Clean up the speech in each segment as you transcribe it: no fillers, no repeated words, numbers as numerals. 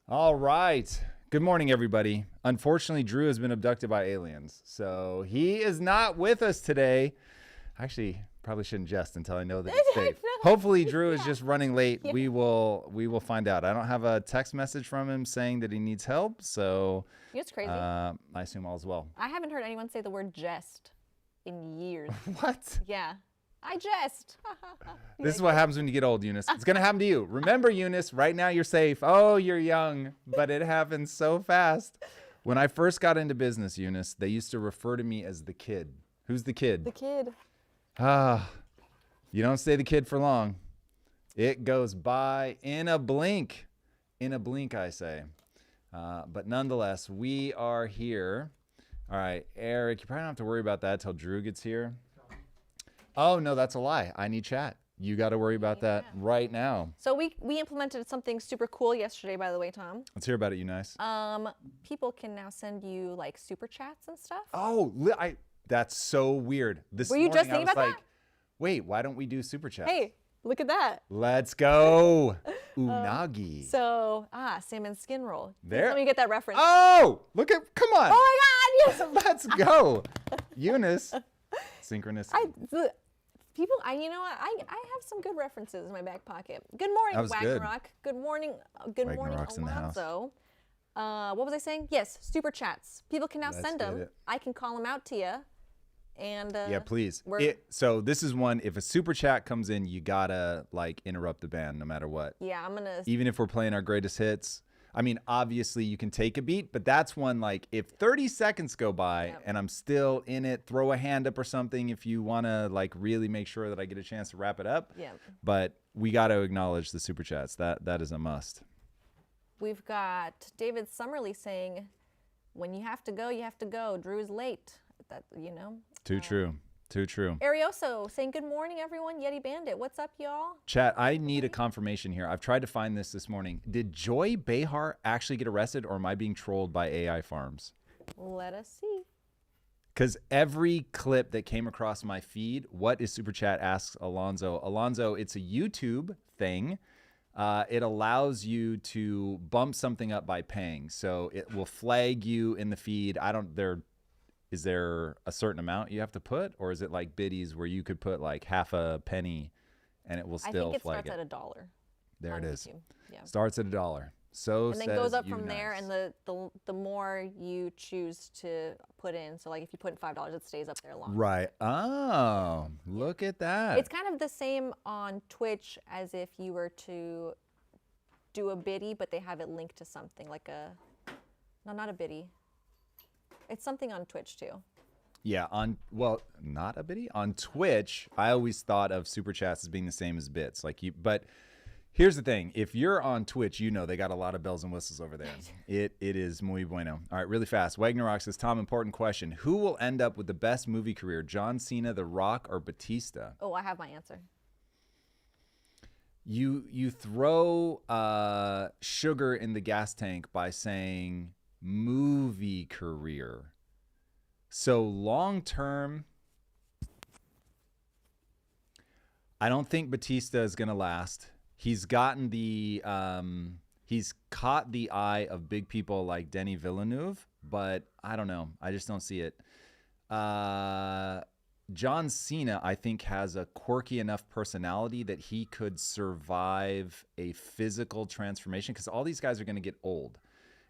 All right. Good morning, everybody. Unfortunately, Drew has been abducted by aliens, so he is not with us today. Actually, probably shouldn't jest until I know that he's safe. Hopefully, Drew is just running late. Yeah. We will find out. I don't have a text message from him saying that he needs help, so it's crazy. I assume all is well. I haven't heard anyone say the word jest in years. What? Yeah. I jest. This is what happens when you get old, Eunice. It's going to happen to you. Remember, Eunice, right now you're safe. Oh, you're young, but it happens so fast. When I first got into business, Eunice, they used to refer to me as the kid. Who's the kid? The kid. You don't stay the kid for long. It goes by in a blink. In a blink, I say. But nonetheless, we are here. All right, Eric, you probably don't have to worry about that till Drew gets here. Oh, no, that's a lie. I need chat. You got to worry about that right now. So we implemented something super cool yesterday, by the way, Tom. Let's hear about it, Eunice. People can now send you like super chats and stuff. Oh, that's so weird. Were you just thinking about that? Wait, why don't we do super chats? Hey, look at that. Let's go. Unagi. Salmon skin roll. There. Let me get that reference. Oh, come on. Oh my God, yes. Let's go. Eunice. Synchronicity. People, you know what? I have some good references in my back pocket. Good morning, Wagnerock. Good morning, Alonzo. What was I saying? Yes, super chats. People can now send them. I can call them out to you. And yeah, please. So this is one. If a super chat comes in, you gotta like interrupt the band no matter what. Yeah, I'm gonna. Even if we're playing our greatest hits. I mean, obviously you can take a beat, but that's one like if 30 seconds go by and I'm still in it, throw a hand up or something if you want to like really make sure that I get a chance to wrap it up. Yeah. But we got to acknowledge the super chats. That is a must. We've got David Summerly saying, "When you have to go, you have to go. Drew is late." That Too true. Too true. Arioso saying, "Good morning, everyone. Yeti Bandit, what's up, y'all?" Chat, I need a confirmation here. I've tried to find this morning. Did Joy Behar actually get arrested, or am I being trolled by AI farms? Let us see. Because every clip that came across my feed, what is Super Chat asks Alonzo. Alonzo, it's a YouTube thing. It allows you to bump something up by paying. So it will flag you in the feed. Is there a certain amount you have to put, or is it like biddies where you could put like half a penny and it will still flag it? I think it starts at $1. There it is. Yeah. Starts at $1. So and then goes up from there, and the more you choose to put in. So like if you put in $5, it stays up there longer. Right. Oh, look at that. It's kind of the same on Twitch as if you were to do a biddy, but they have it linked to something like not a biddy. It's something on Twitch too. Yeah, not a biddy. On Twitch, I always thought of super chats as being the same as bits. But here's the thing. If you're on Twitch, they got a lot of bells and whistles over there. It is muy bueno. All right, really fast. Wagnerock says, Tom, important question. Who will end up with the best movie career, John Cena, The Rock, or Batista? Oh, I have my answer. You throw sugar in the gas tank by saying movie career. So long term, I don't think Batista is going to last. He's gotten he's caught the eye of big people like Denis Villeneuve, but I don't know. I just don't see it. John Cena, I think, has a quirky enough personality that he could survive a physical transformation, because all these guys are going to get old.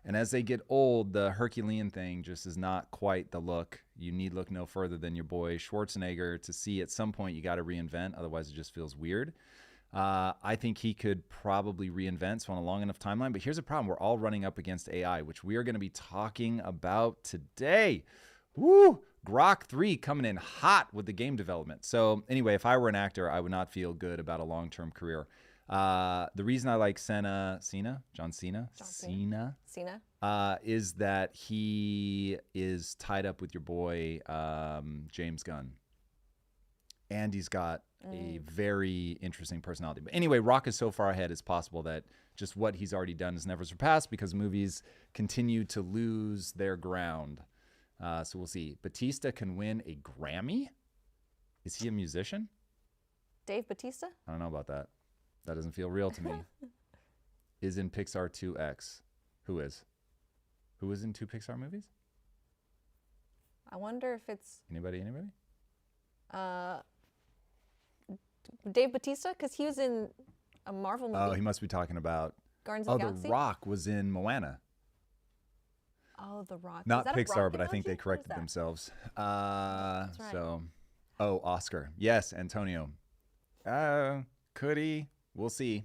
And as they get old, the Herculean thing just is not quite the look. You need look no further than your boy Schwarzenegger to see at some point you got to reinvent. Otherwise, it just feels weird. I think he could probably reinvent so on a long enough timeline. But here's a problem. We're all running up against AI, which we are going to be talking about today. Woo! Grok 3 coming in hot with the game development. So anyway, if I were an actor, I would not feel good about a long-term career. The reason I like John Cena, is that he is tied up with your boy, James Gunn. And he's got a very interesting personality. But anyway, Rock is so far ahead, it's possible that just what he's already done is never surpassed because movies continue to lose their ground. So we'll see. Batista can win a Grammy? Is he a musician? Dave Batista? I don't know about that. That doesn't feel real to me. Is in Pixar 2X. Who is in 2 Pixar movies? I wonder if it's anybody? Dave Bautista, because he was in a Marvel movie. Oh, he must be talking about Guardians of the Galaxy. The Rock was in Moana. Oh, The Rock. Not Pixar, but I think they corrected themselves. That's right. So, Oscar. Yes, Antonio. Could he? We'll see.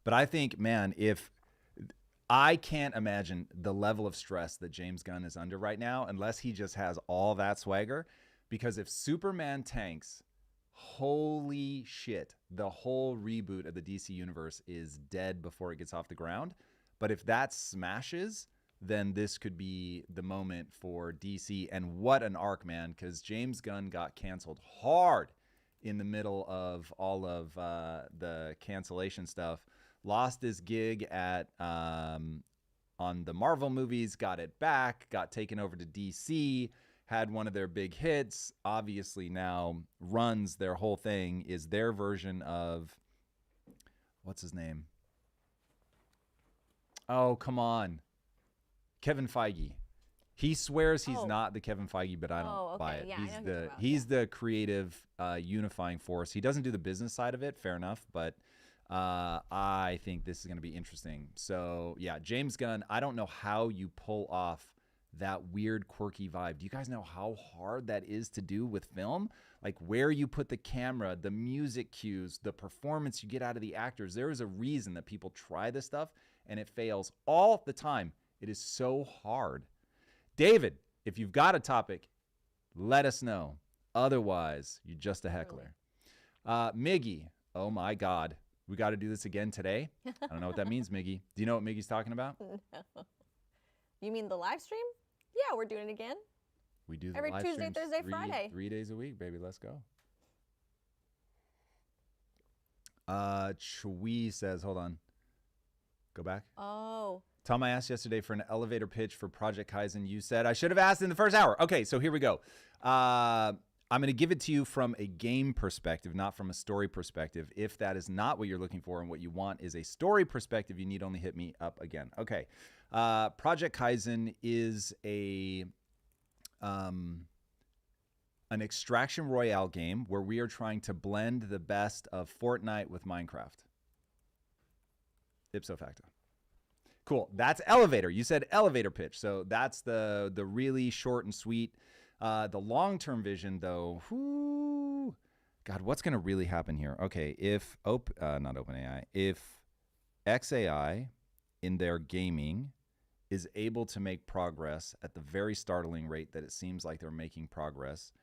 But I think, man, I can't imagine the level of stress that James Gunn is under right now unless he just has all that swagger. Because if Superman tanks, holy shit, the whole reboot of the DC universe is dead before it gets off the ground. But if that smashes, then this could be the moment for DC. And what an arc, man, because James Gunn got canceled hard in the middle of all of the cancellation stuff. Lost his gig at on the Marvel movies, got it back, got taken over to DC, had one of their big hits, obviously now runs their whole thing, is their version of, what's his name? Oh, come on. Kevin Feige. He swears he's not the Kevin Feige, but I don't buy it. Yeah, he's the creative unifying force. He doesn't do the business side of it, fair enough, but I think this is going to be interesting. So, yeah, James Gunn, I don't know how you pull off that weird, quirky vibe. Do you guys know how hard that is to do with film? Like where you put the camera, the music cues, the performance you get out of the actors. There is a reason that people try this stuff and it fails all the time. It is so hard. David, if you've got a topic, let us know. Otherwise, you're just a heckler. Miggy, oh my God. We got to do this again today. I don't know what that means, Miggy. Do you know what Miggy's talking about? No. You mean the live stream? Yeah, we're doing it again. We do the every live Tuesday, streams Thursday, Friday. 3 days a week, baby. Let's go. Chui says, hold on. Go back. Oh. Tom, I asked yesterday for an elevator pitch for Project Kaizen. You said I should have asked in the first hour. Okay, so here we go. I'm going to give it to you from a game perspective, not from a story perspective. If that is not what you're looking for and what you want is a story perspective, you need only hit me up again. Okay. Project Kaizen is an extraction royale game where we are trying to blend the best of Fortnite with Minecraft. Ipso facto. Cool. That's elevator. You said elevator pitch. So that's the really short and sweet. The long-term vision, though, God, what's going to really happen here? Okay, if not OpenAI, if XAI in their gaming is able to make progress at the very startling rate that it seems like they're making progress,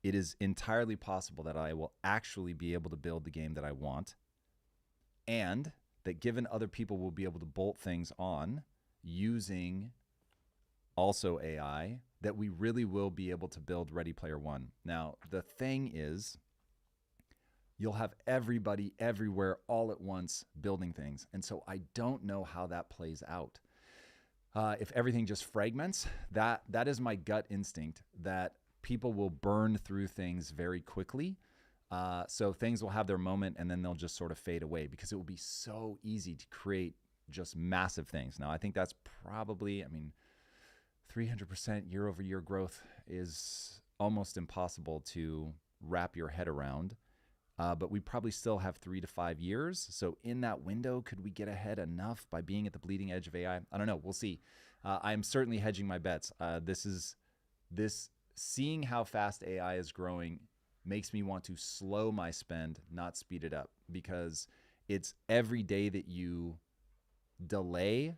it is entirely possible that I will actually be able to build the game that I want, and that given other people will be able to bolt things on using also AI, that we really will be able to build Ready Player One. Now, the thing is, you'll have everybody everywhere all at once building things. And so I don't know how that plays out. If everything just fragments, that is my gut instinct, that people will burn through things very quickly. So things will have their moment and then they'll just sort of fade away because it will be so easy to create just massive things. Now, I think that's probably, 300% year over year growth is almost impossible to wrap your head around. But we probably still have 3 to 5 years. So in that window, could we get ahead enough by being at the bleeding edge of AI? I don't know. We'll see. I am certainly hedging my bets. Seeing how fast AI is growing makes me want to slow my spend, not speed it up, because it's every day that you delay,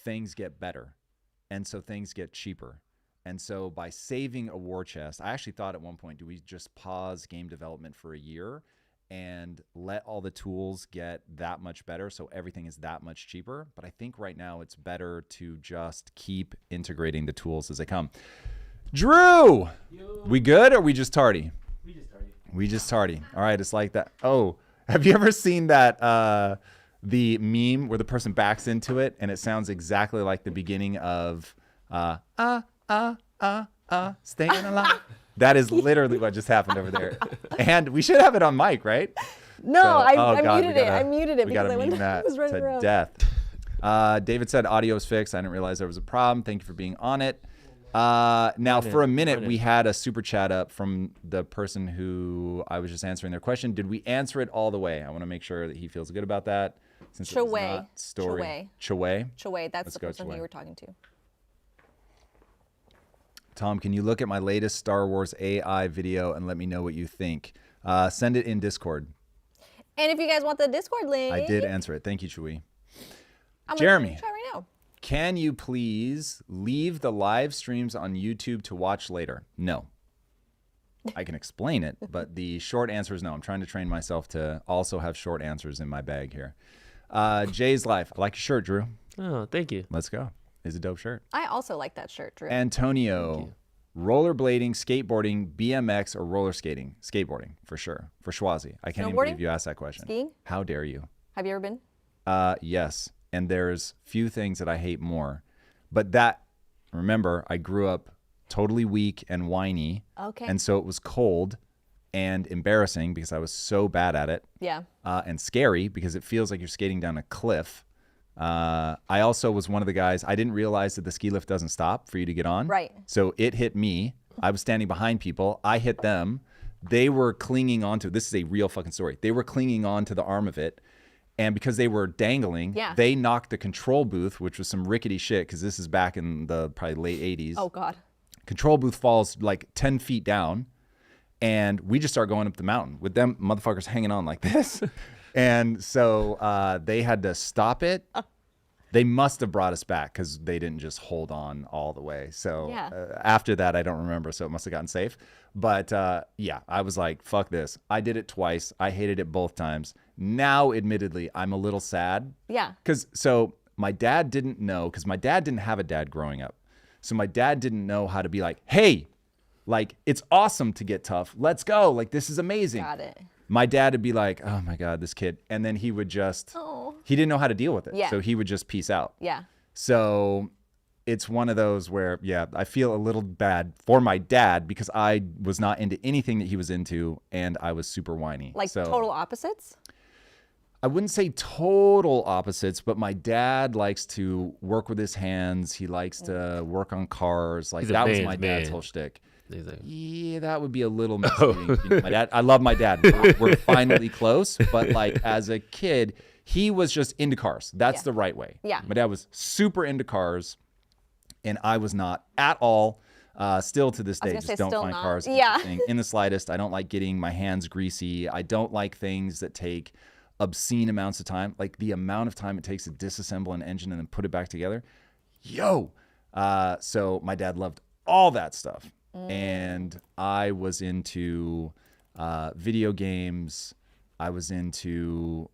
things get better. And so things get cheaper. And so by saving a war chest, I actually thought at one point, do we just pause game development for a year and let all the tools get that much better so everything is that much cheaper? But I think right now it's better to just keep integrating the tools as they come. Drew! Yo. We good or we just tardy? We just tardy. All right, it's like that. Oh, have you ever seen that the meme where the person backs into it and it sounds exactly like the beginning of staying alive? That is literally what just happened over there. And we should have it on mic, right? No, So, I muted it. I muted it because I meme that was running to around. death. David said audio is fixed. I didn't realize there was a problem. Thank you for being on it. Now, for a minute, we had a super chat up from the person who I was just answering their question. Did we answer it all the way? I want to make sure that he feels good about that. Since it was not story. Chaway. That's the person who you were talking to. Tom, can you look at my latest Star Wars AI video and let me know what you think? Send it in Discord. And if you guys want the Discord link. I did answer it. Thank you, Chewy. Jeremy. Try right now. Can you please leave the live streams on YouTube to watch later? No. I can explain it, but the short answer is no. I'm trying to train myself to also have short answers in my bag here. Jay's Life. I like your shirt, Drew. Oh, thank you. Let's go. It's a dope shirt. I also like that shirt, Drew. Antonio. Rollerblading, skateboarding, BMX, or roller skating? Skateboarding, for sure. For Schwazi. I can't even believe you asked that question. Skiing? How dare you? Have you ever been? Yes. And there's few things that I hate more. But that, remember, I grew up totally weak and whiny. Okay. And so it was cold and embarrassing because I was so bad at it. Yeah. And scary because it feels like you're skating down a cliff. I also was one of the guys, I didn't realize that the ski lift doesn't stop for you to get on. Right. So it hit me. I was standing behind people. I hit them. They were clinging onto, this is a real fucking story. They were clinging on to the arm of it. And because they were dangling, they knocked the control booth, which was some rickety shit, because this is back in the probably late 80s. Oh, God. Control booth falls like 10 feet down. And we just start going up the mountain with them motherfuckers hanging on like this. And so they had to stop it. They must have brought us back because they didn't just hold on all the way. So after that, I don't remember. So it must have gotten safe. But yeah, I was like, fuck this. I did it twice. I hated it both times. Now, admittedly, I'm a little sad. Yeah. So my dad didn't know, because my dad didn't have a dad growing up. So my dad didn't know how to be like, hey, like, it's awesome to get tough. Let's go. Like, this is amazing. Got it. My dad would be like, oh my God, this kid. And then he would just, he didn't know how to deal with it. Yeah. So he would just peace out. Yeah. So it's one of those where, yeah, I feel a little bad for my dad because I was not into anything that he was into and I was super whiny. Like total opposites? I wouldn't say total opposites, but my dad likes to work with his hands. He likes to work on cars. Like that was my dad's whole shtick. Yeah, that would be a little misleading. You know, my dad, I love my dad. We're finally close, but like as a kid, he was just into cars. That's the right way. Yeah. My dad was super into cars, and I was not at all. Still to this day, just don't find cars interesting in the slightest. I don't like getting my hands greasy. I don't like things that take obscene amounts of time. Like the amount of time it takes to disassemble an engine and then put it back together. Yo. So my dad loved all that stuff. And I was into video games. I was into,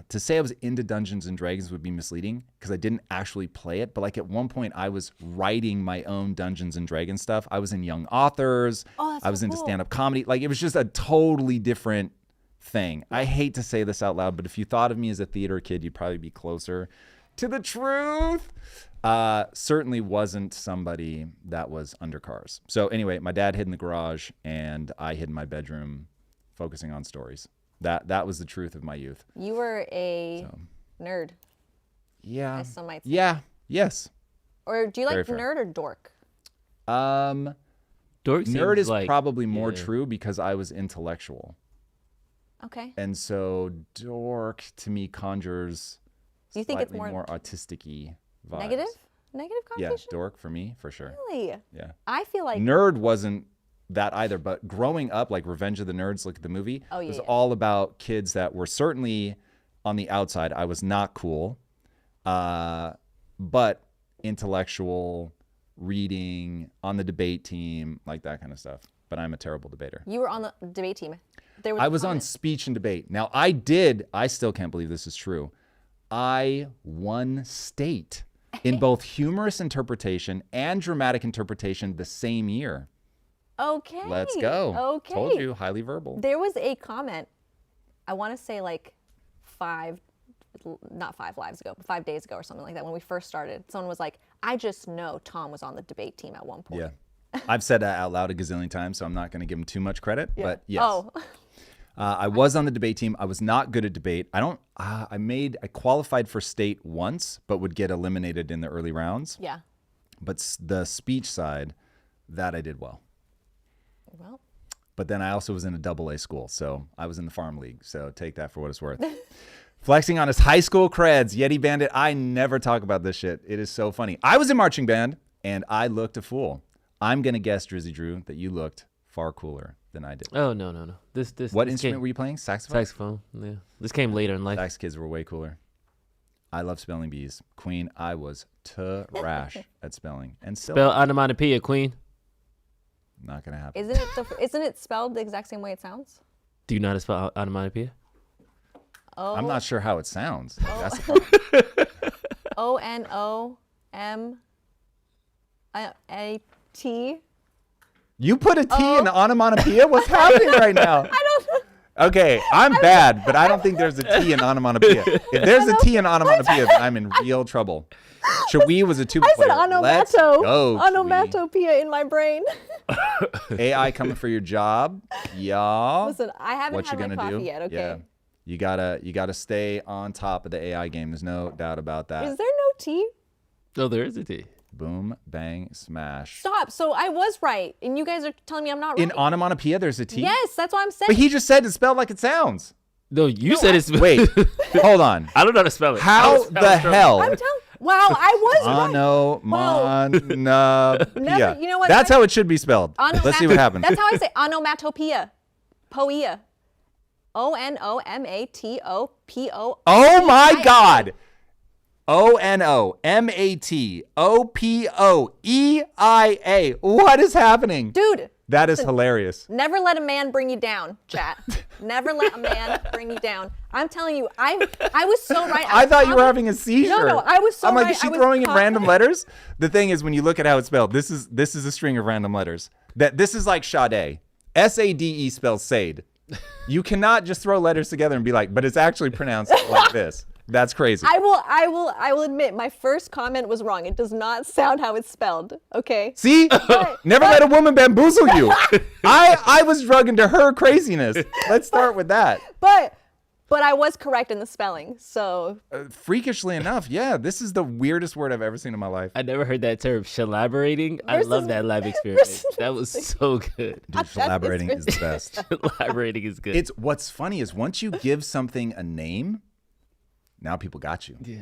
to say I was into Dungeons and Dragons would be misleading because I didn't actually play it. But like at one point I was writing my own Dungeons and Dragons stuff. I was in Young Authors. I was into stand-up comedy. Like it was just a totally different thing. I hate to say this out loud, but if you thought of me as a theater kid, you'd probably be closer to the truth. Certainly wasn't somebody that was under cars. So anyway, my dad hid in the garage and I hid in my bedroom focusing on stories. That was the truth of my youth. You were a nerd. Yeah. As some might say. Yeah. Yes. Or do you like nerd or dork? Dork nerd is like, probably more true because I was intellectual. Okay. And so dork to me conjures you think it's more autistic-y vibes. Negative connotation? Yeah, dork for me, for sure. Really? Yeah. I feel like nerd wasn't that either, but growing up, like Revenge of the Nerds, look at the movie, was all about kids that were certainly on the outside. I was not cool, but intellectual, reading, on the debate team, like that kind of stuff. But I'm a terrible debater. You were on the debate team. I was on speech and debate. Now I still can't believe this is true. I won state in both humorous interpretation and dramatic interpretation the same year. Okay. Let's go. Okay. Told you, highly verbal. There was a comment, I want to say like 5 days ago or something like that, when we first started. Someone was like, I just know Tom was on the debate team at one point. Yeah. I've said that out loud a gazillion times, so I'm not going to give him too much credit, but yes. I was on the debate team. I was not good at debate. I qualified for state once, but would get eliminated in the early rounds. Yeah. But the speech side, that I did well. Well. But then I also was in a AA school, so I was in the farm league. So take that for what it's worth. Flexing on his high school creds, Yeti Bandit. I never talk about this shit. It is so funny. I was in marching band, and I looked a fool. I'm gonna guess, Drizzy Drew, that you looked far cooler than I did. Oh no. What instrument were you playing? Saxophone. Saxophone. Yeah. This came later in life. Sax kids were way cooler. I love spelling bees. Queen, I was trash at spelling. And still, spell onomatopoeia, Queen. Not gonna happen. Isn't it spelled the exact same way it sounds? Do you know how to spell onomatopoeia? Oh. I'm not sure how it sounds. Oh. That's the problem. ONOMAT. You put a T in onomatopoeia? What's happening right now? I don't know. Okay, I'm bad, but I don't think there's a T in onomatopoeia. If there's a T in onomatopoeia, then I'm in real trouble. Shawi was a tuba player. I said Let's go, onomatopoeia in my brain. AI coming for your job, y'all. Listen, I haven't had my coffee yet. Okay. Yeah. You gotta stay on top of the AI game. There's no doubt about that. Is there no T? Oh, there is a T. Boom, bang, smash. Stop. So I was right, and you guys are telling me I'm not right. In onomatopoeia, there's a T? Yes, that's what I'm saying. But he just said it's spelled like it sounds. No, you said it's... Wait, hold on. I don't know how to spell it. How the hell? I'm telling... Wow, I was right. Onomatopoeia. You know what? That's how it should be spelled. Let's see what happens. That's how I say onomatopoeia. Poia. ONOMATOPO. Oh my God. ONOMATOPOEIA. What is happening? Dude. That is hilarious. Never let a man bring you down, chat. Never let a man bring you down. I'm telling you, I was so right. I thought you were having a seizure. No, I was so right. I'm like, is she throwing in random letters? The thing is, when you look at how it's spelled, this is a string of random letters. This is like Sade. SADE spells Sade. You cannot just throw letters together and be like, but it's actually pronounced like this. That's crazy. I will admit my first comment was wrong. It does not sound how it's spelled. Okay. See? Never let a woman bamboozle you. I was drug into her craziness. Let's start with that. But I was correct in the spelling. So freakishly enough, yeah, this is the weirdest word I've ever seen in my life. I never heard that term, shalaborating. I love that lab experience. That was so good. Dude, shalaborating is the best. Shalaborating is good. What's funny is once you give something a name, now people got you. Yeah,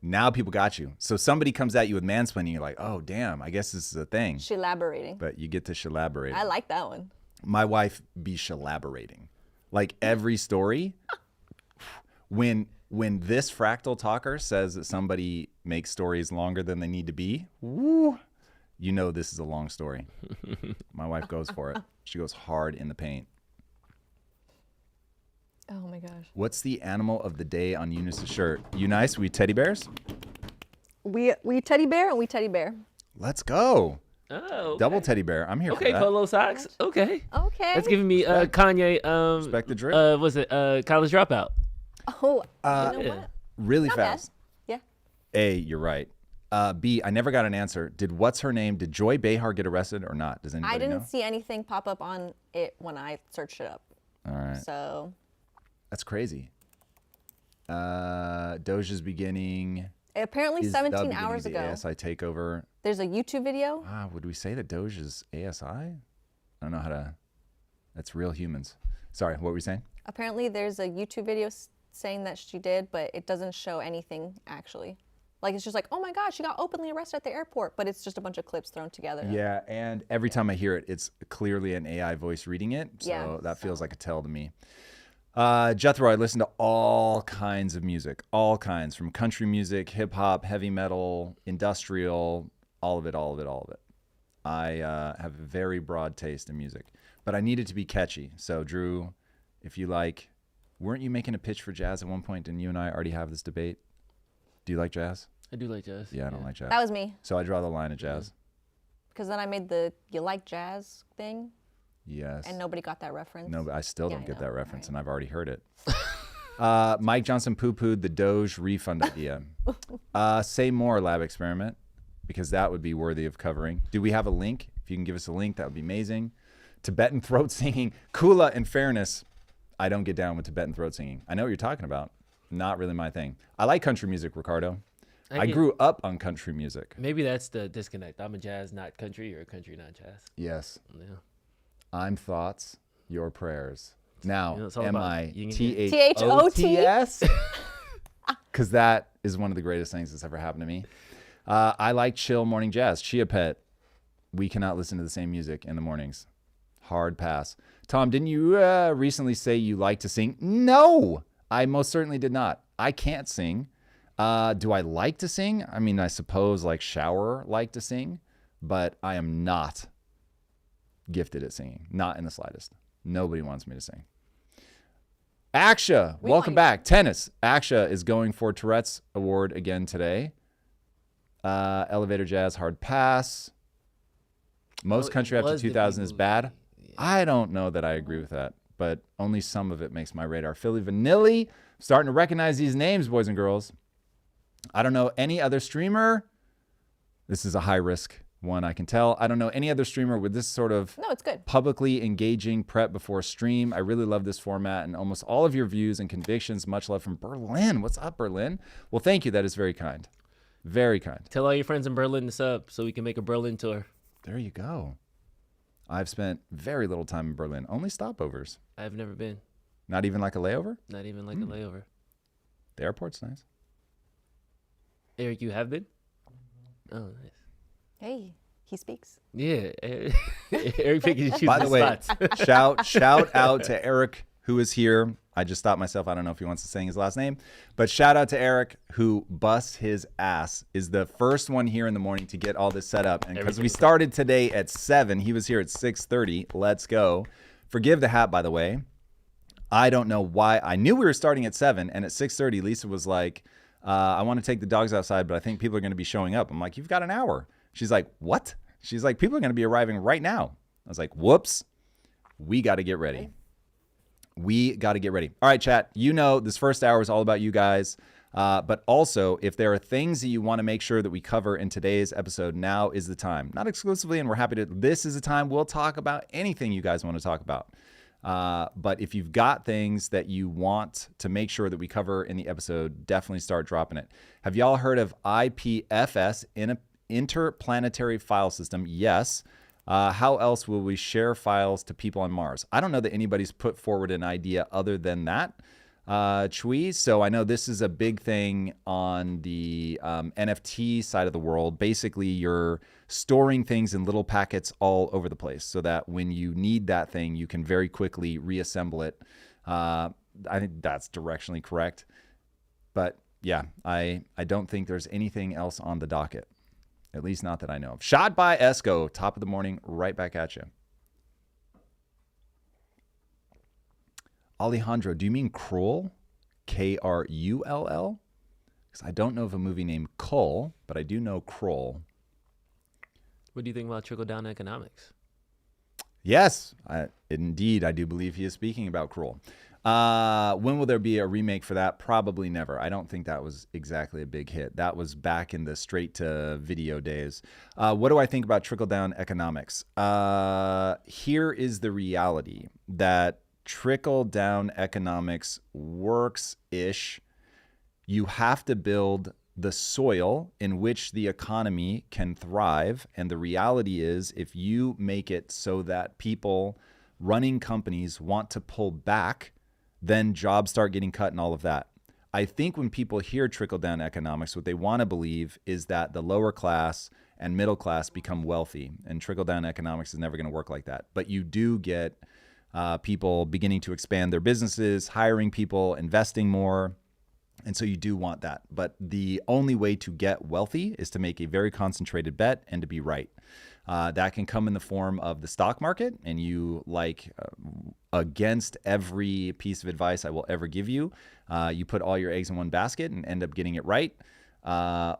now people got you. So somebody comes at you with mansplaining, you're like, oh, damn, I guess this is a thing. Shalaborating. But you get to shalaborate. I like that one. My wife be shalaborating. Like every story, when this fractal talker says that somebody makes stories longer than they need to be, woo, you know this is a long story. My wife goes for it. She goes hard in the paint. Oh my gosh. What's the animal of the day on Eunice's shirt? You nice? We teddy bears? We teddy bear and we teddy bear. Let's go. Oh, okay. Double teddy bear. I'm here for that. Okay, polo socks. Okay. That's giving me Kanye. Respect the drip. Was it College Dropout? Oh, you know what? Really Not fast. Bad. A, you're right. B, I never got an answer. Did Joy Behar get arrested or not? Does anybody know? I didn't see anything pop up on it when I searched it up. All right. So. That's crazy. Doja's beginning. Apparently 17 hours the ago. ASI takeover. There's a YouTube video. Would we say that Doja's ASI? I don't know how to. That's real humans. Sorry, what were we saying? Apparently there's a YouTube video saying that she did, but it doesn't show anything actually. Like it's just like, oh my God, she got openly arrested at the airport, but it's just a bunch of clips thrown together. Yeah, and every time I hear it, it's clearly an AI voice reading it. So that feels like a tell to me. Jethro, I listen to all kinds of music, all kinds, from country music, hip hop, heavy metal, industrial, all of it. I have a very broad taste in music, but I need it to be catchy. So Drew, if you like, weren't you making a pitch for jazz at one point? Didn't you and I already have this debate? Do you like jazz? I do like jazz. Yeah, I don't like jazz. That was me. So I draw the line at jazz. Because then I made the you like jazz thing. Yes. And nobody got that reference. No, but I still don't get that reference, right. And I've already heard it. Mike Johnson poo-pooed the Doge refund idea. Say more, lab experiment, because that would be worthy of covering. Do we have a link? If you can give us a link, that would be amazing. Tibetan throat singing, Kula and fairness. I don't get down with Tibetan throat singing. I know what you're talking about. Not really my thing. I like country music, Ricardo. I grew up on country music. Maybe that's the disconnect. I'm a jazz, not country, or a country, not jazz. Yes. Yeah. I'm thoughts, your prayers. Now, THOT? M-I-T-H-O-T-S? Because that is one of the greatest things that's ever happened to me. I like chill morning jazz. Chia Pet. We cannot listen to the same music in the mornings. Hard pass. Tom, didn't you recently say you like to sing? No, I most certainly did not. I can't sing. Do I like to sing? I mean, I suppose like shower like to sing, but I am not gifted at singing. Not in the slightest. Nobody wants me to sing. Aksha, welcome back. Tennis. Aksha is going for Tourette's Award again today. Elevator jazz, hard pass. Most country after 2000 is bad. I don't know that I agree with that, but only some of it makes my radar. Philly Vanilli, starting to recognize these names, boys and girls. I don't know any other streamer. This is a high risk one, I can tell. I don't know any other streamer with this sort of it's good. Publicly engaging prep before stream. I really love this format and almost all of your views and convictions. Much love from Berlin. What's up, Berlin? Well, thank you. That is very kind. Very kind. Tell all your friends in Berlin to sub so we can make a Berlin tour. There you go. I've spent very little time in Berlin. Only stopovers. I've never been. Not even like a layover? Not even like a layover. The airport's nice. Eric, you have been? Oh, nice. Hey, he speaks. Yeah. Eric picking and choosing By the way, spots. shout out to Eric, who is here. I just stopped myself. I don't know if he wants to say his last name, but shout out to Eric, who busts his ass, is the first one here in the morning to get all this set up. And because we started today at 7, he was here at 6:30. Let's go. Forgive the hat, by the way. I don't know why. I knew we were starting at 7, and at 6:30, Lisa was like, I want to take the dogs outside, but I think people are going to be showing up. I'm like, you've got an hour. She's like, what? She's like, people are going to be arriving right now. I was like, whoops. We got to get ready. We got to get ready. All right, chat. You know, this first hour is all about you guys. But also, if there are things that you want to make sure that we cover in today's episode, now is the time. Not exclusively, and we're happy to. This is the time we'll talk about anything you guys want to talk about. But if you've got things that you want to make sure that we cover in the episode, definitely start dropping it. Have y'all heard of IPFS, Interplanetary File System? Yes. How else will we share files to people on Mars? I don't know that anybody's put forward an idea other than that, Chui. So I know this is a big thing on the NFT side of the world. Basically, you're storing things in little packets all over the place so that when you need that thing, you can very quickly reassemble it. I think that's directionally correct. But yeah, I don't think there's anything else on the docket. At least not that I know of. Shot by Esco. Top of the morning. Right back at you. Alejandro, do you mean Krull? K-R-U-L-L? Because I don't know of a movie named Kull, but I do know Krull. What do you think about trickle-down economics? Yes, indeed, I do believe he is speaking about Krull. When will there be a remake for that? Probably never. I don't think that was exactly a big hit. That was back in the straight-to-video days. What do I think about trickle-down economics? Here is the reality that trickle-down economics works-ish. You have to build the soil in which the economy can thrive. And the reality is, if you make it so that people running companies want to pull back, then jobs start getting cut and all of that. I think when people hear trickle-down economics, what they want to believe is that the lower class and middle class become wealthy. And trickle-down economics is never going to work like that. But you do get people beginning to expand their businesses, hiring people, investing more. And so you do want that. But the only way to get wealthy is to make a very concentrated bet and to be right. That can come in the form of the stock market, and you against every piece of advice I will ever give you, you put all your eggs in one basket and end up getting it right,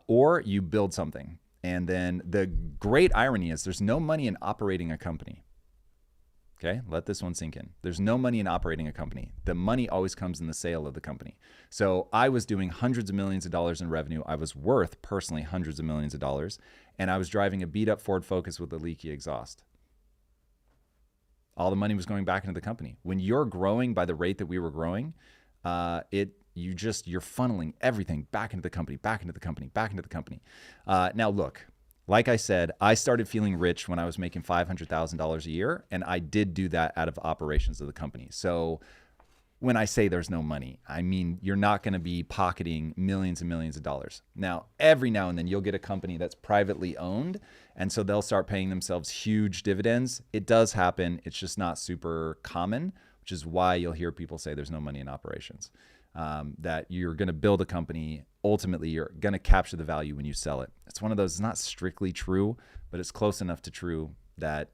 or you build something. And then the great irony is there's no money in operating a company. Okay, let this one sink in. There's no money in operating a company. The money always comes in the sale of the company. So I was doing hundreds of millions of dollars in revenue. I was worth personally hundreds of millions of dollars. And I was driving a beat up Ford Focus with a leaky exhaust. All the money was going back into the company. When you're growing by the rate that we were growing, you're funneling everything back into the company, back into the company, back into the company. Now look, like I said, I started feeling rich when I was making $500,000 a year, and I did do that out of operations of the company. So when I say there's no money, I mean, you're not going to be pocketing millions and millions of dollars. Now, every now and then you'll get a company that's privately owned, and so they'll start paying themselves huge dividends. It does happen. It's just not super common, which is why you'll hear people say there's no money in operations. That you're going to build a company. Ultimately, you're going to capture the value when you sell it. It's one of those, it's not strictly true, but it's close enough to true that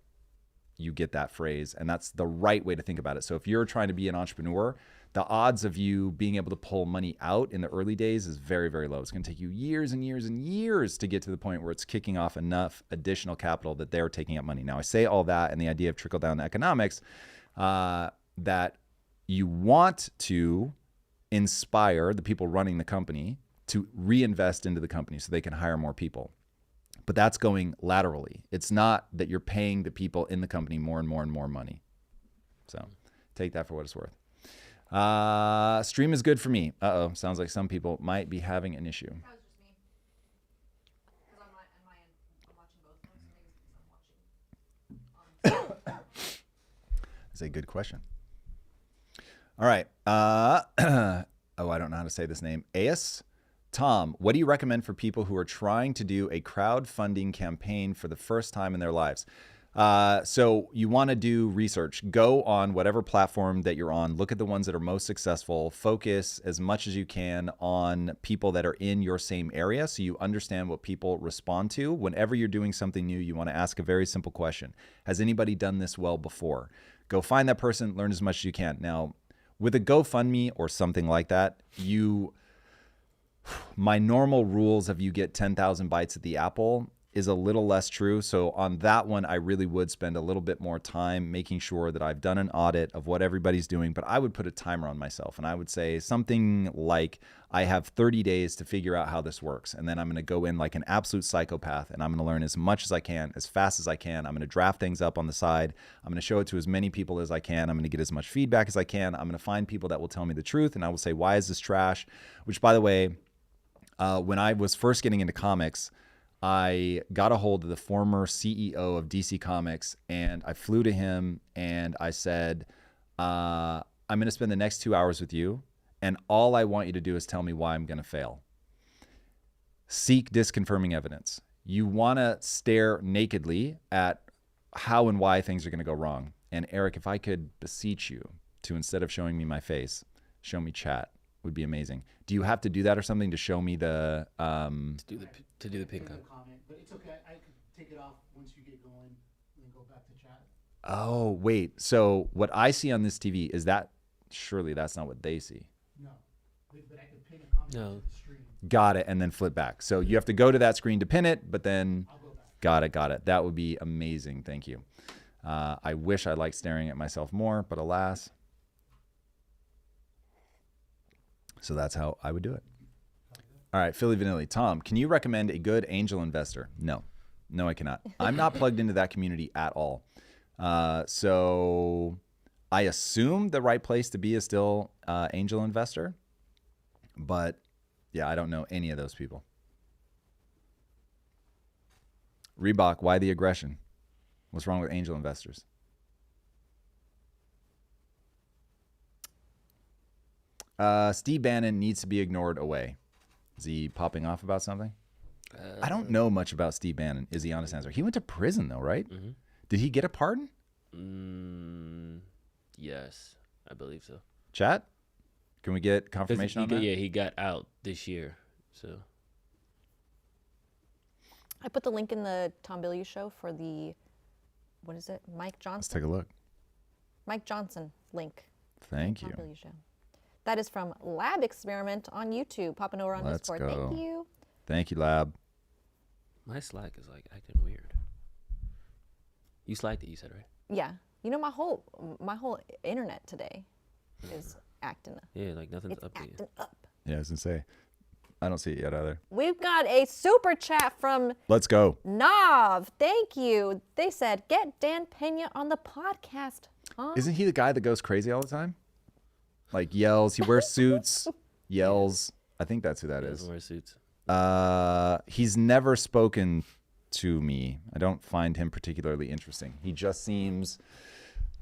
you get that phrase. And that's the right way to think about it. So if you're trying to be an entrepreneur, the odds of you being able to pull money out in the early days is very, very low. It's going to take you years and years and years to get to the point where it's kicking off enough additional capital that they're taking out money. Now, I say all that and the idea of trickle down economics, that you want to inspire the people running the company to reinvest into the company so they can hire more people. But that's going laterally. It's not that you're paying the people in the company more and more and more money. So take that for what it's worth. Stream is good for me. Sounds like some people might be having an issue. That was just me. Because on my end, I'm watching both of them. That's a good question. All right. I don't know how to say this name. Aes. Tom, what do you recommend for people who are trying to do a crowdfunding campaign for the first time in their lives? So you want to do research. Go on whatever platform that you're on. Look at the ones that are most successful. Focus as much as you can on people that are in your same area so you understand what people respond to. Whenever you're doing something new, you want to ask a very simple question. Has anybody done this well before? Go find that person, learn as much as you can. Now, with a GoFundMe or something like that, my normal rules of you get 10,000 bites at the apple is a little less true. So on that one, I really would spend a little bit more time making sure that I've done an audit of what everybody's doing, but I would put a timer on myself. And I would say something like, I have 30 days to figure out how this works. And then I'm going to go in like an absolute psychopath and I'm going to learn as much as I can, as fast as I can. I'm going to draft things up on the side. I'm going to show it to as many people as I can. I'm going to get as much feedback as I can. I'm going to find people that will tell me the truth. And I will say, why is this trash? Which, by the way, when I was first getting into comics, I got a hold of the former CEO of DC Comics and I flew to him and I said, I'm going to spend the next 2 hours with you and all I want you to do is tell me why I'm going to fail. Seek disconfirming evidence. You want to stare nakedly at how and why things are going to go wrong. And Eric, if I could beseech you to, instead of showing me my face, show me chat, would be amazing. Do you have to do that or something to show me the to do the pink comment? But it's okay. I can take it off once you get going and then go back to chat. Oh, wait. So what I see on this TV is that, surely that's not what they see. No. But I can pin a comment No. to the screen. Got it. And then flip back. So you have to go to that screen to pin it, but then I'll go back. got it. That would be amazing. Thank you. I wish I liked staring at myself more, but alas. So that's how I would do it. All right, Philly Vanilli. Tom, can you recommend a good angel investor? No, I cannot. I'm not plugged into that community at all. So I assume the right place to be is still angel investor. But yeah, I don't know any of those people. Reebok, why the aggression? What's wrong with angel investors? Steve Bannon needs to be ignored away. Is he popping off about something? I don't know much about Steve Bannon, is the honest answer. He went to prison though, right? Mm-hmm. Did he get a pardon? Yes, I believe so. Chat? Can we get confirmation on that? Yeah, he got out this year. So I put the link in the Tom Bilyeu Show for the, what is it? Mike Johnson. Let's take a look. Mike Johnson link. Thank Tom you. Bilyeu Show. That is from Lab Experiment on YouTube. Popping over on Let's Discord. go. Thank you. Thank you, Lab. my Slack is like acting weird. You Slacked it, you said, right? Yeah. You know, my whole internet today is acting up. Yeah, like nothing's It's updated. acting up. Yeah, I was gonna say, I don't see it yet either. We've got a super chat from Let's go. Nav. Thank you. They said, get Dan Pena on the podcast. Isn't he the guy that goes crazy all the time? Like yells. He wears suits. Yells. I think that's who that is. Wear suits. He's never spoken to me. I don't find him particularly interesting. He just seems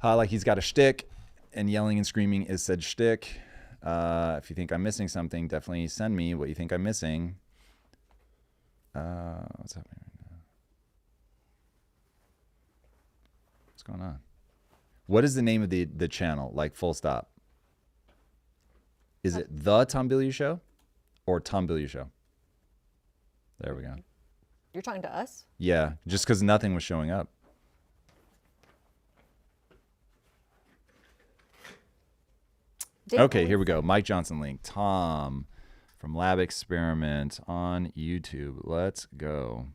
like he's got a shtick, and yelling and screaming is said shtick. If you think I'm missing something, definitely send me what you think I'm missing. What's happening right now? What's going on? What is the name of the channel? Like full stop. Is it the Tom Bilyeu Show or Tom Bilyeu Show? There we go. You're talking to us? Yeah, just because nothing was showing up. Okay, here we go. Mike Johnson link. Tom from Lab Experiment on YouTube. Let's go.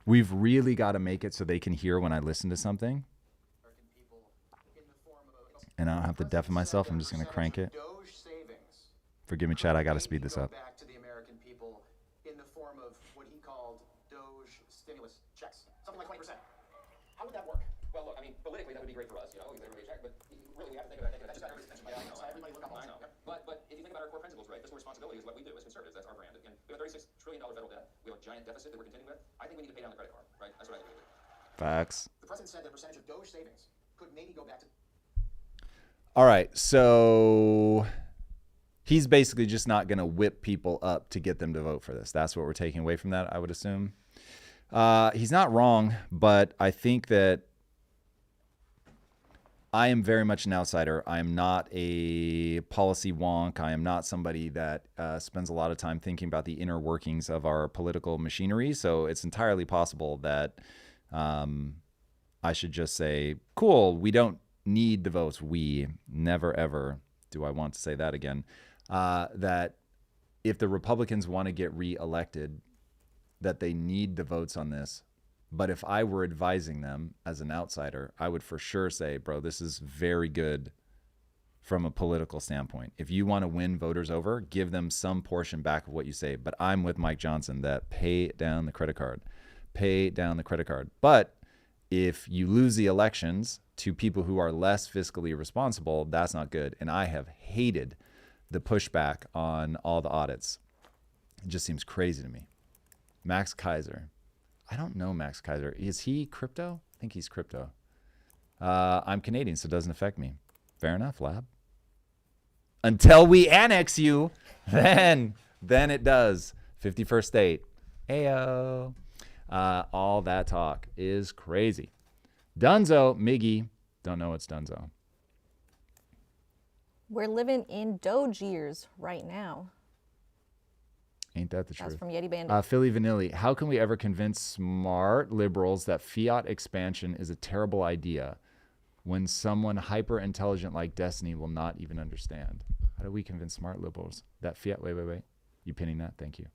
We've really got to make it so they can hear when I listen to something. And I don't have to deafen myself. I'm just going to crank it. Forgive me, Chad. I got to speed this up. Back to the American people in the form of what he called Doge stimulus checks. Something like 20%. How would that work? Well, look, I mean, politically, that would be great for us, you know, everybody check, but really, we have to think about that. That's just everybody's attention. Yeah, everybody look up. I know. But if you think about our core principles, right, fiscal responsibility is what we do as conservatives. That's our brand. Again, we have a $36 trillion federal debt. We have a giant deficit that we're contending with. I think we need to pay down the credit card, right? That's what I think. Facts. The president said that percentage of Doge savings could maybe go back to... All right, so he's basically just not going to whip people up to get them to vote for this. That's what we're taking away from that, I would assume. He's not wrong, but I think that I am very much an outsider. I am not a policy wonk. I am not somebody that spends a lot of time thinking about the inner workings of our political machinery. So it's entirely possible that I should just say, cool, we don't need the votes. We never, ever do I want to say that again. That if the Republicans want to get reelected, that they need the votes on this. But if I were advising them as an outsider, I would for sure say, bro, this is very good from a political standpoint. If you want to win voters over, give them some portion back of what you say. But I'm with Mike Johnson that pay down the credit card. Pay down the credit card. But if you lose the elections to people who are less fiscally responsible, that's not good. And I have hated the pushback on all the audits. It just seems crazy to me. Max Kaiser. I don't know Max Kaiser. Is he crypto? I think he's crypto. I'm Canadian, so it doesn't affect me. Fair enough, Lab. Until we annex you, then it does. 51st state. Ayo. All that talk is crazy. Dunzo, Miggy. Don't know what's Dunzo. We're living in Doge years right now. Ain't that the truth? That's from Yeti Bandit. Philly Vanilli. How can we ever convince smart liberals that fiat expansion is a terrible idea when someone hyper intelligent like Destiny will not even understand? How do we convince smart liberals that fiat? Wait. You pinning that? Thank you.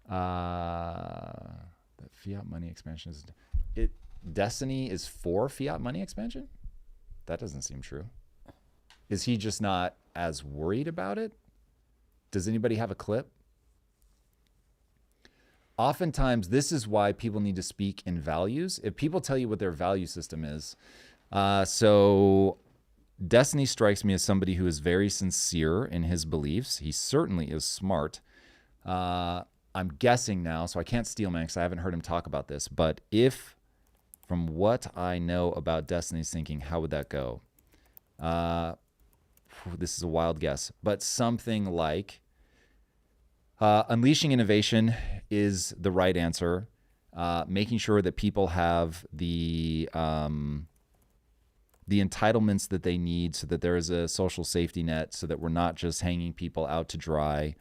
That fiat money expansion is it. Destiny is for fiat money expansion? That doesn't seem true. Is he just not as worried about it? Does anybody have a clip? Oftentimes, this is why people need to speak in values. If people tell you what their value system is, so Destiny strikes me as somebody who is very sincere in his beliefs. He certainly is smart. I'm guessing now, so I can't steal man because I haven't heard him talk about this. But if, from what I know about Destiny's thinking, how would that go? This is a wild guess, but something like unleashing innovation is the right answer. Making sure that people have the entitlements that they need so that there is a social safety net so that we're not just hanging people out to dry.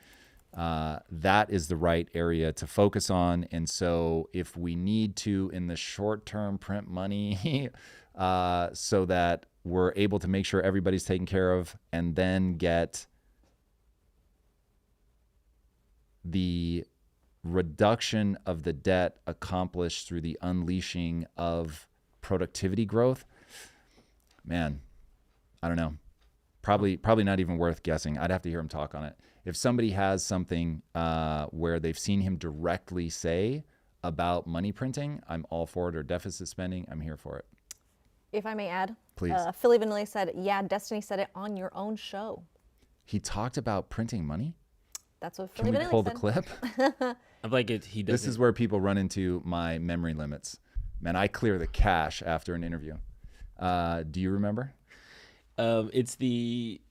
That is the right area to focus on. And so if we need to, in the short term, print money so that we're able to make sure everybody's taken care of and then get the reduction of the debt accomplished through the unleashing of productivity growth, man, I don't know. Probably not even worth guessing. I'd have to hear him talk on it. If somebody has something where they've seen him directly say about money printing, I'm all for it, or deficit spending, I'm here for it. If I may add. Please. Philly Vanilli said, yeah, Destiny said it on your own show. He talked about printing money? That's what Philly Can we Vanilli pull said. the clip? I'm like, he doesn't. This is where people run into my memory limits. Man, I clear the cache after an interview. Do you remember? It's the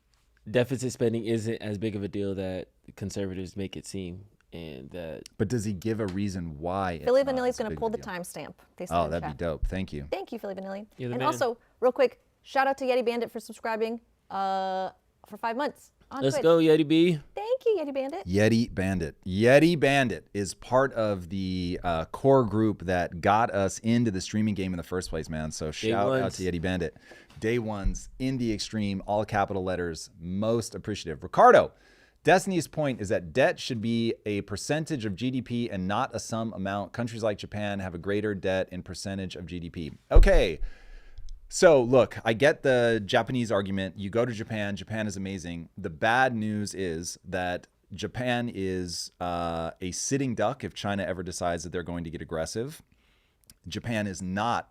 deficit spending isn't as big of a deal that conservatives make it seem. And that. But does he give a reason why? Philly Vanilli's going to pull the timestamp. Oh, that'd be dope. Thank you. Thank you, Philly Vanilli. You're the And man. also, real quick, shout out to Yeti Bandit for subscribing for 5 months on Let's Twitch. go, Yeti B. Thank you, Yeti Bandit. Yeti Bandit. Yeti Bandit is part of the core group that got us into the streaming game in the first place, man. So shout out to Yeti Bandit. Day ones in the extreme, all capital letters, most appreciative. Ricardo, Destiny's point is that debt should be a percentage of GDP and not a sum amount. Countries like Japan have a greater debt in percentage of GDP. Okay. So look, I get the Japanese argument. You go to Japan, Japan is amazing. The bad news is that Japan is a sitting duck if China ever decides that they're going to get aggressive. Japan is not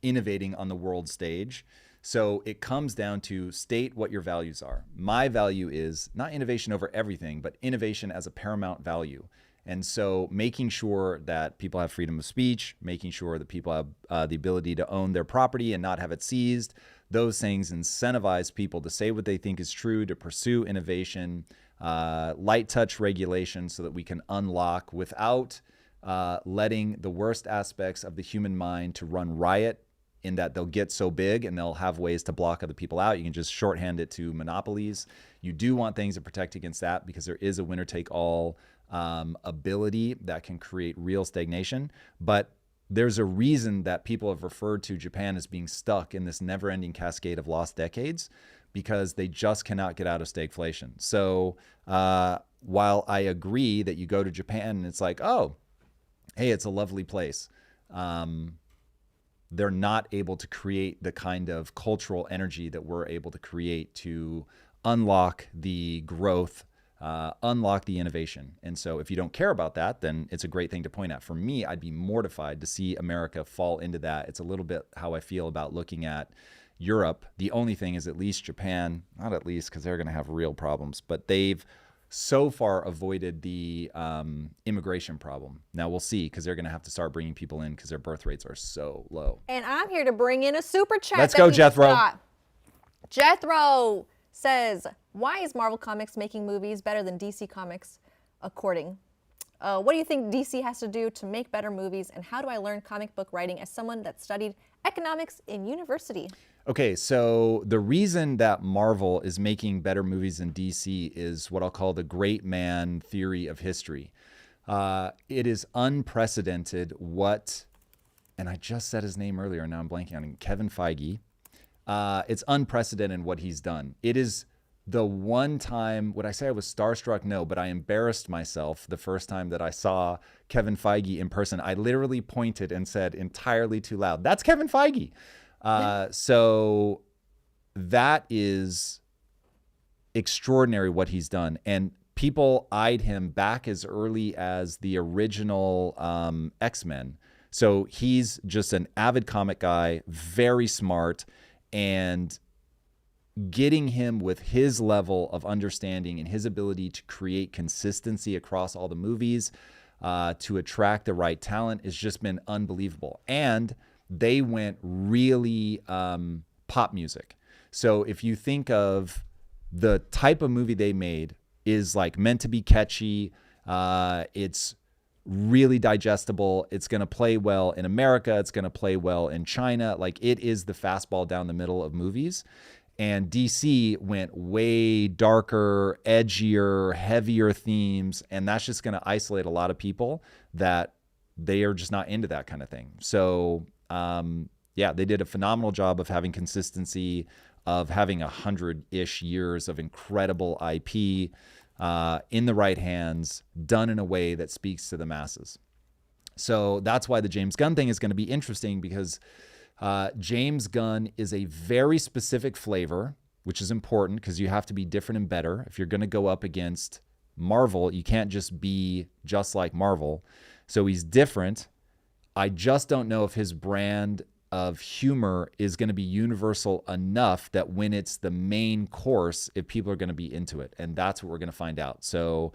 innovating on the world stage. So it comes down to state what your values are. My value is not innovation over everything, but innovation as a paramount value. And so making sure that people have freedom of speech, making sure that people have the ability to own their property and not have it seized, those things incentivize people to say what they think is true, to pursue innovation, light touch regulation so that we can unlock without letting the worst aspects of the human mind to run riot, in that they'll get so big and they'll have ways to block other people out. You can just shorthand it to monopolies. You do want things to protect against that because there is a winner-take-all ability that can create real stagnation. But there's a reason that people have referred to Japan as being stuck in this never-ending cascade of lost decades, because they just cannot get out of stagflation. So while I agree that you go to Japan and it's like, oh, hey, it's a lovely place, they're not able to create the kind of cultural energy that we're able to create to unlock the growth, unlock the innovation. And so if you don't care about that, then it's a great thing to point out. For me, I'd be mortified to see America fall into that. It's a little bit how I feel about looking at Europe. The only thing is at least Japan, not at least because they're going to have real problems, but they've so far avoided the immigration problem. Now we'll see, because they're going to have to start bringing people in because their birth rates are so low. And I'm here to bring in a super chat. Let's go, Jethro. Jethro says, why is Marvel Comics making movies better than DC Comics, according? What do you think DC has to do to make better movies? And how do I learn comic book writing as someone that studied economics in university? Okay, so the reason that Marvel is making better movies than DC is what I'll call the great man theory of history. It is unprecedented what, and I just said his name earlier, and now I'm blanking on him, Kevin Feige. It's unprecedented what he's done. It is the one time, would I say I was starstruck? No, but I embarrassed myself the first time that I saw Kevin Feige in person. I literally pointed and said entirely too loud, "That's Kevin Feige." So that is extraordinary what he's done. And people eyed him back as early as the original X-Men. So he's just an avid comic guy, very smart, and getting him with his level of understanding and his ability to create consistency across all the movies, to attract the right talent, has just been unbelievable. And they went really pop music. So if you think of the type of movie they made is like meant to be catchy, it's really digestible, it's going to play well in America, it's going to play well in China. Like, it is the fastball down the middle of movies. And DC went way darker, edgier, heavier themes, and that's just going to isolate a lot of people that they are just not into that kind of thing. So yeah, they did a phenomenal job of having consistency, of having 100-ish years of incredible IP in the right hands, done in a way that speaks to the masses. So that's why the James Gunn thing is going to be interesting, because James Gunn is a very specific flavor, which is important because you have to be different and better. If you're going to go up against Marvel, you can't just be just like Marvel. So he's different. I just don't know if his brand of humor is going to be universal enough that when it's the main course, if people are going to be into it. And that's what we're going to find out. So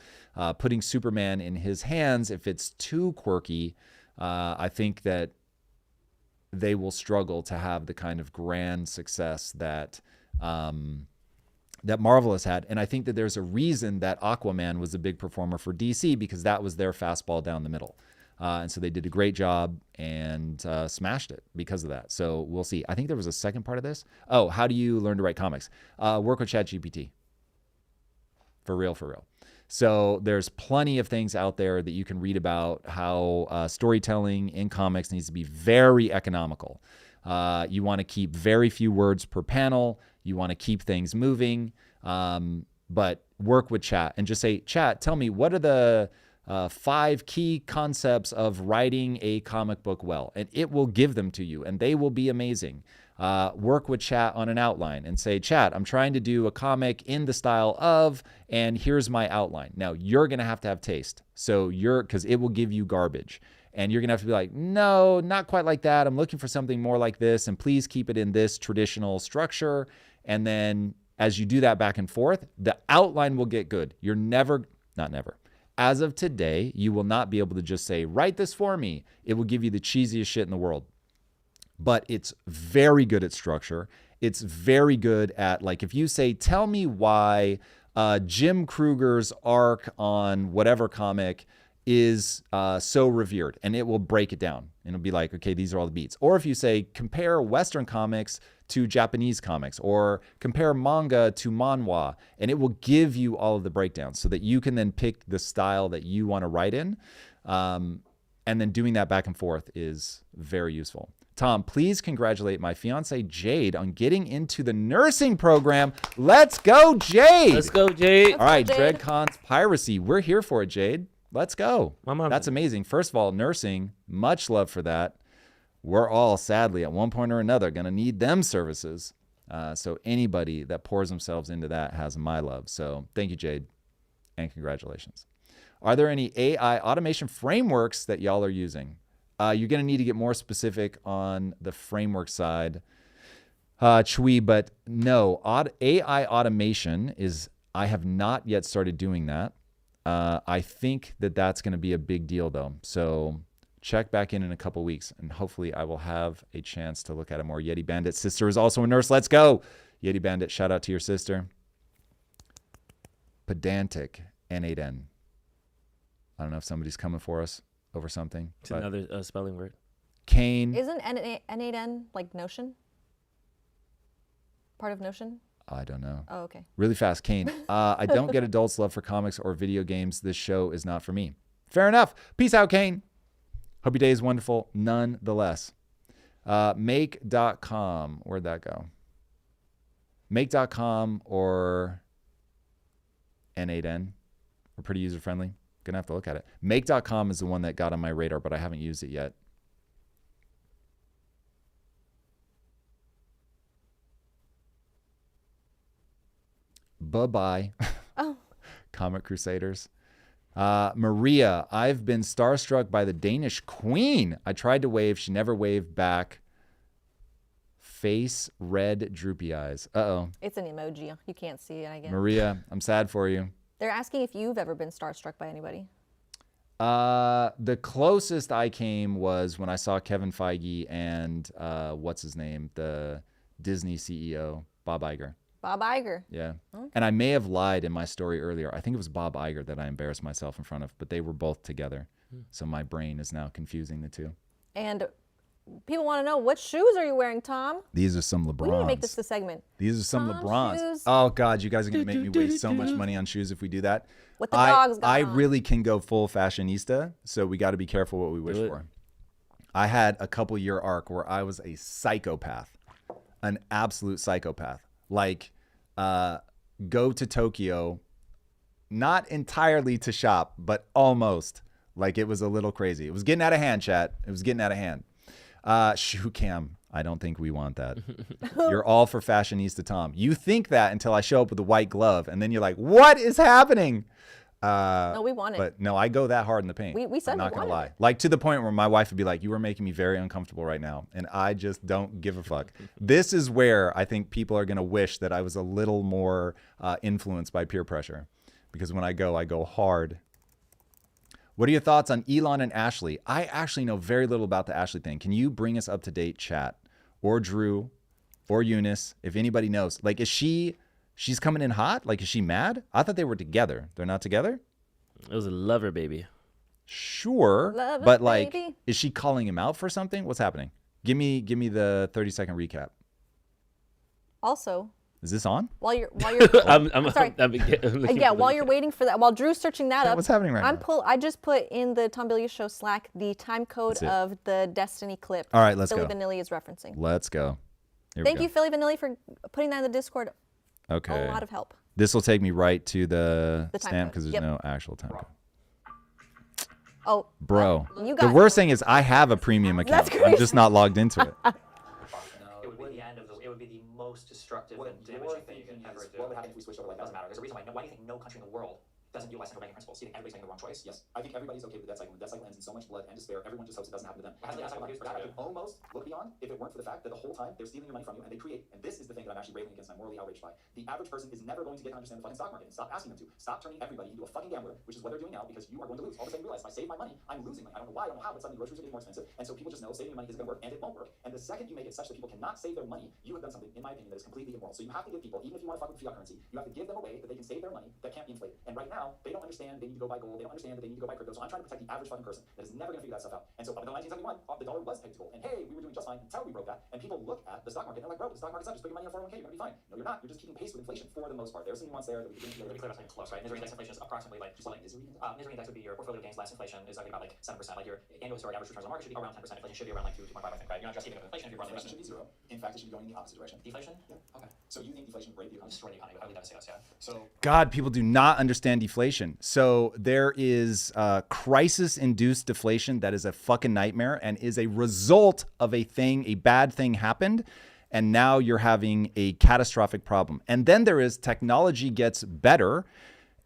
putting Superman in his hands, if it's too quirky, I think that they will struggle to have the kind of grand success that that Marvel has had. And I think that there's a reason that Aquaman was a big performer for DC, because that was their fastball down the middle. And so they did a great job and smashed it because of that. So we'll see. I think there was a second part of this. Oh, how do you learn to write comics? Work with ChatGPT. For real, for real. So there's plenty of things out there that you can read about how storytelling in comics needs to be very economical. You want to keep very few words per panel. You want to keep things moving. But work with chat and just say, chat, tell me, what are the 5 key concepts of writing a comic book well? And it will give them to you, and they will be amazing. Work with chat on an outline and say, chat, I'm trying to do a comic in the style of, and here's my outline. Now, you're going to have taste. So because it will give you garbage. And you're going to have to be like, no, not quite like that. I'm looking for something more like this. And please keep it in this traditional structure. And then as you do that back and forth, the outline will get good. You're not never. As of today, you will not be able to just say, write this for me. It will give you the cheesiest shit in the world. But it's very good at structure. It's very good at, like, if you say, tell me why Jim Kruger's arc on whatever comic is so revered, and it will break it down. And it'll be like, okay, these are all the beats. Or if you say, compare Western comics to Japanese comics, or compare manga to manhwa, and it will give you all of the breakdowns so that you can then pick the style that you want to write in. And then doing that back and forth is very useful. Tom, please congratulate my fiance Jade on getting into the nursing program. Let's go, Jade. Let's go, Jade. All right, DreadCon's Piracy. We're here for it, Jade. Let's go. That's amazing. First of all, nursing, much love for that. We're all, sadly, at one point or another, going to need them services. So anybody that pours themselves into that has my love. So thank you, Jade, and congratulations. Are there any AI automation frameworks that y'all are using? You're going to need to get more specific on the framework side, Chui, but no, AI automation I have not yet started doing that. I think that that's going to be a big deal, though. So check back in a couple weeks, and hopefully I will have a chance to look at it more. Yeti Bandit's sister is also a nurse. Let's go. Yeti Bandit, shout out to your sister. Pedantic, N8N. I don't know if somebody's coming for us over something. It's another spelling word. Kane. Isn't N8N like Notion? Part of Notion? I don't know. Oh, okay. Really fast, Kane. I don't get adults' love for comics or video games. This show is not for me. Fair enough. Peace out, Kane. Hope your day is wonderful nonetheless. Make.com. Where'd that go? Make.com or N8N are pretty user-friendly. Gonna have to look at it. Make.com is the one that got on my radar, but I haven't used it yet. Bye-bye. Oh. Comic Crusaders. Maria, I've been starstruck by the Danish queen. I tried to wave. She never waved back. Face red droopy eyes. Uh-oh. It's an emoji. You can't see it, I guess. Maria, I'm sad for you. They're asking if you've ever been starstruck by anybody. The closest I came was when I saw Kevin Feige and what's his name? The Disney CEO, Bob Iger. Bob Iger. Yeah. Okay. And I may have lied in my story earlier. I think it was Bob Iger that I embarrassed myself in front of, but they were both together. So my brain is now confusing the two. And people want to know, what shoes are you wearing, Tom? These are some LeBrons. We need to make this the segment. These are some Tom LeBrons. shoes. Oh, God, you guys are going to make me waste so much money on shoes if we do that. What the dogs got I on. really can go full fashionista, so we got to be careful what we wish for. I had a couple-year arc where I was a psychopath, an absolute psychopath. Like, go to Tokyo, not entirely to shop, but almost. Like, it was a little crazy. It was getting out of hand, chat. It was getting out of hand. Shoe cam. I don't think we want that. You're all for fashionista Tom. You think that until I show up with a white glove, and then you're like, what is happening? No, we want it. But no, I go that hard in the paint. We said I'm not we gonna wanted lie. it. Like to the point where my wife would be like, "You are making me very uncomfortable right now," and I just don't give a fuck. This is where I think people are gonna wish that I was a little more influenced by peer pressure, because when I go hard. What are your thoughts on Elon and Ashley? I actually know very little about the Ashley thing. Can you bring us up to date, chat, or Drew, or Eunice, if anybody knows? Like, is she's coming in hot? Like, is she mad? I thought they were together. They're not together? It was a lover baby. Sure, Love but it, like, baby. is she calling him out for something? What's happening? Give me the 30-second recap. Also, Is this on? while you're I'm sorry. looking While you're waiting for that, while Drew's searching that up, what's happening right now? I just put in the Tom Bilyeu Show Slack the time code That's it. of the Destiny clip. All right, let's Philly go. Vanilli is referencing. Let's go. Here Thank we you, go. Philly Vanilli, for putting that in the Discord. Okay. A lot of help. This will take me right to the The time stamp code. because there's Yep. no actual time code. Oh, Bro, you the got worst thing is I have a premium account. That's I'm crazy. just not logged into it. It would be the end of it would be the most destructive and damaging thing you could ever do. What would happen if we switched over like Doesn't that? matter. There's a reason why do you think no country in the world doesn't utilize central banking principles? Do you think everybody's making the wrong choice? Yes, I think everybody's okay with the debt cycle. The debt cycle ends in so much blood and despair. Everyone just hopes it doesn't happen to them. Has the debt cycle produced I perspective? could almost look beyond if it weren't for the fact that the whole time they're stealing your money from you and they create. And this is the thing that I'm actually railing against and I'm morally outraged by. The average person is never going to get to understand the fucking stock market. And stop asking them to. Stop turning everybody into a fucking gambler, which is what they're doing now, because you are going to lose. All of a sudden you realize if I save my money, I'm losing money. I don't know why, I don't know how, but suddenly groceries are getting more expensive. And so people just know saving your money isn't going to work, and it won't work. And the second you make it such that people cannot save their money, you have done something, in my opinion, that is completely immoral. So you have to give people, even if you want to fuck with fiat currency, you have to give them a way that they can save their money that can't be inflated. And right now, they don't understand they need to go buy gold. They don't understand that they need to go buy crypto. So I'm trying to protect the average fucking person that is never going to figure that stuff out. And so up until 1971, the dollar was pegged to gold. And hey, we were doing just fine until we broke that. And people look at the stock market and they're like, bro, the stock market's up. Just put your money in a 401k. You're going to be fine. No, you're not. You're just keeping pace with inflation for the most part. There's some nuance there that we could do To be clear about something close, right? Misery index inflation is approximately like misery index would be your portfolio gains less inflation is about like 7%. Like your annual historic average returns on the market should be around 10%. Inflation should be around like 2.5, I think, right? You're not just keeping up with inflation if you're running Inflation should be zero. In fact, it should be going in the opposite direction. deflation. Yeah. Okay. So you think deflation would break the economy? Destroy the economy. I would devastate us. Yeah. So God, people do not understand deflation. So there is crisis-induced deflation that is a fucking nightmare and is a result of a bad thing happened, and now you're having a catastrophic problem. And then there is technology gets better,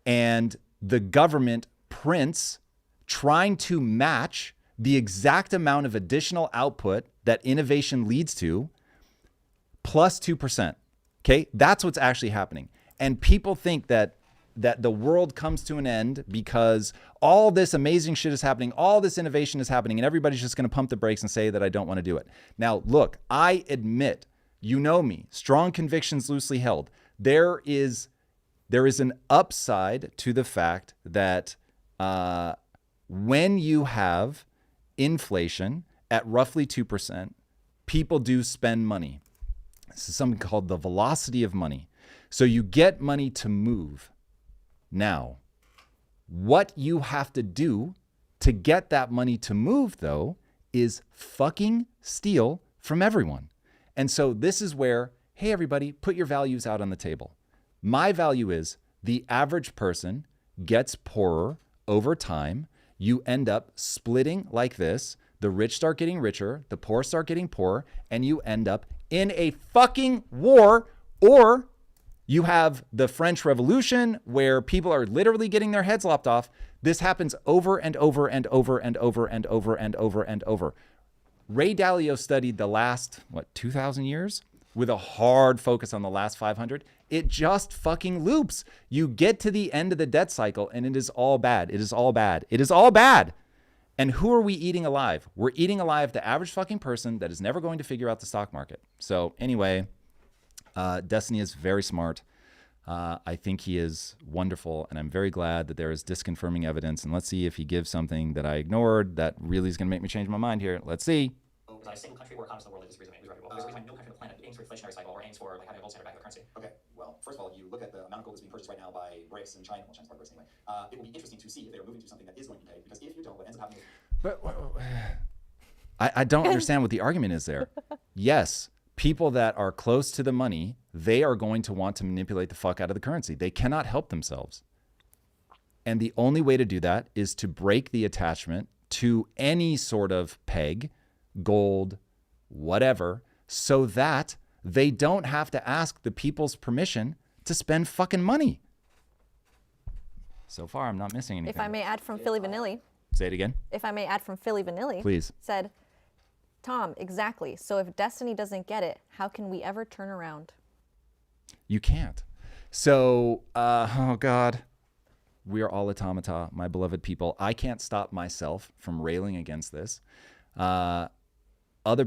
and the government prints trying to match the exact amount of additional output that innovation leads to, plus 2%. Okay, that's what's actually happening. And people think that the world comes to an end because all this amazing shit is happening, all this innovation is happening, and everybody's just going to pump the brakes and say that I don't want to do it. Now, look, I admit, you know me, strong convictions loosely held. There is an upside to the fact that when you have inflation at roughly 2%, people do spend money. This is something called the velocity of money. So you get money to move. Now, what you have to do to get that money to move, though, is fucking steal from everyone. And so this is where, hey, everybody, put your values out on the table. My value is the average person gets poorer over time. You end up splitting like this. The rich start getting richer, the poor start getting poorer, and you end up in a fucking war. Or you have the French Revolution where people are literally getting their heads lopped off. This happens over and over and over and over and over and over and over. Ray Dalio studied the last, 2,000 years with a hard focus on the last 500. It just fucking loops. You get to the end of the debt cycle and it is all bad. It is all bad. It is all bad. And who are we eating alive? We're eating alive the average fucking person that is never going to figure out the stock market. So anyway, Destiny is very smart. I think he is wonderful, and I'm very glad that there is disconfirming evidence. And let's see if he gives something that I ignored that really is going to make me change my mind here. Let's see. There's not a single country or economist in the world that disagrees with me. There's a reason why no country on the planet aims for inflationary cycle or aims for like having a gold standard back of the currency. okay, well, first of all, you look at the amount of gold that's being purchased right now by BRICS and China. Well, China's part of BRICS anyway. It will be interesting to see if they are moving to something that is going to be paid. Because if you don't, what ends up happening is But I don't understand what the argument is there. Yes, people that are close to the money, they are going to want to manipulate the fuck out of the currency. They cannot help themselves. And the only way to do that is to break the attachment to any sort of peg, gold, whatever, so that they don't have to ask the people's permission to spend fucking money. So far, I'm not missing anything. If I may add from Philly Vanilli. Say it again. If I may add from Philly Vanilli. Please. Said, Tom, exactly. So if destiny doesn't get it, how can we ever turn around? You can't. So, oh God, we are all automata, my beloved people. I can't stop myself from railing against this. Other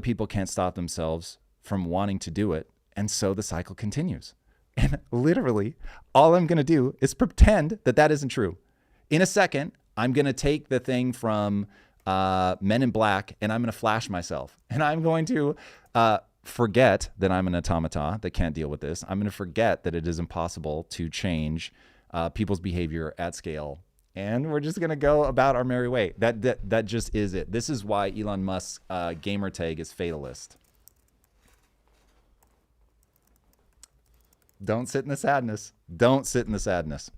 people can't stop themselves from wanting to do it. And so the cycle continues. And literally, all I'm going to do is pretend that that isn't true. In a second, I'm going to take the thing from Men in Black and I'm going to flash myself. And I'm going to forget that I'm an automata that can't deal with this. I'm going to forget that it is impossible to change people's behavior at scale. And we're just going to go about our merry way. That just is it. This is why Elon Musk's gamer tag is fatalist. Don't sit in the sadness. Don't sit in the sadness.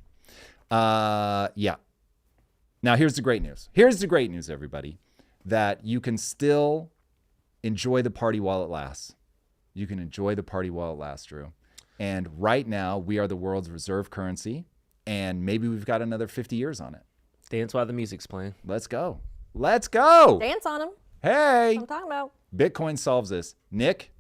Yeah. Now, here's the great news. Here's the great news, everybody, that you can still enjoy the party while it lasts. You can enjoy the party while it lasts, Drew. And right now, we are the world's reserve currency, and maybe we've got another 50 years on it. Dance while the music's playing. Let's go. Let's go. Dance on them. Hey. That's what I'm talking about. Bitcoin solves this. Nick,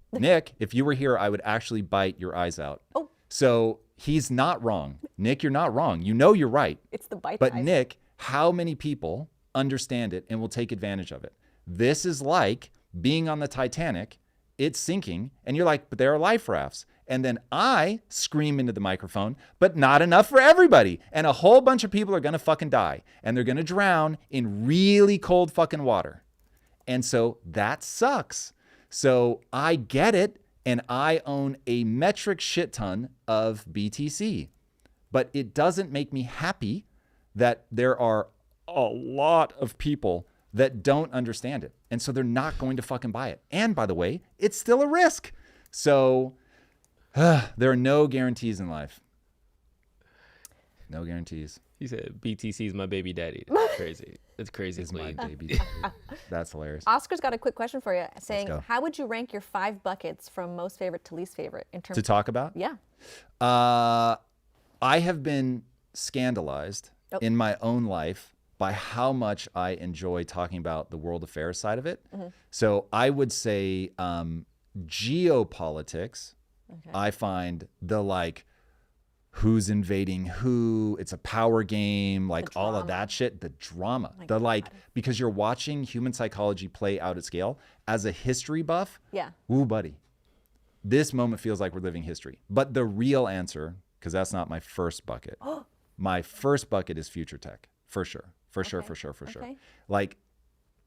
if you were here, I would actually bite your eyes out. Oh. So he's not wrong. Nick, you're not wrong. You know you're right. It's the bite. But Nick, how many people understand it and will take advantage of it? This is like being on the Titanic. It's sinking. And you're like, but there are life rafts. And then I scream into the microphone, but not enough for everybody. And a whole bunch of people are going to fucking die. And they're going to drown in really cold fucking water. And so that sucks. So I get it. And I own a metric shit ton of BTC. But it doesn't make me happy that there are a lot of people that don't understand it. And so they're not going to fucking buy it. And by the way, it's still a risk. So there are no guarantees in life. No guarantees. He said, BTC is my baby daddy. That's crazy. That's crazy. Is my baby daddy. That's hilarious. Oscar's got a quick question for you, saying, how would you rank your 5 buckets from most favorite to least favorite in terms to talk about? Yeah. I have been scandalized in my own life by how much I enjoy talking about the world affairs side of it. Mm-hmm. So I would say geopolitics. Okay. I find the who's invading who, it's a power game, all of that shit, the drama, because you're watching human psychology play out at scale. As a history buff, woo buddy, this moment feels like we're living history. But the real answer, because that's not my first bucket, my first bucket is future tech, for sure. Like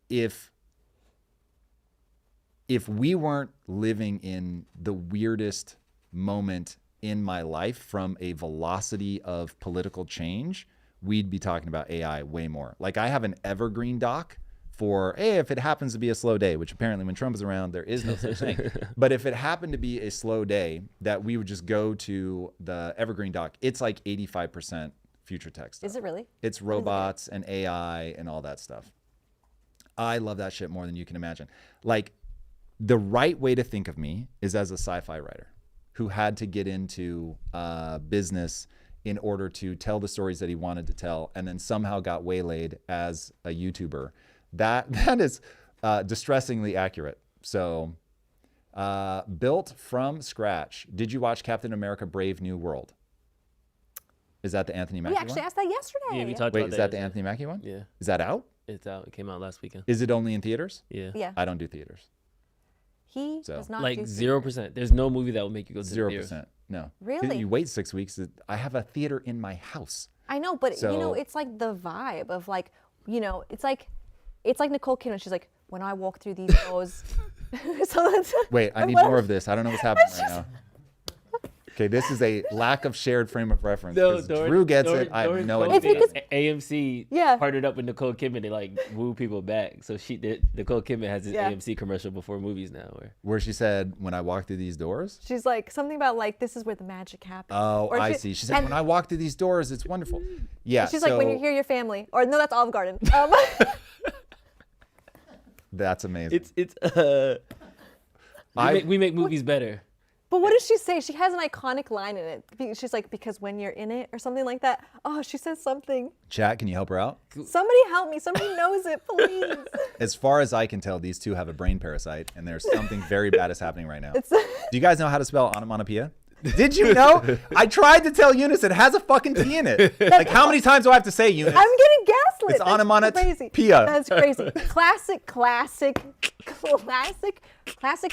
if we weren't living in the weirdest moment in my life from a velocity of political change, we'd be talking about AI way more. Like I have an evergreen doc for, hey, if it happens to be a slow day, which apparently when Trump is around, there is no such thing. But if it happened to be a slow day, that we would just go to the evergreen doc, it's like 85% future tech stuff. Is it really? It's robots and AI and all that stuff. I love that shit more than you can imagine. Like the right way to think of me is as a sci-fi writer who had to get into business in order to tell the stories that he wanted to tell, and then somehow got waylaid as a YouTuber. That is distressingly accurate. So built from scratch. Did you watch Captain America Brave New World? Is that the Anthony Mackie one? We actually asked that yesterday. Yeah, we talked Wait, about is that the Anthony Mackie one? Yeah. Is that out? It's out. It came out last weekend. Is it only in theaters? Yeah. I don't do theaters. He does not like do 0%. There's no movie that will make you go to 0%. No. Really? You wait 6 weeks. I have a theater in my house. I know, but it's like the vibe of it's like Nicole Kidman. She's like, when I walk through these doors. Wait, I need more of this. I don't know what's happening right now. Okay, this is a lack of shared frame of reference. Drew gets it. I have no idea. AMC partnered up with Nicole Kidman to woo people back. So Nicole Kidman has this AMC commercial before movies now, where she said, "When I walk through these doors," she's like something about this is where the magic happens. Oh, I see. She said, "When I walk through these doors, it's wonderful." Yeah. She's like, when you hear your family, or no, that's Olive Garden. That's amazing. We make movies better. But what does she say? She has an iconic line in it. She's like, because when you're in it or something like that. Oh, she says something. Chat, can you help her out? Somebody help me. Somebody knows it, please. As far as I can tell, these two have a brain parasite, and there's something very bad is happening right now. Do you guys know how to spell onomatopoeia? Did you know? I tried to tell Eunice it has a fucking T in it. Like, how many times do I have to say, Eunice? I'm getting gaslit. It's onomatopoeia. That's crazy. Classic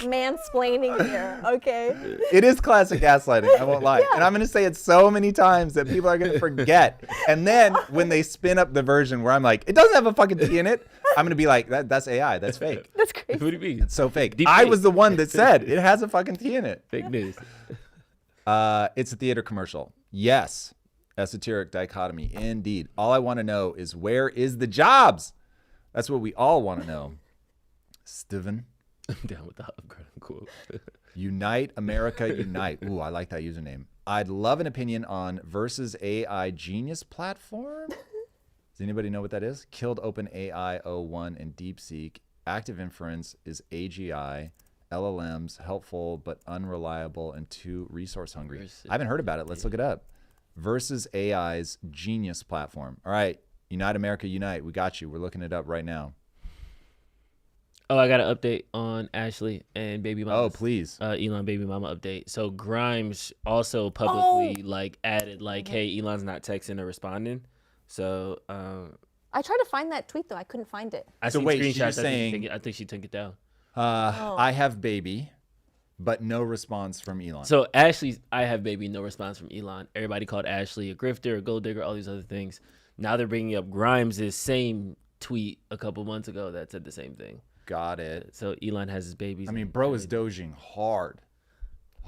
mansplaining here, okay? It is classic gaslighting, I won't lie. Yeah. And I'm going to say it so many times that people are going to forget. And then when they spin up the version where I'm like, it doesn't have a fucking T in it, I'm going to be like, that's AI. That's fake. That's crazy. What do you mean? It's so fake. I was the one that said it has a fucking T in it. Fake news. It's a theater commercial. Yes. Esoteric dichotomy. Indeed. All I want to know is, where is the jobs? That's what we all want to know. Steven. I'm down with the quote. Unite, America, unite. Ooh, I like that username. I'd love an opinion on versus AI genius platform. Does anybody know what that is? Killed OpenAI 01 and DeepSeek. Active inference is AGI. LLMs, helpful but unreliable and too resource hungry. I haven't heard about it. Let's look it up. Versus AI's genius platform. All right. Unite America, unite. We got you. We're looking it up right now. Oh, I got an update on Ashley and Baby Mama. Oh, please. Elon Baby Mama update. So Grimes also publicly added hey, Elon's not texting or responding. So I tried to find that tweet though. I couldn't find it. I so seen wait, screenshots. I think she took it down. I have baby, but no response from Elon. So Ashley's I have baby, no response from Elon. Everybody called Ashley a grifter, a gold digger, all these other things. Now they're bringing up Grimes' same tweet a couple months ago that said the same thing. Got it. So Elon has his babies. I mean, bro is doging hard.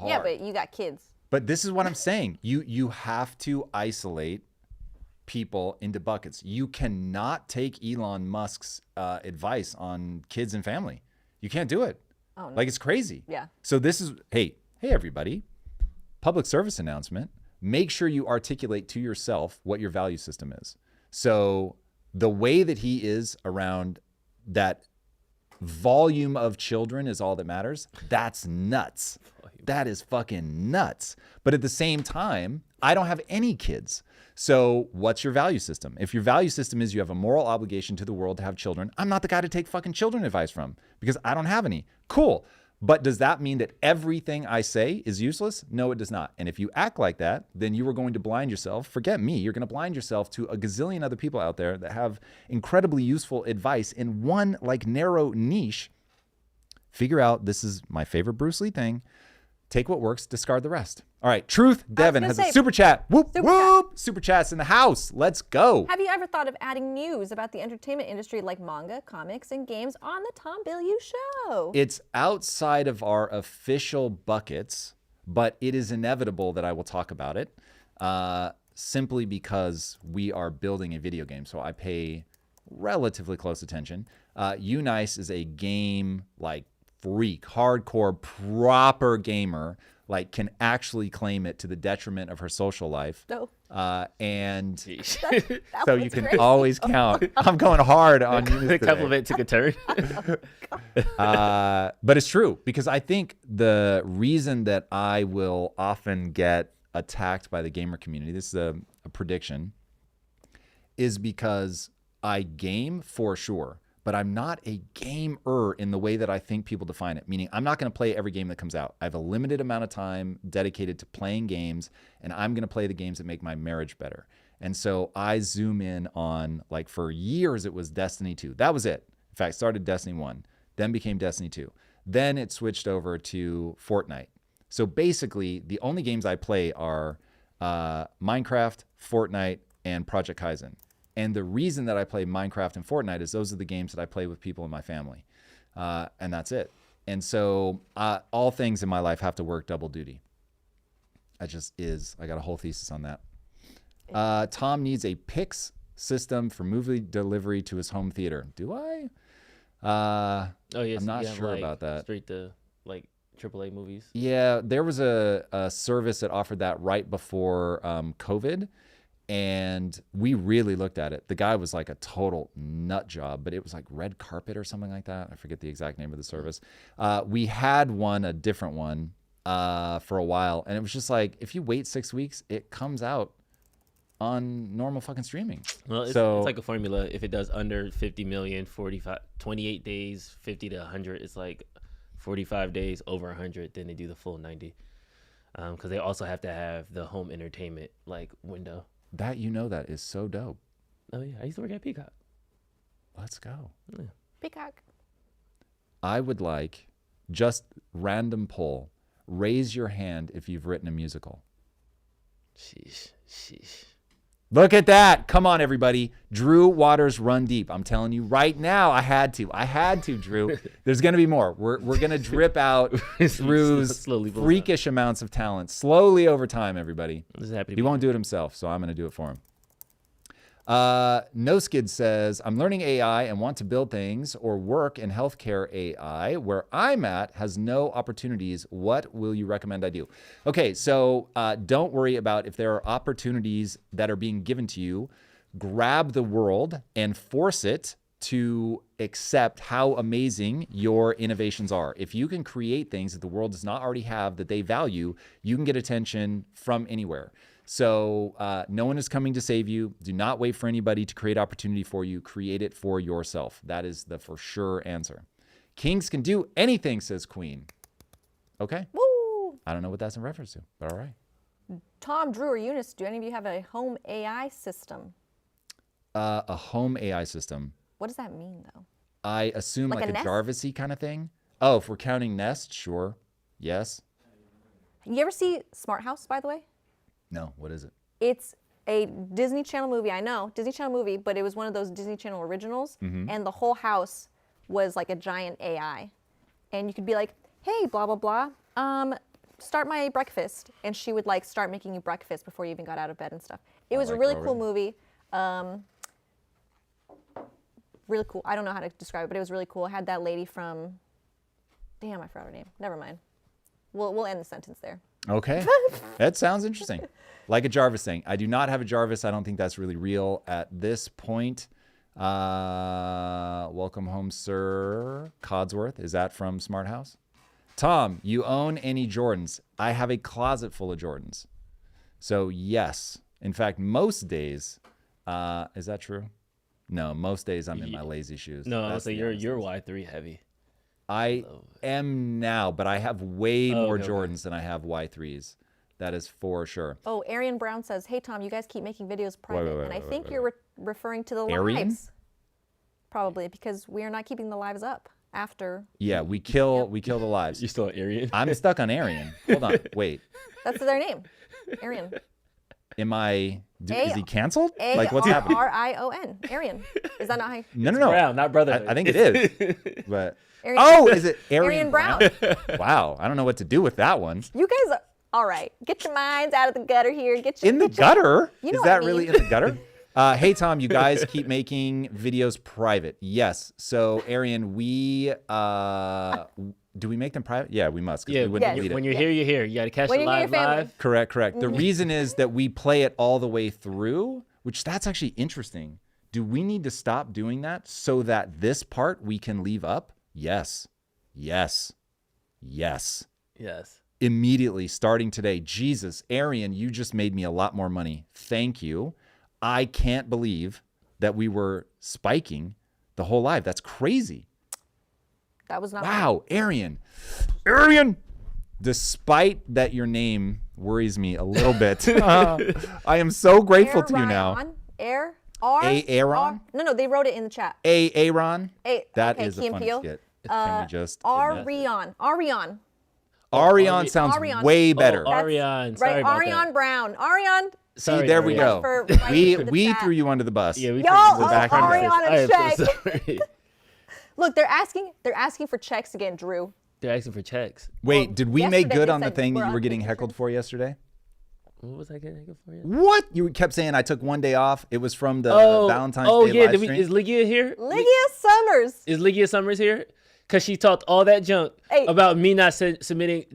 Yeah, but you got kids. But this is what I'm saying. You have to isolate people into buckets. You cannot take Elon Musk's advice on kids and family. You can't do it. Oh, no. Like, it's crazy. Yeah. So this is, hey, everybody, public service announcement. Make sure you articulate to yourself what your value system is. So the way that he is around that volume of children is all that matters. That's nuts. That is fucking nuts. But at the same time, I don't have any kids. So what's your value system? If your value system is you have a moral obligation to the world to have children, I'm not the guy to take fucking children advice from because I don't have any. Cool. But does that mean that everything I say is useless? No, it does not. And if you act like that, then you are going to blind yourself. Forget me. You're going to blind yourself to a gazillion other people out there that have incredibly useful advice in one narrow niche. Figure out, this is my favorite Bruce Lee thing. Take what works, discard the rest. All right, Truth Devin has a super chat. Whoop, whoop. Super chat's in the house. Let's go. Have you ever thought of adding news about the entertainment industry like manga, comics, and games on the Tom Bilyeu Show? It's outside of our official buckets, but it is inevitable that I will talk about it simply because we are building a video game. So I pay relatively close attention. Eunice is a game freak, hardcore, proper gamer, can actually claim it to the detriment of her social life. No. And so you can always count. I'm going hard on you. The compliment took a turn. But it's true, because I think the reason that I will often get attacked by the gamer community, this is a prediction, is because I game for sure. But I'm not a gamer in the way that I think people define it, meaning I'm not going to play every game that comes out. I have a limited amount of time dedicated to playing games, and I'm going to play the games that make my marriage better. And so I zoom in on, for years it was Destiny 2. That was it. In fact, started Destiny 1, then became Destiny 2. Then it switched over to Fortnite. So basically, the only games I play are Minecraft, Fortnite, and Project Kaizen. And the reason that I play Minecraft and Fortnite is those are the games that I play with people in my family. And that's it. And so all things in my life have to work double duty. That just is. I got a whole thesis on that. Tom needs a Pix system for movie delivery to his home theater. Do I? Oh, yes. I'm not sure about that. Straight to AAA movies. Yeah, there was a service that offered that right before COVID. And we really looked at it. The guy was a total nut job, but it was Red Carpet or something like that. I forget the exact name of the service. We had a different one, for a while. And it was just like, if you wait 6 weeks, it comes out on normal fucking streaming. Well, it's like a formula. If it does under 50 million, 28 days, 50 to 100, it's like 45 days, over 100, then they do the full 90. Because they also have to have the home entertainment like window. That that is so dope. Oh yeah, I used to work at Peacock. Let's go. Yeah. Peacock. I would like, just random poll, raise your hand if you've written a musical. Sheesh. Look at that. Come on, everybody. Drew Waters, Run Deep. I'm telling you right now, I had to, Drew. There's going to be more. We're going to drip out Drew's freakish amounts of talent slowly over time, everybody. He won't do it himself, so I'm going to do it for him. No Skid says, I'm learning AI and want to build things or work in healthcare AI. Where I'm at has no opportunities. What will you recommend I do? Okay, so don't worry about if there are opportunities that are being given to you. Grab the world and force it to accept how amazing your innovations are. If you can create things that the world does not already have that they value, you can get attention from anywhere. So no one is coming to save you. Do not wait for anybody to create opportunity for you. Create it for yourself. That is the for sure answer. Kings can do anything, says Queen. Okay. Woo! I don't know what that's in reference to, but all right. Tom, Drew, or Eunice, do any of you have a home AI system? A home AI system. What does that mean, though? I assume like a Nest? Jarvis-y kind of thing. Oh, if we're counting Nest, sure. Yes. You ever see Smart House, by the way? No, what is it? It's a Disney Channel movie. I know, Disney Channel movie, but it was one of those Disney Channel originals. And the whole house was like a giant AI. And you could be like, hey, blah, blah, blah, start my breakfast. And she would like start making you breakfast before you even got out of bed and stuff. It was a really cool movie. Really cool. I don't know how to describe it, but it was really cool. It had that lady from, damn, I forgot her name. Never mind. We'll end the sentence there. Okay. That sounds interesting. Like a Jarvis thing. I do not have a Jarvis. I don't think that's really real at this point. Welcome home, sir. Codsworth. Is that from Smart House? Tom, you own any Jordans? I have a closet full of Jordans. So yes. In fact, most days, is that true? No, most days I'm in my lazy shoes. No, I would say you're Y3 heavy. I am now, but I have way more Jordans than I have Y3s. That is for sure. Oh, Arian Brown says, hey, Tom, you guys keep making videos private. And I think you're referring to the lives. Probably, because we are not keeping the lives up after. Yeah, we kill the lives. You still on Arian? I'm stuck on Arian. Hold on, wait. That's their name, Arian. Am I, is he canceled? Like, what's happening? Arion, Arian. Is that not how you? No. Brown, not brother. I think it is. But Arian, is it Arian Brown? Wow, I don't know what to do with that one. You guys are, all right. Get your minds out of the gutter here. In the gutter? You know is that really in the gutter? Hey, Tom, you guys keep making videos private. Yes. So, Arian, we, do we make them private? Yeah, we must. Yeah, we wouldn't delete it. When you're here, you're here. You got to catch it live. Correct. The reason is that we play it all the way through, which that's actually interesting. Do we need to stop doing that so that this part we can leave up? Yes. Immediately, starting today. Jesus, Arian, you just made me a lot more money. Thank you. I can't believe that we were spiking the whole live. That's crazy. That was not. Wow, Arian. Despite that your name worries me a little bit, I am so grateful to you now. Aaron? No, they wrote it in the chat. Aaron? That okay, is a funny skit. Can we just... Arion sounds way better. Arion. Sorry about Arion Brown. Arion. See, there we go. We threw you under the bus. Yeah, we back on Arion and check. Look, they're asking for checks again, Drew. They're asking for checks. Wait, did we make good on the thing that you were getting heckled for yesterday? What was I getting heckled for yesterday? What? You kept saying I took one day off. It was from the Valentine's Day live stream. Is Lygia here? Lygia Summers. Is Lygia Summers here? Because she talked all that junk about me not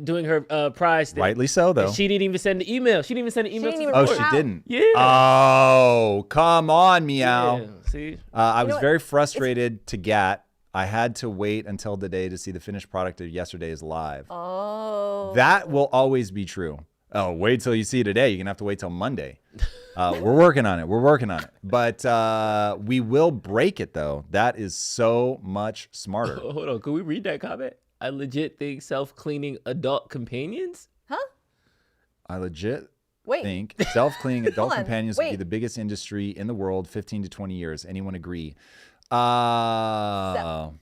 doing her prize thing. Rightly so, though. And she didn't even send the email. She didn't even send the email. Oh, she didn't? Yeah. Oh, come on, Meow. Yeah, see? I was very frustrated to Gat. I had to wait until today to see the finished product of yesterday's live. Oh. That will always be true. Oh, wait till you see today. You're going to have to wait till Monday. We're working on it. But we will break it, though. That is so much smarter. Hold on. Can we read that comment? I legit think self-cleaning adult companions? Huh? I legit think self-cleaning adult companions will be the biggest industry in the world, 15 to 20 years. Anyone agree? So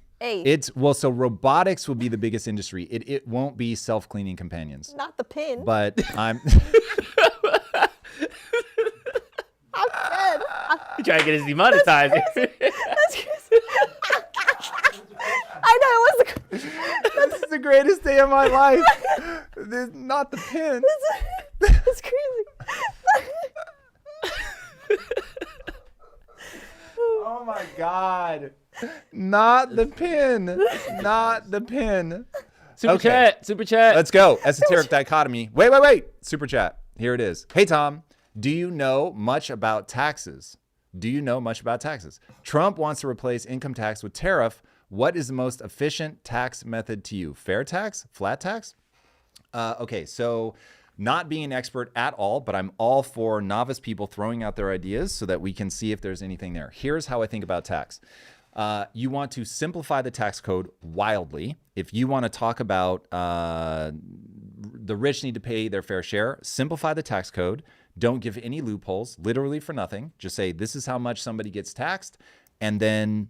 robotics will be the biggest industry. It won't be self-cleaning companions. Not the pin. But I'm dead. You trying to get us demonetized. That's crazy. I know it was. This is the greatest day of my life. This is not the pin. That's crazy. Oh my God. Not the pin. Not the pin. Super chat. Let's go. Esoteric dichotomy. Wait. Super chat. Here it is. Hey, Tom, do you know much about taxes? Trump wants to replace income tax with tariff. What is the most efficient tax method to you? Fair tax? Flat tax? Okay, so not being an expert at all, but I'm all for novice people throwing out their ideas so that we can see if there's anything there. Here's how I think about tax. You want to simplify the tax code wildly. If you want to talk about the rich need to pay their fair share, simplify the tax code. Don't give any loopholes, literally for nothing. Just say this is how much somebody gets taxed, and then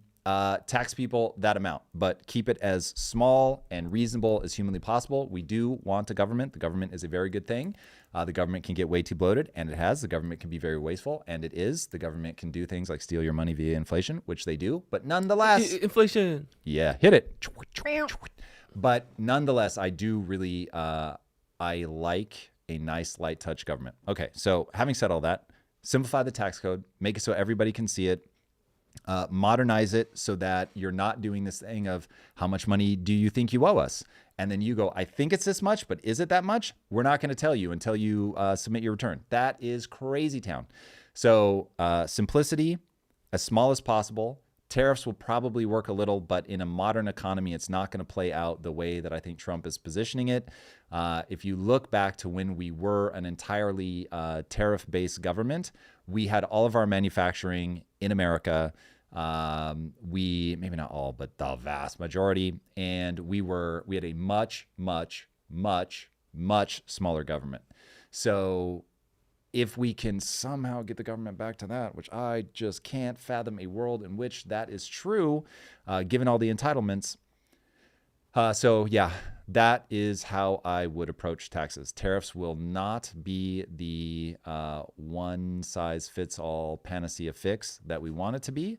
tax people that amount, but keep it as small and reasonable as humanly possible. We do want a government. The government is a very good thing. The government can get way too bloated, and it has. The government can be very wasteful, and it is. The government can do things like steal your money via inflation, which they do, but nonetheless. Inflation. Yeah, hit it. But nonetheless, I do really, I like a nice light touch government. Okay, so having said all that, simplify the tax code, make it so everybody can see it. Modernize it so that you're not doing this thing of how much money do you think you owe us? And then you go, I think it's this much, but is it that much? We're not going to tell you until you submit your return. That is crazy town. So simplicity, as small as possible. Tariffs will probably work a little, but in a modern economy, it's not going to play out the way that I think Trump is positioning it. If you look back to when we were an entirely tariff-based government, we had all of our manufacturing in America. Maybe not all, but the vast majority. And we had a much, much, much, much smaller government. So if we can somehow get the government back to that, which I just can't fathom a world in which that is true, given all the entitlements. So yeah, that is how I would approach taxes. Tariffs will not be the one-size-fits-all panacea fix that we want it to be,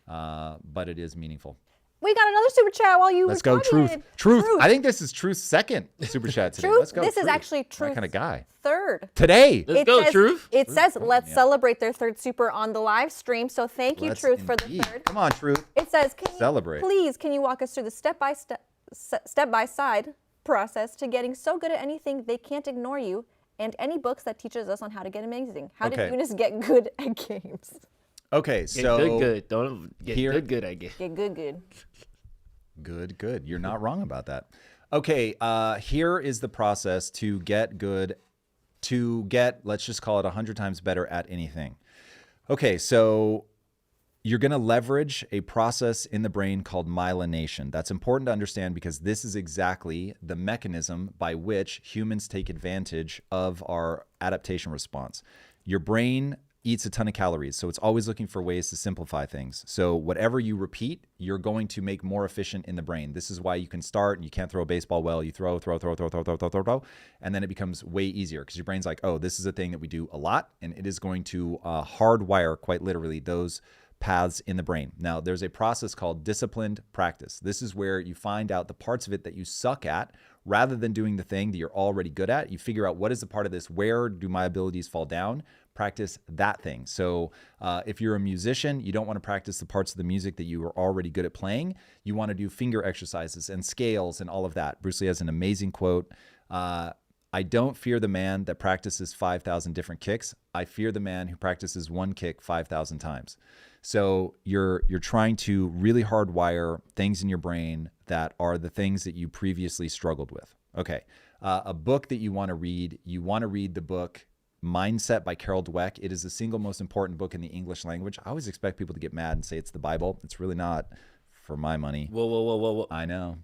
but it is meaningful. We got another super chat while you Let's go, Truth. I think this is Truth's second super chat today. Truth? Let's go. This Truth. is actually Truth's that kind of guy. third. Today. Let's go, Truth. It says, let's celebrate their third super on the live stream. So thank you, Truth, for the third. Come on, Truth. It says, celebrate. Can you walk us through the step-by-side process to getting so good at anything they can't ignore you, and any books that teaches us on how to get amazing? How did Eunice get good at games? Okay, so good. Don't get good at games. Get good. Good. You're not wrong about that. Okay, here is the process to get good, let's just call it 100 times better at anything. Okay, so you're going to leverage a process in the brain called myelination. That's important to understand because this is exactly the mechanism by which humans take advantage of our adaptation response. Your brain eats a ton of calories, so it's always looking for ways to simplify things. So whatever you repeat, you're going to make more efficient in the brain. This is why you can start and you can't throw a baseball well. You throw, and then it becomes way easier because your brain's like, oh, this is a thing that we do a lot, and it is going to hardwire, quite literally, those paths in the brain. Now, there's a process called disciplined practice. This is where you find out the parts of it that you suck at. Rather than doing the thing that you're already good at, you figure out what is the part of this, where do my abilities fall down, practice that thing. So if you're a musician, you don't want to practice the parts of the music that you are already good at playing. You want to do finger exercises and scales and all of that. Bruce Lee has an amazing quote. I don't fear the man that practices 5,000 different kicks. I fear the man who practices one kick 5,000 times. So you're trying to really hardwire things in your brain that are the things that you previously struggled with. Okay. A book that you want to read the book Mindset by Carol Dweck. It is the single most important book in the English language. I always expect people to get mad and say it's the Bible. It's really not, for my money. Whoa. I know.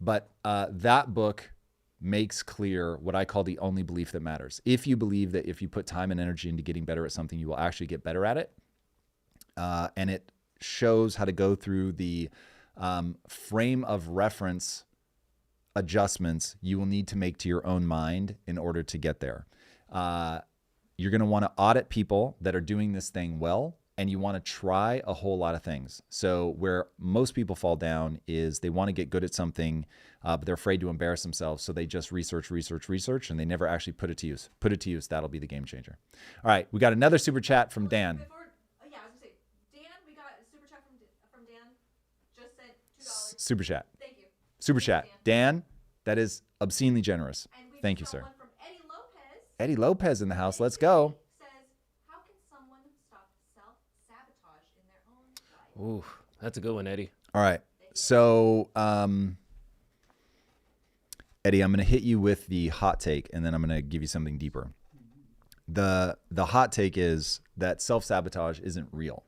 But that book makes clear what I call the only belief that matters. If you believe that if you put time and energy into getting better at something, you will actually get better at it. And it shows how to go through the frame of reference adjustments you will need to make to your own mind in order to get there. You're going to want to audit people that are doing this thing well, and you want to try a whole lot of things. So where most people fall down is they want to get good at something, but they're afraid to embarrass themselves. So they just research, and they never actually put it to use. Put it to use. That'll be the game changer. All right. We got another super chat from Dan. I was going to say, Dan, we got a super chat from Dan. Just sent $2. Super chat. Thank you. Super chat. Dan, that is obscenely generous. Thank you, sir. One from Eddie Lopez. Eddie Lopez in the house. Let's go. Says, how can someone stop self-sabotage in their own life? Ooh, that's a good one, Eddie. All right. So, Eddie, I'm going to hit you with the hot take, and then I'm going to give you something deeper. The hot take is that self-sabotage isn't real.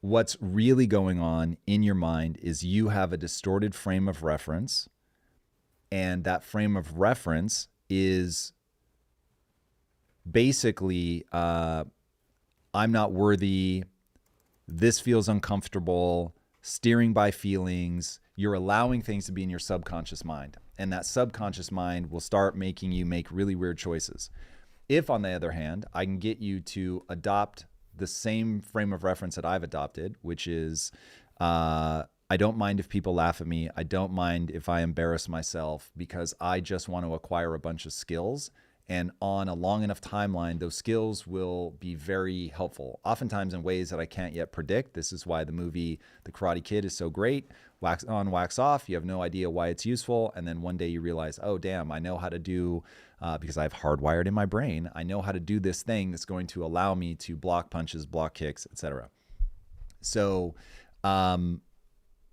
What's really going on in your mind is you have a distorted frame of reference, and that frame of reference is basically, I'm not worthy, this feels uncomfortable, steering by feelings. You're allowing things to be in your subconscious mind, and that subconscious mind will start making you make really weird choices. If, on the other hand, I can get you to adopt the same frame of reference that I've adopted, which is I don't mind if people laugh at me. I don't mind if I embarrass myself because I just want to acquire a bunch of skills. And on a long enough timeline, those skills will be very helpful, oftentimes in ways that I can't yet predict. This is why the movie The Karate Kid is so great. Wax on, wax off. You have no idea why it's useful. And then one day you realize, oh, damn, I know how to do, because I've hardwired in my brain, I know how to do this thing that's going to allow me to block punches, block kicks, etc. So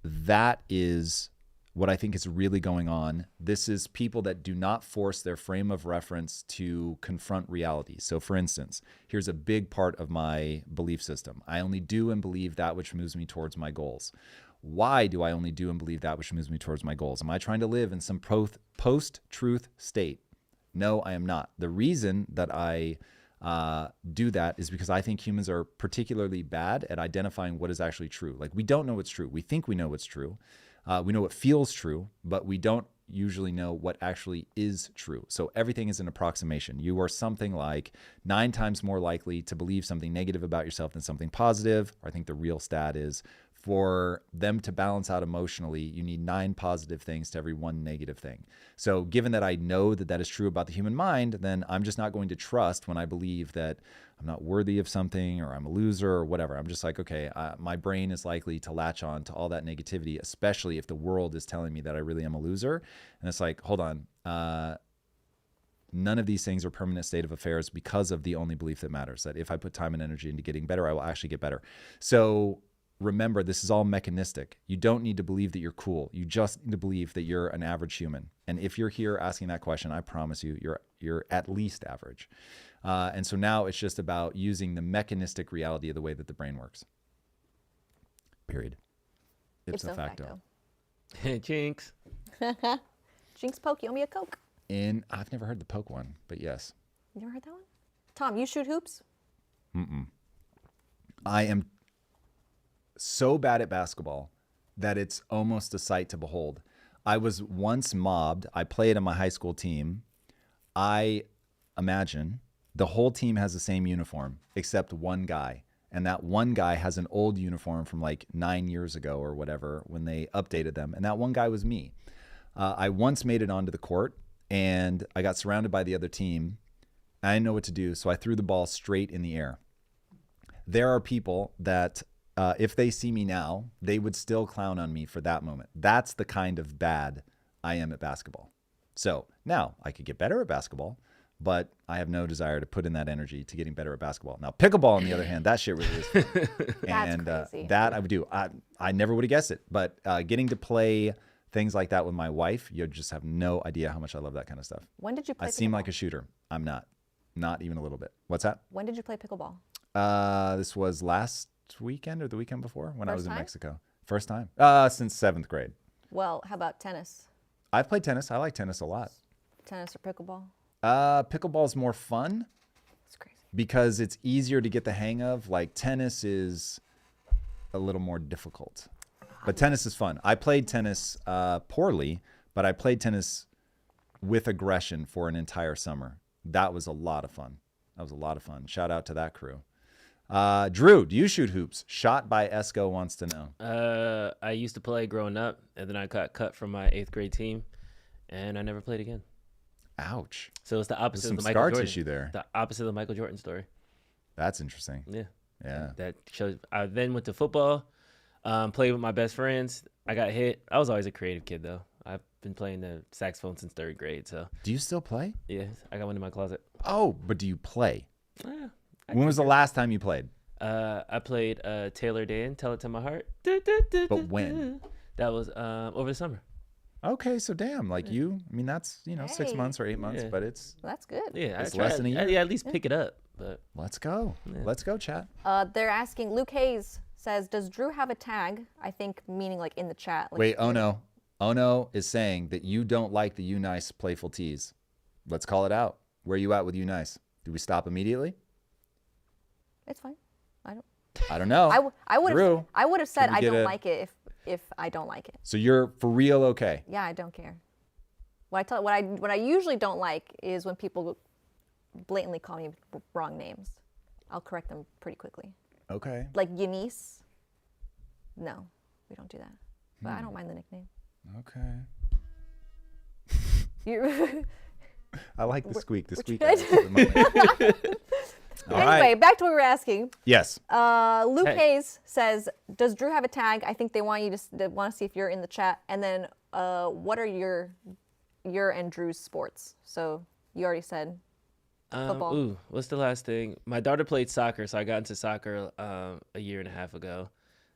that is what I think is really going on. This is people that do not force their frame of reference to confront reality. So for instance, here's a big part of my belief system. I only do and believe that which moves me towards my goals. Why do I only do and believe that which moves me towards my goals? Am I trying to live in some post-truth state? No, I am not. The reason that I do that is because I think humans are particularly bad at identifying what is actually true. Like, we don't know what's true. We think we know what's true. We know what feels true, but we don't usually know what actually is true. So everything is an approximation. You are something like 9 times more likely to believe something negative about yourself than something positive. Or I think the real stat is, for them to balance out emotionally, you need 9 positive things to every 1 negative thing. So given that I know that that is true about the human mind, then I'm just not going to trust when I believe that I'm not worthy of something or I'm a loser or whatever. I'm just like, okay, my brain is likely to latch on to all that negativity, especially if the world is telling me that I really am a loser. And it's like, hold on, none of these things are permanent state of affairs because of the only belief that matters, that if I put time and energy into getting better, I will actually get better. So remember, this is all mechanistic. You don't need to believe that you're cool. You just need to believe that you're an average human. And if you're here asking that question, I promise you, you're at least average. And so now it's just about using the mechanistic reality of the way that the brain works. Period. Ipso facto. Jinx. Jinx poke, you owe me a Coke. I've never heard the poke one, but yes. You never heard that one? Tom, you shoot hoops? I am so bad at basketball that it's almost a sight to behold. I was once mobbed. I played on my high school team. I imagine the whole team has the same uniform except one guy. And that one guy has an old uniform from like 9 years ago or whatever when they updated them. And that one guy was me. I once made it onto the court and I got surrounded by the other team. I didn't know what to do, so I threw the ball straight in the air. There are people that if they see me now, they would still clown on me for that moment. That's the kind of bad I am at basketball. So now I could get better at basketball, but I have no desire to put in that energy to getting better at basketball. Now, pickleball, on the other hand, that shit really is fun. And crazy. that I would do. I never would have guessed it, but getting to play things like that with my wife, you just have no idea how much I love that kind of stuff. When did you play I seem like a shooter. I'm not even a little bit. What's that? When did you play pickleball? This was last weekend or the weekend before when I was in time? Mexico. First time since 7th grade. Well, how about tennis? I've played tennis. I like tennis a lot. Tennis or pickleball? Pickleball's more fun. It's crazy. Because it's easier to get the hang of. Like tennis is a little more difficult. But tennis is fun. I played tennis poorly, but I played tennis with aggression for an entire summer. That was a lot of fun. Shout out to that crew. Drew, do you shoot hoops? Shot by Esco wants to know. I used to play growing up, and then I got cut from my 8th grade team, and I never played again. Ouch. So it's the opposite Some of the Michael scar Jordan. tissue there. The opposite of the Michael Jordan story. That's interesting. Yeah. Yeah. That shows. I then went to football, played with my best friends. I got hit. I was always a creative kid, though. I've been playing the saxophone since 3rd grade. So Do you still play? yeah, I got one in my closet. Oh, but do you play? Yeah, When was the last time you played? I played Taylor Dan, Tell It to My Heart. But when? That was over the summer. Okay, so damn, like you, I mean, that's, 6 Hey. months or 8 months, Yeah. but it's, Well, that's good. Yeah, It's I tried. less than a year. Yeah, at least pick it up. But let's go. Let's go, chat. They're asking, Luke Hayes says, does Drew have a tag? I think meaning like in the chat. Like, Wait, oh no. Oh no is saying that you don't like the You Nice playful tease. Let's call it out. Where are you at with You Nice? Do we stop immediately? It's fine. I don't know. I would Drew, have said can we I get don't a- like it if I don't like it. So you're for real okay? Yeah, I don't care. What I usually don't like is when people blatantly call me wrong names. I'll correct them pretty quickly. Okay. Like Eunice. No, we don't do that. But I don't mind the nickname. Okay. You I like the squeak. The squeak. All anyway, right. back to what we were asking. Yes. Luke Hey. Hayes says, "Does Drew have a tag?" I think they want you to see if you're in the chat. And then, what are your and Drew's sports? So you already said football. Ooh, what's the last thing? My daughter played soccer, so I got into soccer a year and a half ago.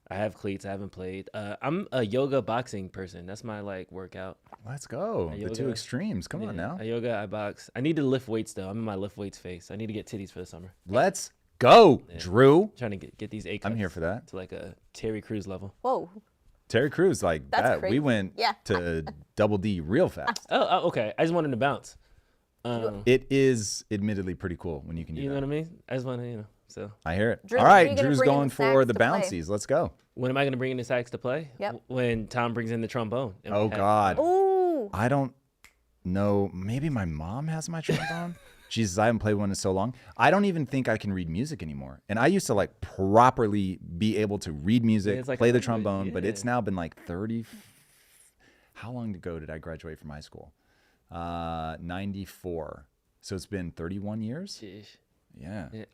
I have cleats. I haven't played. I'm a yoga boxing person. That's my workout. Let's go. The two yoga. extremes. Come on now. I yoga. I box. I need to lift weights though. I'm in my lift weights phase. I need to get titties for the summer. Let's go, Drew. Trying to get these A cups. I'm here for that. To like a Terry Crews level. Whoa. Terry Crews, like That's that. crazy. We went Yeah. to double D real fast. Oh, okay. I just wanted to bounce. It is admittedly pretty cool when you can do You know that. what I mean? I just want to, So I hear it. Drew, All when are right, you gonna Drew's bring in going the for sax the to play? bouncies. Let's go. when am I going to bring in the sax to play? Yep. When Tom brings in the trombone. And Oh we have- God. Ooh. I don't know. Maybe my mom has my trombone. Jesus, I haven't played one in so long. I don't even think I can read music anymore. And I used to properly be able to read music, it's like play a the language, trombone, but yeah. it's now been like 30. How long ago did I graduate from high school? 94. So it's been 31 years. Sheesh. Yeah. Yeah,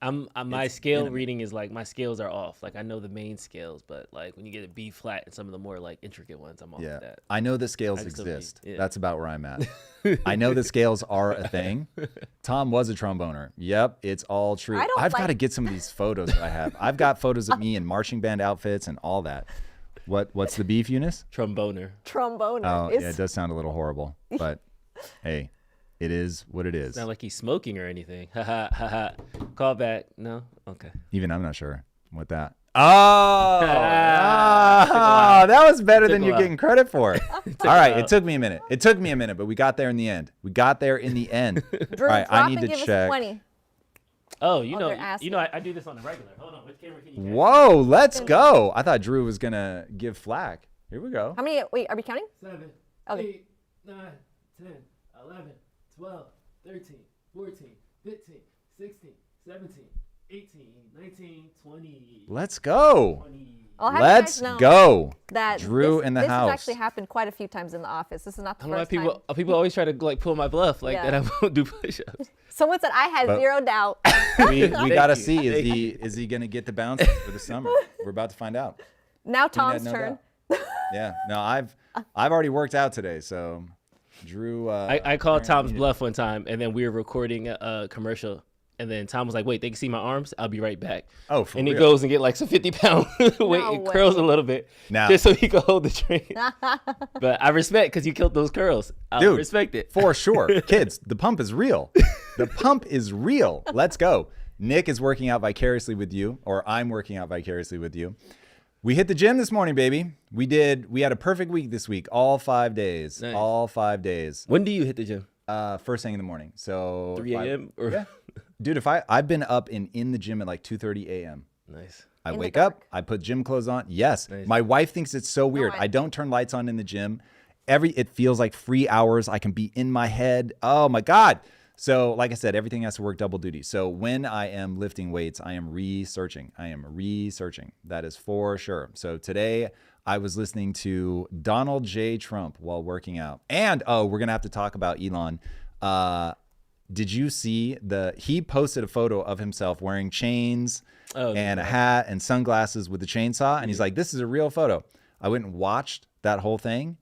my It's scale intimate. reading is my scales are off. I know the main scales, but when you get a B flat and some of the more intricate ones, I'm off Yeah. with that. I know that scales I can still read, exist. yeah. That's about where I'm at. I know that scales are a thing. Tom was a tromboner. Yep, it's all true. I don't I've got to like- get some of these photos that I have. I've got photos of me in marching band outfits and all that. What's the beef, Eunice? Tromboner. Trombone. Oh, yeah, it does sound a little horrible, but hey, it is what it is. It's not like he's smoking or anything. Ha ha ha ha. Call back. No? Okay. Even I'm not sure what that. Oh, that was better than Took a you're while. getting credit for. All right, it took me a minute. But we got there in the end. Drew, All right, I drop need and to give us check. 20. Oh, they're asking. I do this on the regular. Hold on. Which camera can you get? Whoa, let's go. I thought Drew was going to give flack. Here we go. How many? Wait, are we counting? 7, Okay. 8, 9, 10, 11, 12, 13, 14, 15, 16, 17, 18, 19, 20. Let's go. 20. I'll have you Let's guys know go. that Drew this, in the this house. has actually happened quite a few times in the office. This is not the I don't know why first time. people always try to pull my bluff Yeah. that I won't do push-ups. Someone said I had But- zero doubt. We got to you. see, Thank is he going to get the bounce for the summer? We're about to find out. Now Tom's no turn. doubt. Yeah, no, I've already worked out today, so Drew. I called Tom's bluff one time, and then we were recording a commercial. And then Tom was like, wait, they can see my arms? I'll be right back. Oh, for And real? he goes and get like some 50-pound weight and curls a little bit just so he can hold the drink. But I respect because you killed those curls. I respect it. For sure. Kids, the pump is real. The pump is real. Let's go. Nick is working out vicariously with you, or I'm working out vicariously with you. We hit the gym this morning, baby. We had a perfect week this week. All 5 days. Nice. All 5 days. When do you hit the gym? First thing in the morning. So 3 a.m.? Yeah. Dude, I've been up and in the gym at like 2:30 a.m. Nice. I wake up, I put gym clothes on. Yes. Nice. My wife thinks it's so weird. I don't turn lights on in the gym. It feels like free hours. I can be in my head. Oh my God. So like I said, everything has to work double duty. So when I am lifting weights, I am researching. That is for sure. So today I was listening to Donald J. Trump while working out. And we're going to have to talk about Elon. Did you see he posted a photo of himself wearing chains and a hat and sunglasses with the chainsaw. And he's like, this is a real photo. I went and watched that whole thing.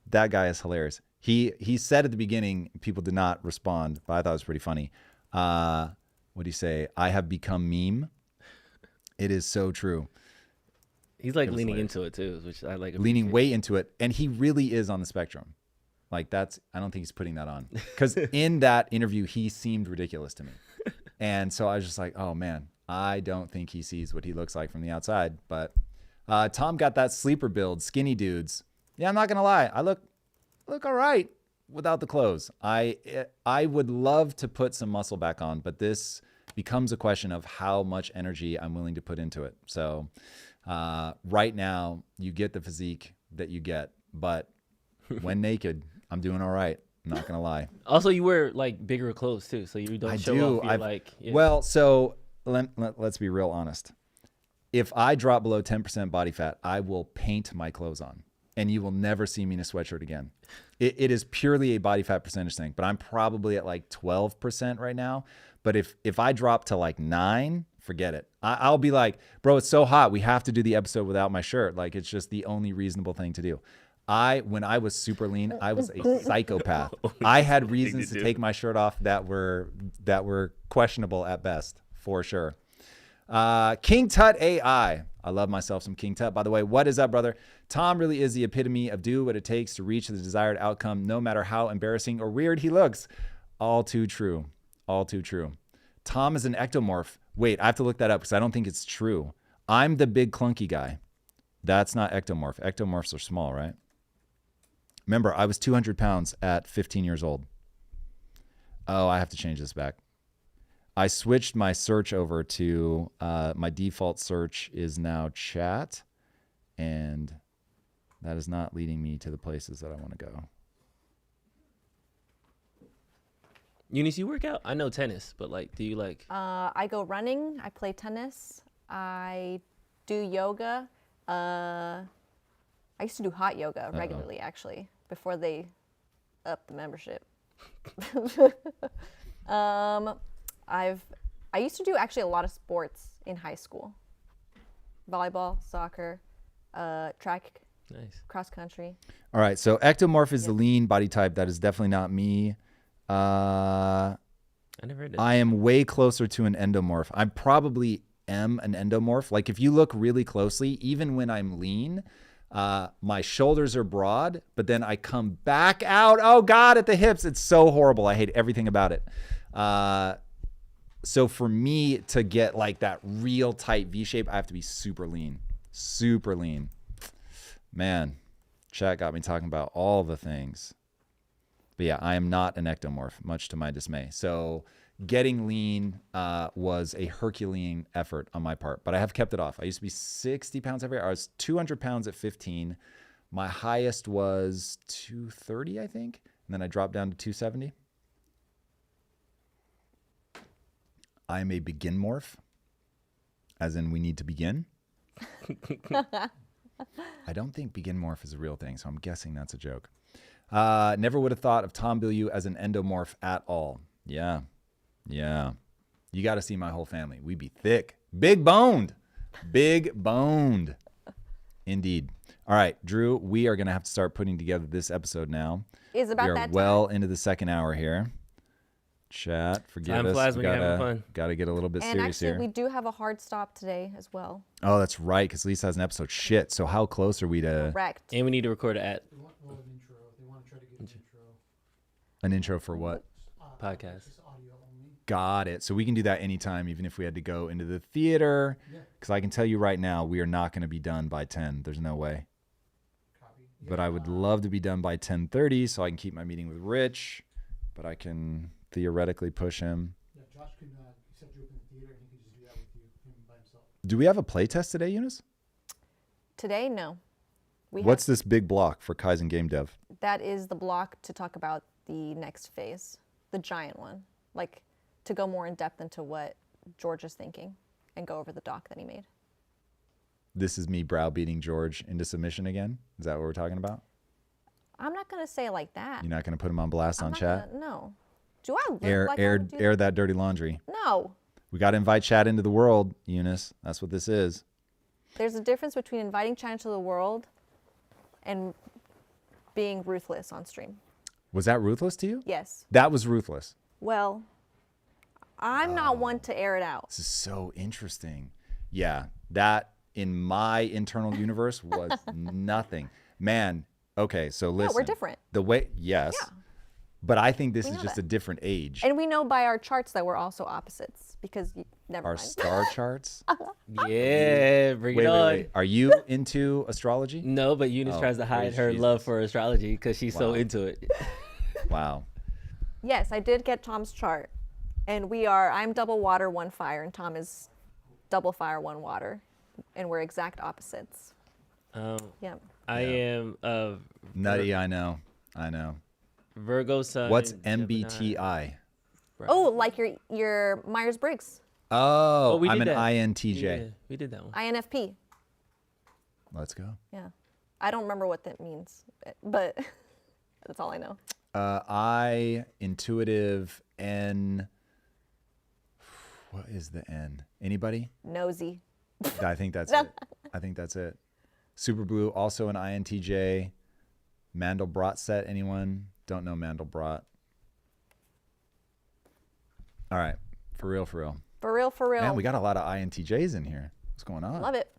That guy is hilarious. He said at the beginning, people did not respond, but I thought it was pretty funny. What do you say? I have become meme. It is so true. He's like leaning into it too, which I like. Leaning way into it. And he really is on the spectrum. Like I don't think he's putting that on. Because in that interview, he seemed ridiculous to me. And so I was just like, oh man, I don't think he sees what he looks like from the outside. But Tom got that sleeper build, skinny dudes. Yeah, I'm not going to lie. I look all right without the clothes. I would love to put some muscle back on, but this becomes a question of how much energy I'm willing to put into it. So right now, you get the physique that you get, but when naked, I'm doing all right. I'm not gonna lie. Also, you wear like bigger clothes too, so you don't show off your like. Yeah. Well, so let's be real honest. If I drop below 10% body fat, I will paint my clothes on, and you will never see me in a sweatshirt again. It is purely a body fat percentage thing, but I'm probably at like 12% right now. But if I drop to like 9, forget it. I'll be like, bro, it's so hot. We have to do the episode without my shirt. Like it's just the only reasonable thing to do. When I was super lean, I was a psychopath. I had reasons to take my shirt off that were questionable at best, for sure. King Tut AI. I love myself some King Tut. By the way, what is up, brother? Tom really is the epitome of do what it takes to reach the desired outcome, no matter how embarrassing or weird he looks. All too true. All too true. Tom is an ectomorph. Wait, I have to look that up because I don't think it's true. I'm the big clunky guy. That's not ectomorph. Ectomorphs are small, right? Remember, I was 200 pounds at 15 years old. Oh, I have to change this back. I switched my search over to my default search is now chat, and that is not leading me to the places that I want to go. Eunice, you work out? I know tennis, but like, do you like? I go running. I play tennis. I do yoga. I used to do hot yoga regularly, actually, before they upped the membership. I used to do actually a lot of sports in high school. Volleyball, soccer, track, Nice. cross country. All right, so ectomorph is the lean body type. That is definitely not me. I never heard of I am way closer to an endomorph. I probably am an endomorph. Like if you look really closely, even when I'm lean, my shoulders are broad, but then I come back out. Oh God, at the hips. It's so horrible. I hate everything about it. So for me to get like that real tight V shape, I have to be super lean, super lean. Man, chat got me talking about all the things. But yeah, I am not an ectomorph, much to my dismay. So getting lean was a Herculean effort on my part, but I have kept it off. I used to be 60 pounds every year. I was 200 pounds at 15. My highest was 230, I think. And then I dropped down to 270. I am a begin morph, as in we need to begin. I don't think begin morph is a real thing, so I'm guessing that's a joke. Never would have thought of Tom Bilyeu as an endomorph at all. Yeah. Yeah. You got to see my whole family. We be thick. Big boned. Big boned. Indeed. All right, Drew, we are going to have to start putting together this episode now. It's about we are that time. well into the second hour here. Chat, forgive us. Time flies when you're having fun. Got to get a little bit and serious actually, here. we do have a hard stop today as well. Oh, that's right, because Lisa has an episode. Shit, so how close are we to... Correct. And we need to record They want an intro. They want to try to get an intro. An intro for what? Podcast. Just audio only. Got it. So we can do that anytime, even if we had to go into the theater. Because I can tell you right now, we are not going to be done by 10. There's no way. Copy. But I would love to be done by 10:30 so I can keep my meeting with Rich. But I can theoretically push him. Yeah, Josh can set you up in the theater and he can just do that with you, him by himself. Do we have a play test today, Eunice? Today, no. What's this big block for Kaizen Game Dev? That is the block to talk about the next phase, the giant one. Like, to go more in depth into what George is thinking and go over the doc that he made. This is me browbeating George into submission again? Is that what we're talking about? I'm not going to say it like that. You're not going to put him on blast on chat? No. Do I look like I would do Air that dirty laundry. No. We got to invite chat into the world, Eunice. That's what this is. There's a difference between inviting chat into the world and being ruthless on stream. Was that ruthless to you? Yes. That was ruthless. Well, I'm not one to air it out. This is so interesting. Yeah, that in my internal universe was nothing. Man, okay, so listen. Yeah, we're different. The way, yes. Yeah. But I think this We is know just that. a different age. And we know by our charts that we're also opposites because never Our mind. star charts. Yeah, bring it on. Wait. Are you into astrology? No, but Eunice tries to hide praise her Jesus. love for astrology because she's so Wow. into it. Wow. Yes, I did get Tom's chart. And I'm double water, one fire, and Tom is double fire, one water. And we're exact opposites. Yeah. I am Nutty, I know. Virgo sun. What's Gemini. MBTI? Oh, like your Myers-Briggs, Oh, we I'm did an that. INTJ. Yeah, we did that one. INFP. Let's go. Yeah. I don't remember what that means, but that's all I know. I, intuitive, N. What is the N? Anybody? Nosy. I think that's it. Super Blue, also an INTJ. Mandelbrot set, anyone? Don't know Mandelbrot. All right, for real. For real. Man, we got a lot of INTJs in here. What's going on? Love it.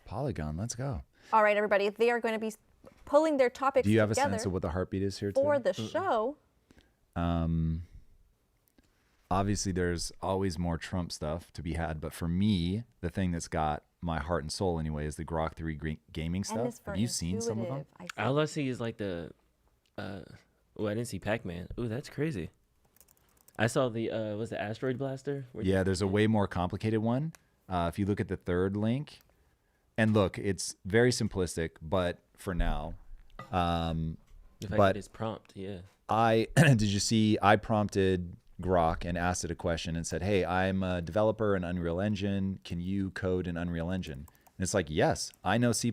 Polygon, let's go. All right, everybody. They are going to be pulling their topics Do you have a together sense of what the heartbeat is here for today? the show. Obviously, there's always more Trump stuff to be had, but for me, the thing that's got my heart and soul anyway is the Grok 3 gaming And stuff. it's for Have you seen some of them? intuitive, I All I see is like the. I didn't see Pac-Man. Ooh, that's crazy. I saw the was the asteroid blaster? Yeah, there's a way more complicated one. If you look at the third link, and look, it's very simplistic, but for now, If I but- get his prompt, yeah. did you see? I prompted Grok and asked it a question and said, "Hey, I'm a developer in Unreal Engine. Can you code in Unreal Engine?" And it's like, "Yes, I know C++.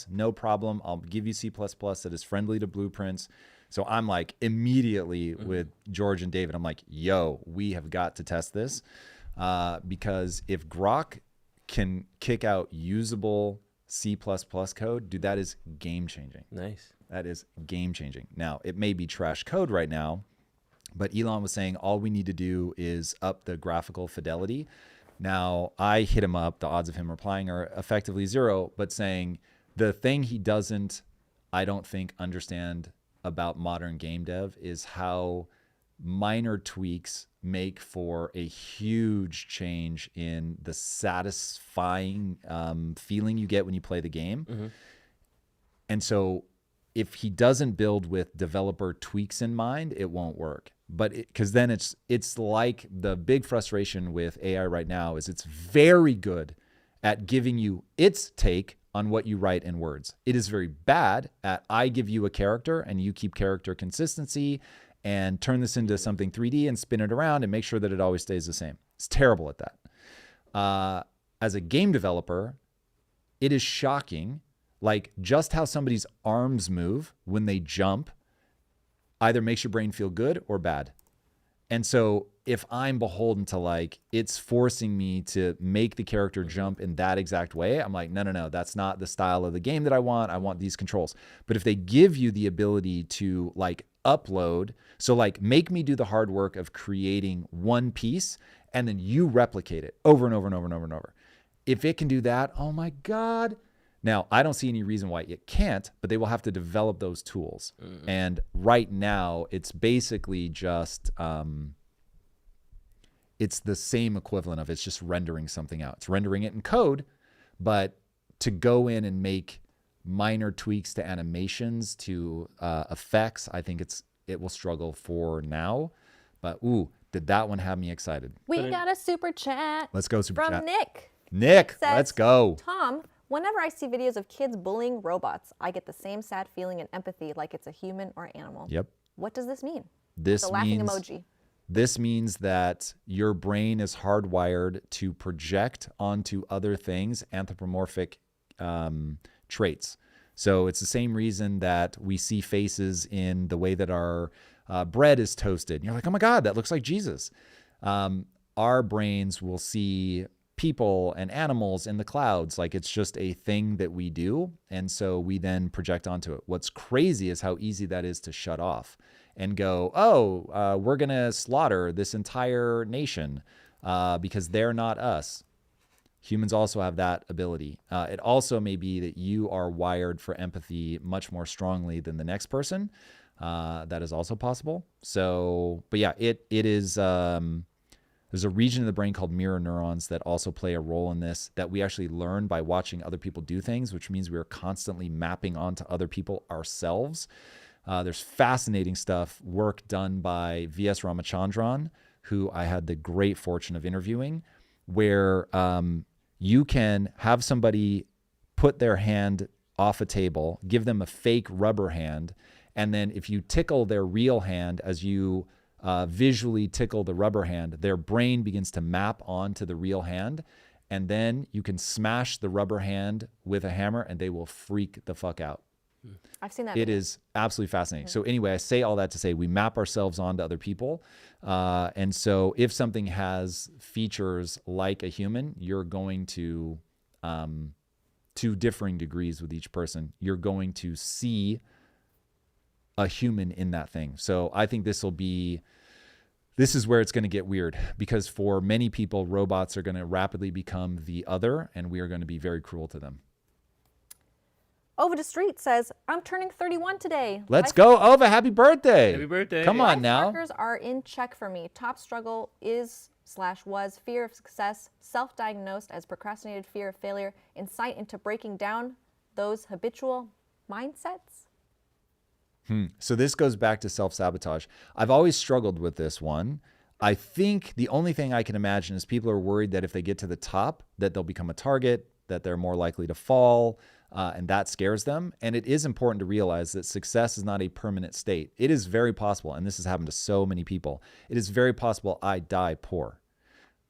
No problem. I'll give you C++ that is friendly to blueprints." So I'm like immediately with George and David, I'm like, "Yo, we have got to test this because if Grok can kick out usable C++ code, dude, that is game changing. Nice. That is game changing. Now, it may be trash code right now, but Elon was saying all we need to do is up the graphical fidelity. Now, I hit him up. The odds of him replying are effectively zero, but saying the thing he doesn't, I don't think, understand about modern game dev is how minor tweaks make for a huge change in the satisfying feeling you get when you play the game. And so if he doesn't build with developer tweaks in mind, it won't work. But because then it's like the big frustration with AI right now is it's very good at giving you its take on what you write in words. It is very bad at I give you a character and you keep character consistency and turn this into something 3D and spin it around and make sure that it always stays the same. It's terrible at that. As a game developer, it is shocking, like just how somebody's arms move when they jump either makes your brain feel good or bad. And so if I'm beholden to like, it's forcing me to make the character jump in that exact way, I'm like, no, that's not the style of the game that I want. I want these controls. But if they give you the ability to like upload, so like make me do the hard work of creating one piece and then you replicate it over and over and over and over and over. If it can do that, oh my God. Now, I don't see any reason why it can't, but they will have to develop those tools. And right now, it's basically just, it's the same equivalent of it's just rendering something out. It's rendering it in code, but to go in and make minor tweaks to animations, to effects, I think it will struggle for now. But ooh, did that one have me excited? We got a super chat. Let's go super chat. From Nick. Nick, Says, let's go. Tom, whenever I see videos of kids bullying robots, I get the same sad feeling and empathy like it's a human or animal. Yep. What does this mean? This the laughing means, emoji. This means that your brain is hardwired to project onto other things anthropomorphic traits. So it's the same reason that we see faces in the way that our bread is toasted. And you're like, oh my God, that looks like Jesus. Our brains will see people and animals in the clouds like it's just a thing that we do. And so we then project onto it. What's crazy is how easy that is to shut off and go, we're going to slaughter this entire nation because they're not us. Humans also have that ability. It also may be that you are wired for empathy much more strongly than the next person. That is also possible. So, but yeah, it is, there's a region of the brain called mirror neurons that also play a role in this, that we actually learn by watching other people do things, which means we are constantly mapping onto other people ourselves. There's fascinating work done by V.S. Ramachandran, who I had the great fortune of interviewing, where you can have somebody put their hand off a table, give them a fake rubber hand, and then if you tickle their real hand as you visually tickle the rubber hand, their brain begins to map onto the real hand, and then you can smash the rubber hand with a hammer and they will freak the fuck out. I've seen that. It is absolutely fascinating. So anyway, I say all that to say we map ourselves onto other people. And so if something has features like a human, you're going to differing degrees with each person, you're going to see a human in that thing. So I think this is where it's going to get weird, because for many people, robots are going to rapidly become the other, and we are going to be very cruel to them. Ova the Street says, I'm turning 31 today. Let's go, Ova. Happy birthday. Happy birthday. Come on now. Life markers are in check for me. Top struggle is/was fear of success, self-diagnosed as procrastinated fear of failure, insight into breaking down those habitual mindsets. So this goes back to self-sabotage. I've always struggled with this one. I think the only thing I can imagine is people are worried that if they get to the top, that they'll become a target, that they're more likely to fall, and that scares them. And it is important to realize that success is not a permanent state. It is very possible, and this has happened to so many people, it is very possible I die poor.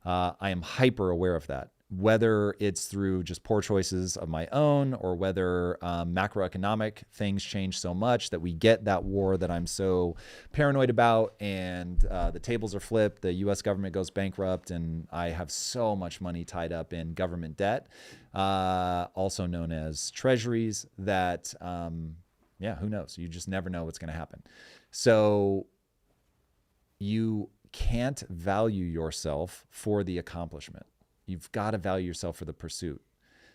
I am hyper aware of that, whether it's through just poor choices of my own, or whether macroeconomic things change so much that we get that war that I'm so paranoid about, and the tables are flipped, the US government goes bankrupt, and I have so much money tied up in government debt, also known as treasuries, that, who knows? You just never know what's going to happen. So you can't value yourself for the accomplishment. You've got to value yourself for the pursuit.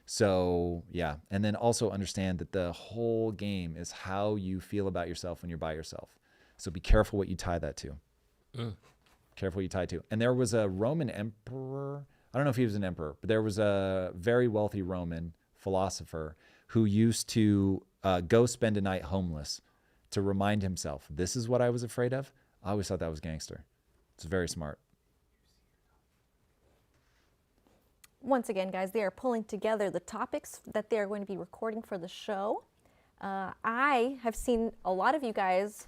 So yeah. And then also understand that the whole game is how you feel about yourself when you're by yourself. So be careful what you tie that to. Careful what you tie to. And there was a Roman emperor. I don't know if he was an emperor, but there was a very wealthy Roman philosopher who used to go spend a night homeless to remind himself, this is what I was afraid of. I always thought that was gangster. It's very smart. Once again, guys, they are pulling together the topics that they are going to be recording for the show. I have seen a lot of you guys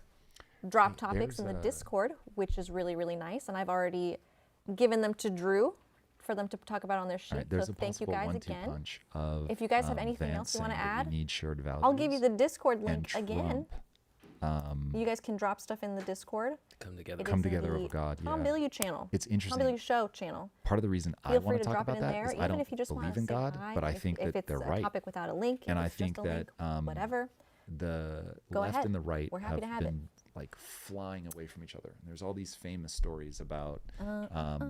drop topics in the Discord, which is really, really nice. And I've already given them to Drew for them to talk about on their sheet. Right, so thank you guys again. Punch of, if you guys have anything else you want to add, need shared values, I'll give you the Discord link again. You guys can drop stuff in the Discord. Come together. It Come is in together the over God. Tom Yeah. Bilyeu channel. It's interesting. Tom Bilyeu Show channel. Part of the reason I Feel want free to to talk drop it about in that there, is I even don't if you just believe want to in say God, hi, but I if think it's that they're a right. topic without a link, And if I it's think just a link, that whatever. the Go left ahead. and the right We're happy to have it. been like flying away from each other. And there's all these famous stories about Catch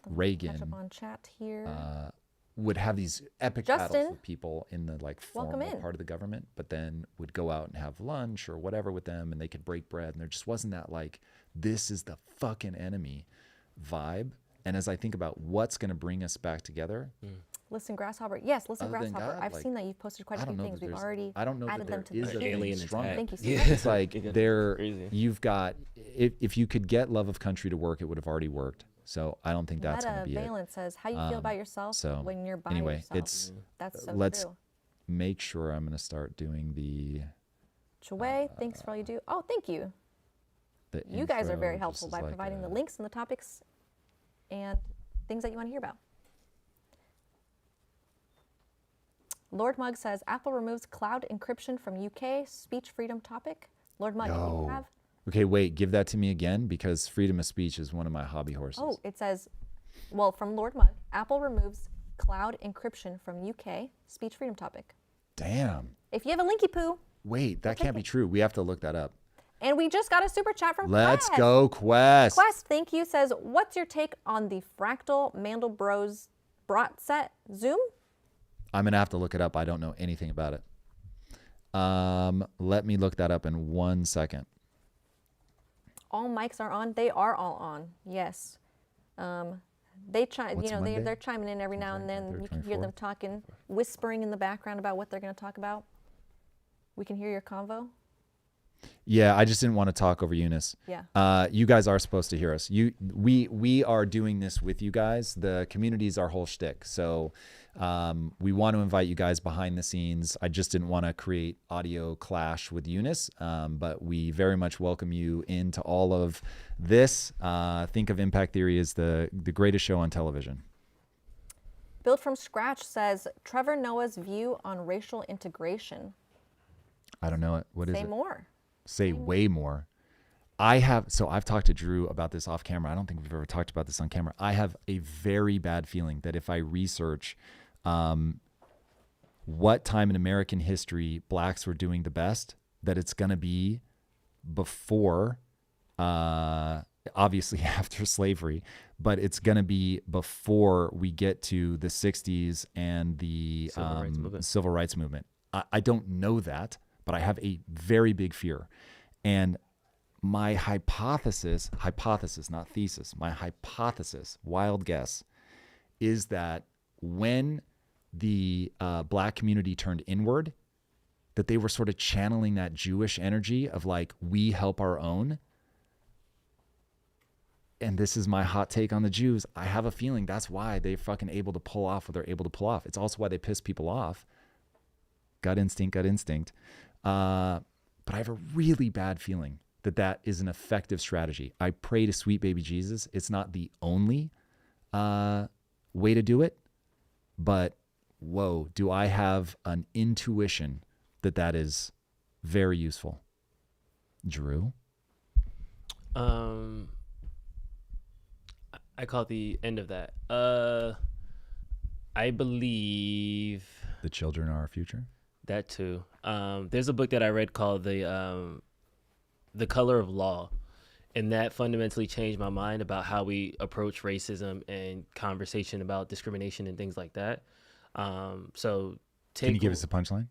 Reagan up on chat here. would have these epic Justin, battles with people in the like welcome formal in. part of the government, but then would go out and have lunch or whatever with them, and they could break bread, and there just wasn't that like, this is the fucking enemy vibe. And as I think about what's going to bring us back together, Listen, Grasshopper. Yes, listen, Other than Grasshopper. God, I've like, seen that you've posted quite I a don't few know things. that We've there's- already I don't know added that them there to the is a queue. alien strong. attack. Thank you so Yeah. much. It's like there, Crazy. you've got, if you could get love of country to work, it would have already worked. So I don't think that's going to Meta be it. Valence says, how you feel about yourself so, when you're by anyway, yourself? it's- That's so let's true. make sure I'm going to start doing the Chue, thanks for all you do. Oh, thank you. You guys are very helpful by providing the links and the topics and things that you want to hear about. Lord Mug says, Apple removes cloud encryption from UK speech freedom topic. Lord Mug, you have? Okay, wait, give that to me again, because freedom of speech is one of my hobby horses. Oh, it says, well, from Lord Mug, Apple removes cloud encryption from UK speech freedom topic. Damn. If you have a linky poo, Wait, that can't be true. We have to look that up. and we just got a super chat from Let's Quest. go, Quest. Quest, thank you, says, what's your take on the Fractal Mandelbrot's brought set Zoom? I'm going to have to look it up. I don't know anything about it. Let me look that up in 1 second. All mics are on. They are all on. Yes. They chime. What's You know, Monday? they're chiming in every now and then. 23rd, You can hear them 24th? talking, whispering in the background about what they're going to talk about. We can hear your convo. Yeah, I just didn't want to talk over Eunice. Yeah. You guys are supposed to hear us. We are doing this with you guys. The community is our whole shtick. So we want to invite you guys behind the scenes. I just didn't want to create audio clash with Eunice, but we very much welcome you into all of this. Think of Impact Theory as the greatest show on television. Build from Scratch says, Trevor Noah's view on racial integration. I don't know it. What is Say it? more. Say way more. I've talked to Drew about this off camera. I don't think we've ever talked about this on camera. I have a very bad feeling that if I research what time in American history blacks were doing the best, that it's going to be before, obviously after slavery, but it's going to be before we get to the 60s and the civil rights movement. I don't know that, but I have a very big fear. And my hypothesis, not thesis, my hypothesis, wild guess, is that when the black community turned inward, that they were sort of channeling that Jewish energy of like, we help our own. And this is my hot take on the Jews. I have a feeling that's why they're fucking able to pull off what they're able to pull off. It's also why they piss people off. Gut instinct. But I have a really bad feeling that is an effective strategy. I pray to sweet baby Jesus. It's not the only way to do it, but whoa, do I have an intuition that is very useful. Drew? I caught the end of that. I believe The children are our future? that too. There's a book that I read called The Color of Law, and that fundamentally changed my mind about how we approach racism and conversation about discrimination and things like that. So Can you give us a punchline?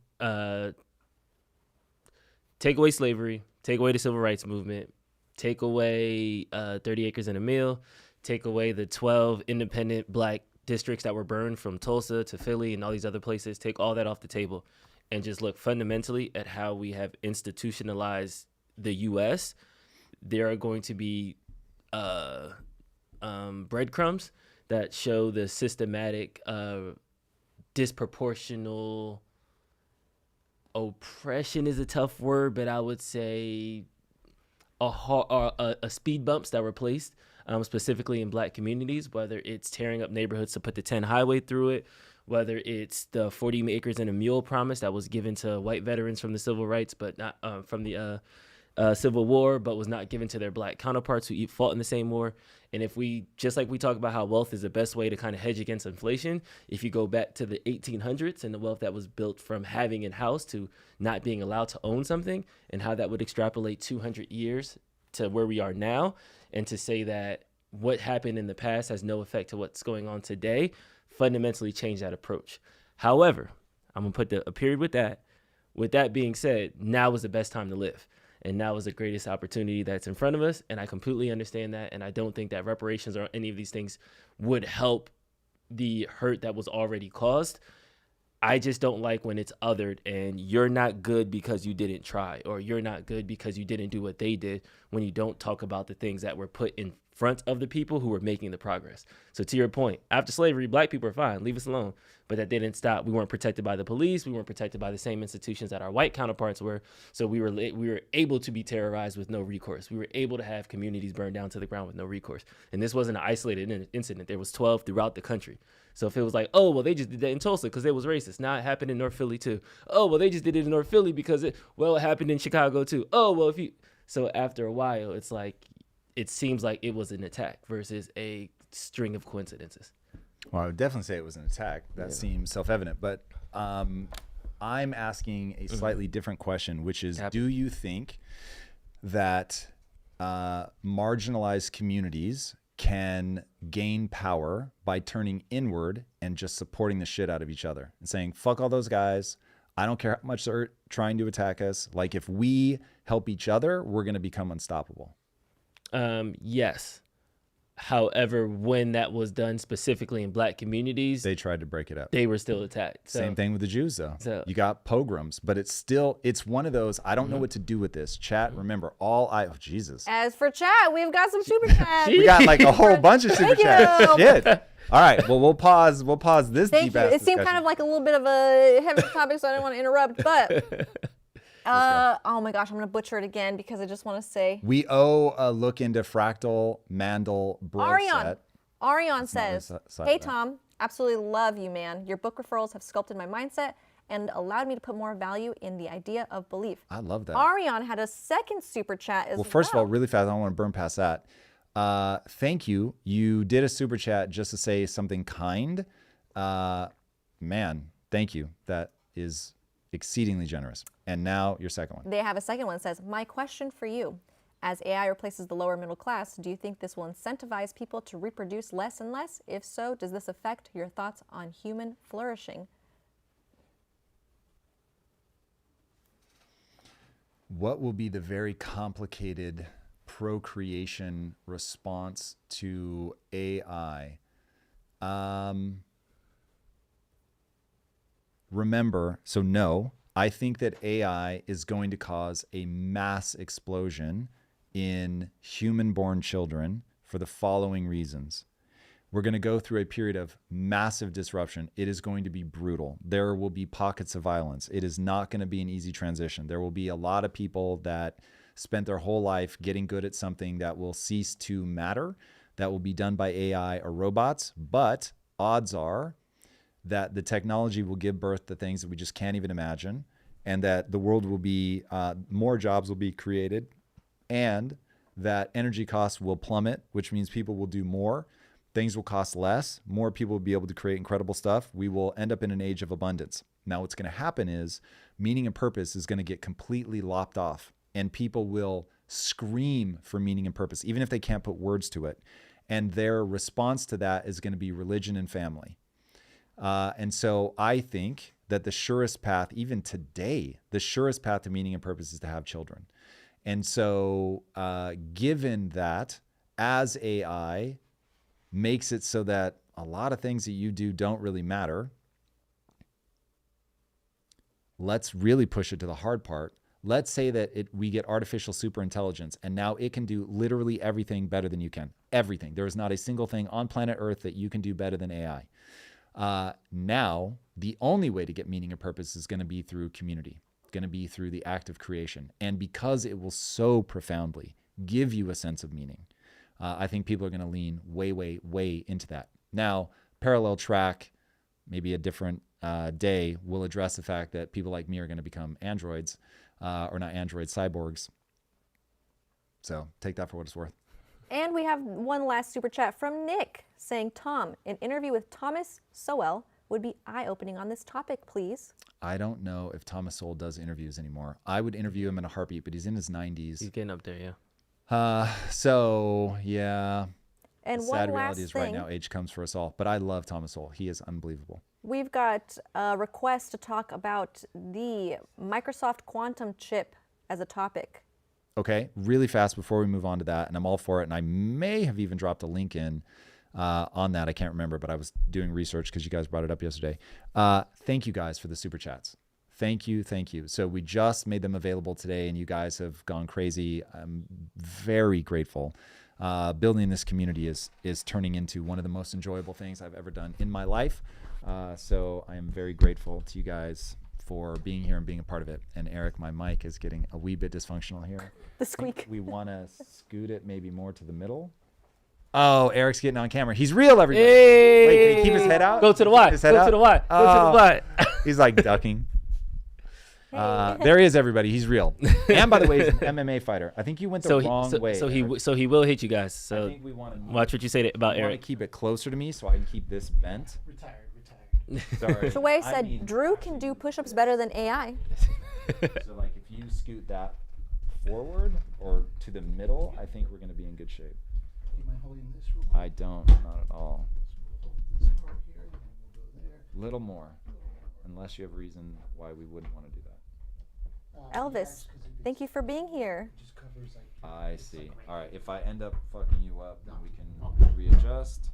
Take away slavery, take away the civil rights movement, take away 30 acres and a meal, take away the 12 independent black districts that were burned from Tulsa to Philly and all these other places. Take all that off the table and just look fundamentally at how we have institutionalized the U.S. There are going to be breadcrumbs that show the systematic disproportional oppression is a tough word, but I would say a speed bumps that were placed specifically in black communities, whether it's tearing up neighborhoods to put the 10 highway through it, whether it's the 40 acres and a mule promise that was given to white veterans from the civil rights, but not from the Civil War, but was not given to their black counterparts who fought in the same war. And if we, just like we talk about how wealth is the best way to kind of hedge against inflation, if you go back to the 1800s and the wealth that was built from having in house to not being allowed to own something, and how that would extrapolate 200 years to where we are now, and to say that what happened in the past has no effect to what's going on today, fundamentally change that approach. However, I'm going to put a period with that. With that being said, now is the best time to live. And now is the greatest opportunity that's in front of us. And I completely understand that. And I don't think that reparations or any of these things would help the hurt that was already caused. I just don't like when it's othered and you're not good because you didn't try, or you're not good because you didn't do what they did, when you don't talk about the things that were put in front of the people who were making the progress. So to your point, after slavery, black people are fine, leave us alone. But that didn't stop. We weren't protected by the police. We weren't protected by the same institutions that our white counterparts were. So we were able to be terrorized with no recourse. We were able to have communities burned down to the ground with no recourse. And this wasn't an isolated incident. There was 12 throughout the country. So if it was like, oh, well, they just did that in Tulsa because it was racist. Now it happened in North Philly too. Oh, well, they just did it in North Philly because it happened in Chicago too. Oh, well, so after a while, it's like, it seems like it was an attack versus a string of coincidences. Well, I would definitely say it was an attack. That seems self-evident. But I'm asking a slightly different question, which is, do you think that marginalized communities can gain power by turning inward and just supporting the shit out of each other and saying, fuck all those guys. I don't care how much they're trying to attack us. Like, if we help each other, we're going to become unstoppable. Yes. However, when that was done specifically in black communities, they tried to break it up. They were still attacked. So, same thing with the Jews, though. So, you got pogroms, but it's one of those, I don't know what to do with this. Chat, remember, Jesus. As for chat, we've got some super chats. We got like a whole bunch of super chats. Shit. All right. Well, we'll pause this deep ass It seemed kind of like a little bit of a heavy topic, so I didn't want to interrupt, but oh my gosh, I'm going to butcher it again because I just want to say. We owe a look into Fractal Mandel Bro set. Arion says, hey, Tom, absolutely love you, man. Your book referrals have sculpted my mindset and allowed me to put more value in the idea of belief. I love that. Arion had a second super chat as well. Well, first of all, really fast, I don't want to burn past that. Thank you. You did a super chat just to say something kind. Man, thank you. That is exceedingly generous. And now your second one. They have a second one that says, my question for you, as AI replaces the lower middle class, do you think this will incentivize people to reproduce less and less? If so, does this affect your thoughts on human flourishing? What will be the very complicated procreation response to AI? Remember, so no, I think that AI is going to cause a mass explosion in human-born children for the following reasons. We're going to go through a period of massive disruption. It is going to be brutal. There will be pockets of violence. It is not going to be an easy transition. There will be a lot of people that spent their whole life getting good at something that will cease to matter, that will be done by AI or robots, but odds are that the technology will give birth to things that we just can't even imagine, and that the world will be, more jobs will be created, and that energy costs will plummet, which means people will do more. Things will cost less. More people will be able to create incredible stuff. We will end up in an age of abundance. Now, what's going to happen is meaning and purpose is going to get completely lopped off, and people will scream for meaning and purpose, even if they can't put words to it. And their response to that is going to be religion and family. And so I think that the surest path, even today, the surest path to meaning and purpose is to have children. And so given that, as AI makes it so that a lot of things that you do don't really matter, let's really push it to the hard part. Let's say that we get artificial superintelligence, and now it can do literally everything better than you can. Everything. There is not a single thing on planet Earth that you can do better than AI. Now, the only way to get meaning and purpose is going to be through community, going to be through the act of creation. And because it will so profoundly give you a sense of meaning, I think people are going to lean way, way, way into that. Now, parallel track, maybe a different day, will address the fact that people like me are going to become androids, or not androids, cyborgs. So take that for what it's worth. And we have one last super chat from Nick saying, Tom, an interview with Thomas Sowell would be eye-opening on this topic, please. I don't know if Thomas Sowell does interviews anymore. I would interview him in a heartbeat, but he's in his 90s. He's getting up there, yeah. So, yeah. And the one sad last reality is thing, right now age comes for us all. But I love Thomas Sowell. He is unbelievable. we've got a request to talk about the Microsoft Quantum chip as a topic. Okay, really fast before we move on to that, and I'm all for it, and I may have even dropped a link in on that. I can't remember, but I was doing research because you guys brought it up yesterday. Thank you guys for the super chats. Thank you, thank you. So we just made them available today, and you guys have gone crazy. I'm very grateful. Building this community is turning into one of the most enjoyable things I've ever done in my life. So I am very grateful to you guys for being here and being a part of it. And Eric, my mic is getting a wee bit dysfunctional here. The squeak. We want to scoot it maybe more to the middle. Oh, Eric's getting on camera. He's real, everybody. Hey! Wait, can he keep his head out? Go to the Y. Go to the Y. Go to the Y. He's like ducking. There he is, everybody. He's real. And by the way, he's an MMA fighter. I think you went the wrong way. So he will hit you guys. So I think we want to watch what you say about Eric. Want to keep it closer to me so I can keep this bent. Retired. Sorry. Shaway said Drew can do push-ups better than AI. So like if you scoot that forward or to the middle, I think we're going to be in good shape. Do you mind holding this real quick? I don't, not at all. So we'll hold this part here, and then we'll go there. Little more, unless you have a reason why we wouldn't want to do that. Elvis, thank you for being here. It just covers like. I see. All right, if I end up fucking you up, then we can readjust.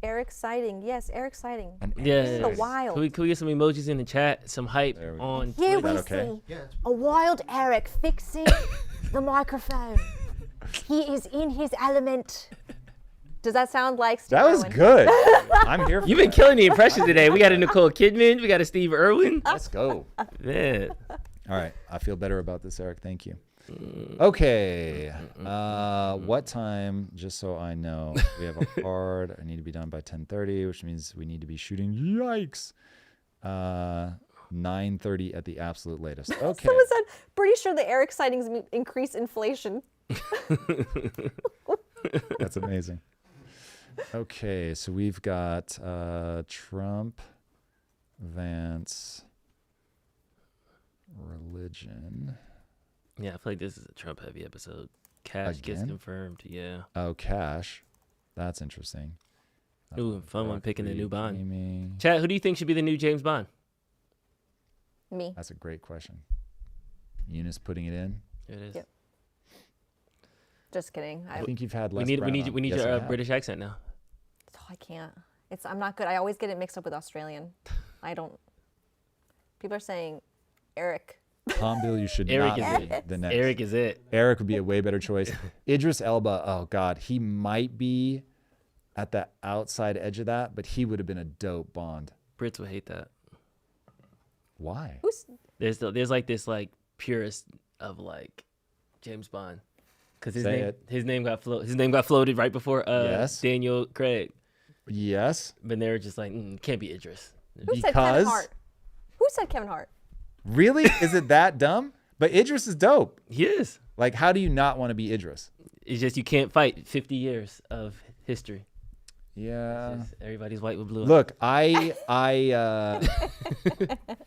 Eric sighting. Yes, Eric sighting. Yeah. This is the wild. Can we get some emojis in the chat? Some hype on Here Twitter? we okay? see a wild Eric fixing the microphone. He is in his element. Does that sound like Steve That was Irwin? good. I'm here for You've been that. killing the impressions today. We got a Nicole Kidman. We got a Steve Irwin. Let's go. Man. All right, I feel better about this, Eric. Thank you. Okay, what time, just so I know, we have a card. I need to be done by 10:30, which means we need to be shooting, yikes, 9:30 at the absolute latest. Okay. Someone said, pretty sure the Eric sightings increase inflation. That's amazing. Okay, so we've got Trump, Vance, religion. Yeah, I feel like this is a Trump heavy episode. Cash gets Again? confirmed. Yeah. Oh, Cash. That's interesting. Ooh, fun one picking the new Bond. Gaming. Chad, who do you think should be the new James Bond? Me. That's a great question. Eunice putting it in. There it is. Yep. Just kidding. I think you've had less. We brown need on. we need Yes, I your have. British accent now. Oh, I can't. I'm not good. I always get it mixed up with Australian. I don't. People are saying Eric. Tom Bilyeu should Eric not is be it. the next. Eric is it. Eric would be a way better choice. Idris Elba, oh God, he might be at the outside edge of that, but he would have been a dope Bond. Brits would hate that. Why? There's like this like purist of like James Bond, because his name got floated right before Yes. Daniel Craig, Yes. but they were just like can't be Idris. Who said Kevin Hart? Who said Kevin Hart? Really? Is it that dumb? But Idris is dope. He is. Like, how do you not want to be Idris? It's just you can't fight 50 years of history. Yeah. Just everybody's white with blue. Look,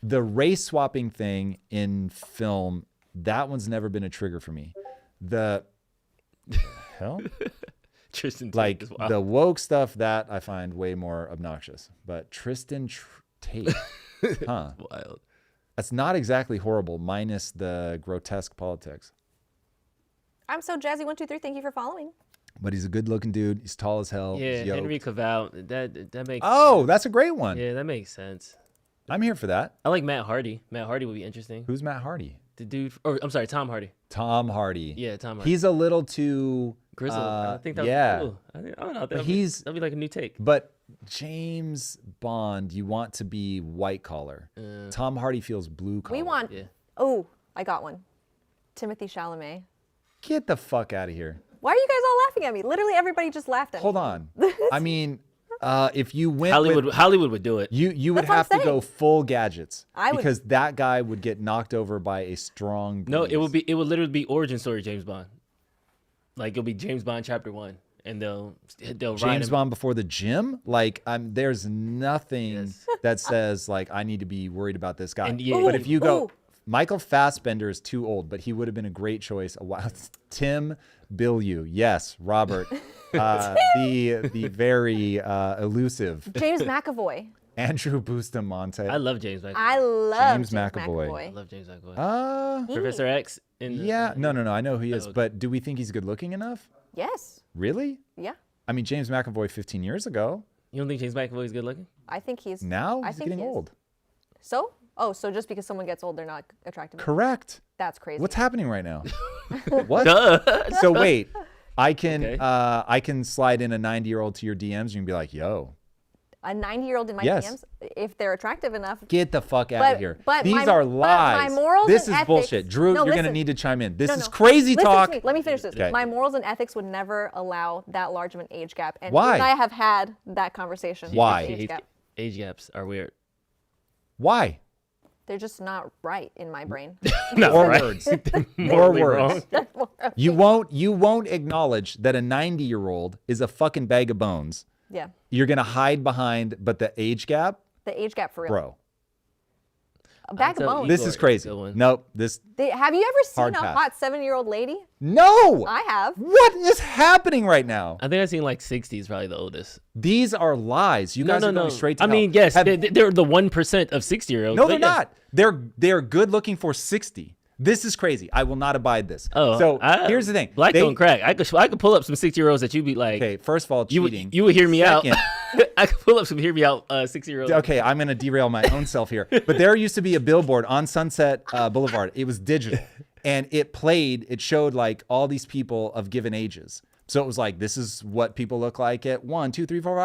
the race swapping thing in film, that one's never been a trigger for me. The hell? Tristan Like Tate is wild. the woke stuff, that I find way more obnoxious. But Tristan Tate, huh? Wild. That's not exactly horrible, minus the grotesque politics. I'm so jazzy123. Thank you for following. But he's a good-looking dude. He's tall as hell. Yeah, He's yoked. Henry Cavill. That makes. Oh, that's a great one. Yeah, that makes sense. I'm here for that. I like Matt Hardy. Matt Hardy would be interesting. Who's Matt Hardy? The dude, or I'm sorry, Tom Hardy. Tom Hardy. Yeah, Tom Hardy. He's a little too Grizzled. I think that yeah. would be cool. I don't know. But That'd be like a new take. But James Bond, you want to be white collar. Tom Hardy feels blue collar. We want. Yeah. Oh, I got one. Timothy Chalamet. Get the fuck out of here. Why are you guys all laughing at me? Literally everybody just laughed at me. Hold on. I mean, if you went Hollywood would do it. you would That's what have I'm to go saying. full gadgets. I would- because that guy would get knocked over by a strong breeze. No, it would literally be origin story James Bond. Like it'll be James Bond Chapter 1, and they'll ride James him. Bond before the gym. Like there's nothing that says like I need to be worried about this guy. And yeah, but if you go, Ooh. Michael Fassbender is too old, but he would have been a great choice. Tim Bilyeu, yes, Robert, the very elusive James McAvoy. Andrew Bustamante. I love James McAvoy. I love James McAvoy. I love James McAvoy. He- Professor X. In the, Yeah, no, I know who he is, okay. but do we think he's good looking enough? Yes. Really? Yeah. I mean, James McAvoy 15 years ago. You don't think James McAvoy is good looking? I think he's. Now I he's think getting he is. old. So? Oh, so just because someone gets old, they're not attractive. Correct. That's crazy. What's happening right now? What? Duh. So wait, I can Okay. I can slide in a 90-year-old to your DMs and you can be like, yo, A 90-year-old in my Yes. DMs, if they're attractive enough. get the fuck out But- of here. but These my- are but lies. my morals This and is ethics- bullshit. Drew, No, you're gonna listen. need to chime in. This No, is no. crazy Listen talk. To me. Let me finish this. Okay. My morals and ethics would never allow that large of an age gap. And Why? you and I have had that conversation. Why? Age gap. Age gaps are weird. Why? They're just not right in my brain. More words. More Morally words. wrong. You won't acknowledge that a 90-year-old is a fucking bag of bones. Yeah. You're gonna hide behind, but the age gap, The age gap for real. bro. A bag of tell bones. you- This Igor is is crazy. the one. Nope. This Have you ever seen Hard a pass. hot 7-year-old lady? no. I have. What is happening right now? I think I've seen like 60 is probably the oldest. These are lies. You guys are going straight to I hell. mean, yes, Have- they're the 1% of 60-year-olds. no, but they're yes. not. They're good looking for 60. This is crazy. I will not abide this. Oh, so here's the thing. Black They- don't crack. I could pull up some 60-year-olds that you'd be like, Okay, first of all, you cheating. would, you would hear me Second- out. I could pull up some hear me out 60-year-olds. Okay, I'm going to derail my own self here. But there used to be a billboard on Sunset Boulevard. It was digital. And it showed like all these people of given ages. So it was like, this is what people look like at 1, 2, 3, 4,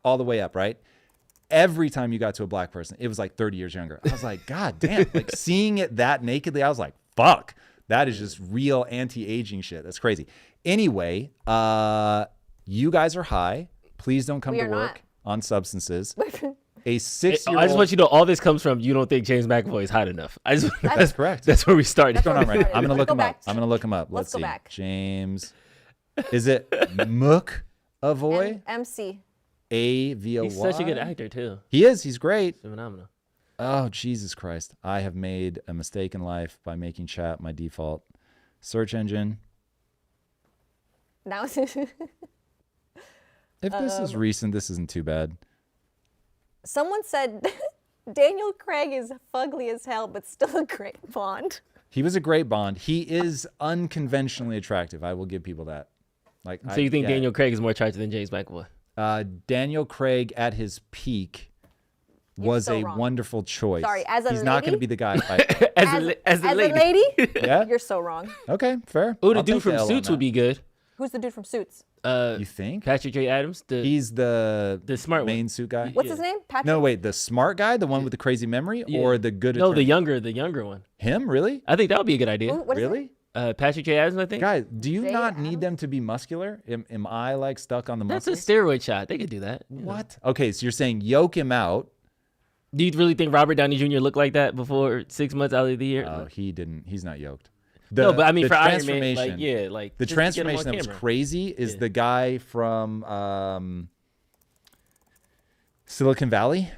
all the way up, right? Every time you got to a black person, it was like 30 years younger. I was like, God damn. Like seeing it that nakedly, I was like, fuck. That is just real anti-aging shit. That's crazy. Anyway, you guys are high. Please don't come We to are work on substances. A I 6-year-old. just want you to know all this comes from you don't think James McAvoy is hot enough. That's correct. That's where we started. What's going on right now? I'm Let's gonna look go him back. up. I'm gonna look him up. Let's Let's go see. back. James. Is it McAvoy? MC. A-V-O-Y? He's such a good actor too. He is. He's great. Phenomenal. Oh, Jesus Christ. I have made a mistake in life by making chat my default search engine. Now it's If this is recent, this isn't too bad. someone said Daniel Craig is fugly as hell, but still a great Bond. He was a great Bond. He is unconventionally attractive. I will give people that. Like, So you think yeah. Daniel Craig is more attractive than James McAvoy? Daniel Craig at his peak was so a wrong. wonderful choice. Sorry, as a He's not going to lady? be the guy. Like, As a lady. lady, yeah. you're so wrong. Okay. Fair. Oh, the I'll dude take from L on Suits that. would be good. Who's the dude from Suits? You think? Patrick J. Adams. He's the smart one. main suit guy. What's his name? Patrick? No, wait. The smart guy, the one with the crazy memory, Yeah. or the good? No, the attorney? younger one. Him? Really? I think that would be a good idea. Who- what is his Really? name? Patrick J. Adams, I think. Guys, do you Jay not need Adams? them to be muscular? Am I like stuck on the That's a muscles? steroid shot. They could do that. you know. What? Okay, so you're saying yoke him out. Do you really think Robert Downey Jr. looked like that before 6 months out of the year? Oh, he didn't. He's not yoked. no, but I mean the for Iron Man, transformation- like yeah, like The just to get him transformation on that was camera. crazy is Yeah. the guy from Silicon Valley,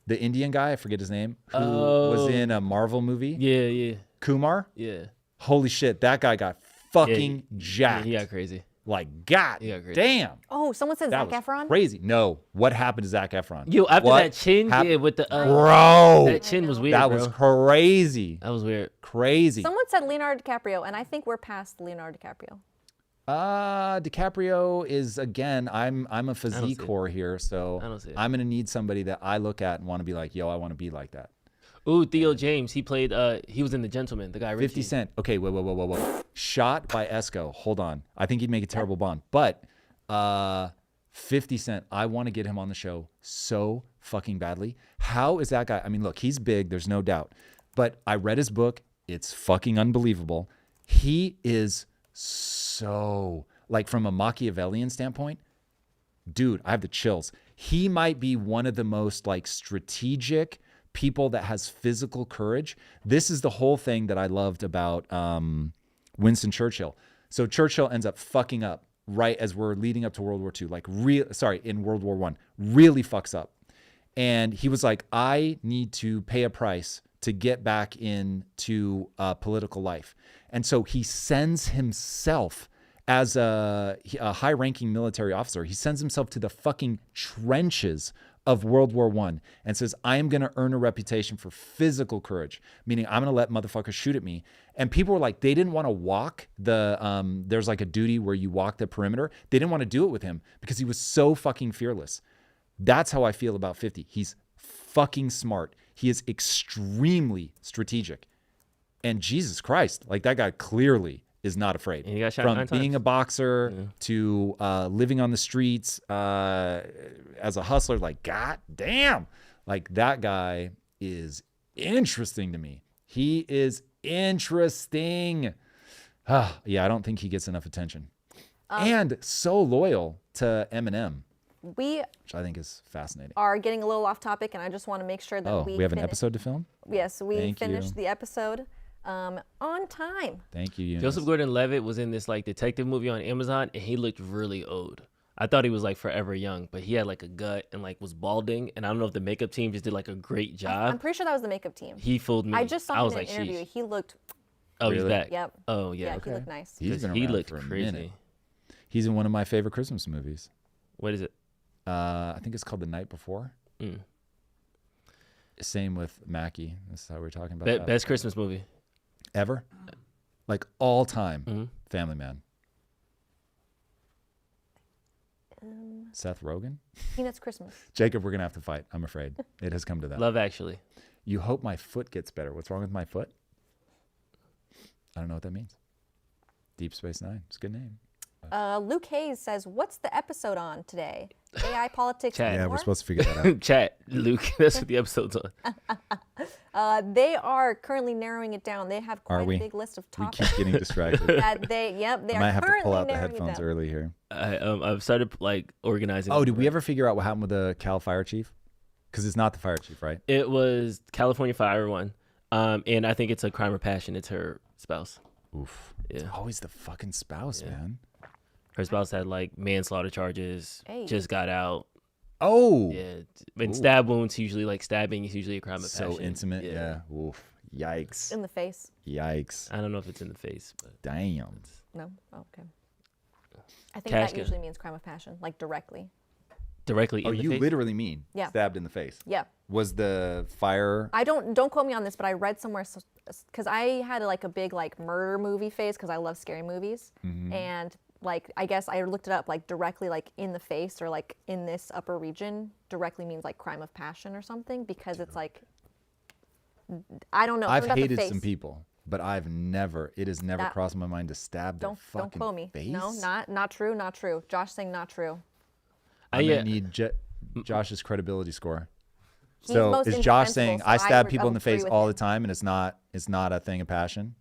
the Indian guy. I forget his name. Who was Oh. in a Marvel movie? Yeah, Kumar. yeah. Holy shit, that guy got fucking Yeah, jacked. he got crazy. Like, God He got crazy. damn. Oh, someone said That Zac was Efron. crazy. No, what happened to Zac Efron? Yo, after What that chin, hap- yeah, with the Bro, that chin was weird. that bro. was crazy. That was weird. Crazy. Someone said Leonardo DiCaprio, and I think we're past Leonardo DiCaprio. DiCaprio is again. I'm a physique it. whore here, so I don't see it. I'm gonna need somebody that I look at and want to be like, yo, I want to be like that. Ooh, Theo James. He played. He was in The Gentleman. The guy. 50 Richie. Cent. Okay, whoa. Shot by Esco. Hold on. I think he'd make a terrible Bond, but 50 Cent. I want to get him on the show so fucking badly. How is that guy? I mean, look, he's big. There's no doubt. But I read his book. It's fucking unbelievable. He is so like from a Machiavellian standpoint. Dude, I have the chills. He might be one of the most like strategic people that has physical courage. This is the whole thing that I loved about Winston Churchill. So Churchill ends up fucking up right as we're leading up to World War II, in World War I, really fucks up. And he was like, I need to pay a price to get back into political life. And so he sends himself as a high-ranking military officer. He sends himself to the fucking trenches of World War I and says, I am going to earn a reputation for physical courage, meaning I'm going to let motherfuckers shoot at me. And people were like, they didn't want to walk there's like a duty where you walk the perimeter. They didn't want to do it with him because he was so fucking fearless. That's how I feel about 50. He's fucking smart. He is extremely strategic. And Jesus Christ, like that guy clearly is not afraid. And he got shot From 9 being times. a boxer to living on the streets as a hustler, like god damn, like that guy is interesting to me. He is interesting. Yeah, I don't think he gets enough attention. And so loyal to Eminem, We which I think is fascinating. are getting a little off topic, and I just want to make sure that Oh, we have an episode to film? Yes, we Thank finished you. the episode on time. Thank you, Eunice. Joseph Gordon-Levitt was in this like detective movie on Amazon, and he looked really old. I thought he was like forever young, but he had like a gut and like was balding. And I don't know if the makeup team just did like a great job. I'm pretty sure that was the makeup team. He fooled me. I just saw him was in an like, interview. sheesh. He looked, Oh, he's Really? back. Yep. Oh yeah. yeah, Okay. he looked nice. He's been He around looked for a crazy. minute. He's in one of my favorite Christmas movies. What is it? I think it's called The Night Before. Mm. Same with Mackie. This is how we're talking about that. Best Christmas movie. Ever? Like all time. Mhm. Family Man. Seth Rogen? Peanuts Christmas. Jacob, we're going to have to fight. I'm afraid. It has come to that. Love Actually. You hope my foot gets better. What's wrong with my foot? I don't know what that means. Deep Space Nine. It's a good name. Luke Hayes says, "What's the episode on today? AI politics." Chat. and Yeah, more? we're supposed to figure that out. Chat, Luke. That's what the episode's on. They are currently narrowing it down. They have quite we? a big list of We topics keep getting distracted. that they I are might have to currently pull out the narrowing it headphones down. early here. I've started like organizing. Oh, did we ever figure out what happened with the Cal Fire Chief? Because it's not the fire chief, right? It was California Fire one, and I think it's a crime of passion. It's her spouse. Oof. Yeah. It's always the fucking spouse, man. Her spouse had like manslaughter charges. Hey. Just got out. Oh. Yeah, and stab wounds usually like stabbing is usually a crime of So passion. intimate. Yeah. Oof. Yikes. In the face. Yikes. I don't know if it's in the face, but Damn. No? Oh, okay. I think Cash that gun. usually means crime of passion, like directly. directly Oh, in the you face. literally mean Yeah. stabbed in the face? Yeah. Was the fire? I don't quote me on this, but I read somewhere because I had like a big like murder movie phase because I love scary movies, and like I guess I looked it up, like directly like in the face or like in this upper region directly means like crime of passion or something because it's like I don't know. I've something about the hated face. some people, but it has never That- crossed my mind to stab their Don't fucking quote me. face. No, not true. Not true. Josh saying not true. I'm yeah. gonna need Josh's credibility score. He's So most is Josh indefensible, saying so I stab would people in the agree face with all him. the time and it's not a thing of passion?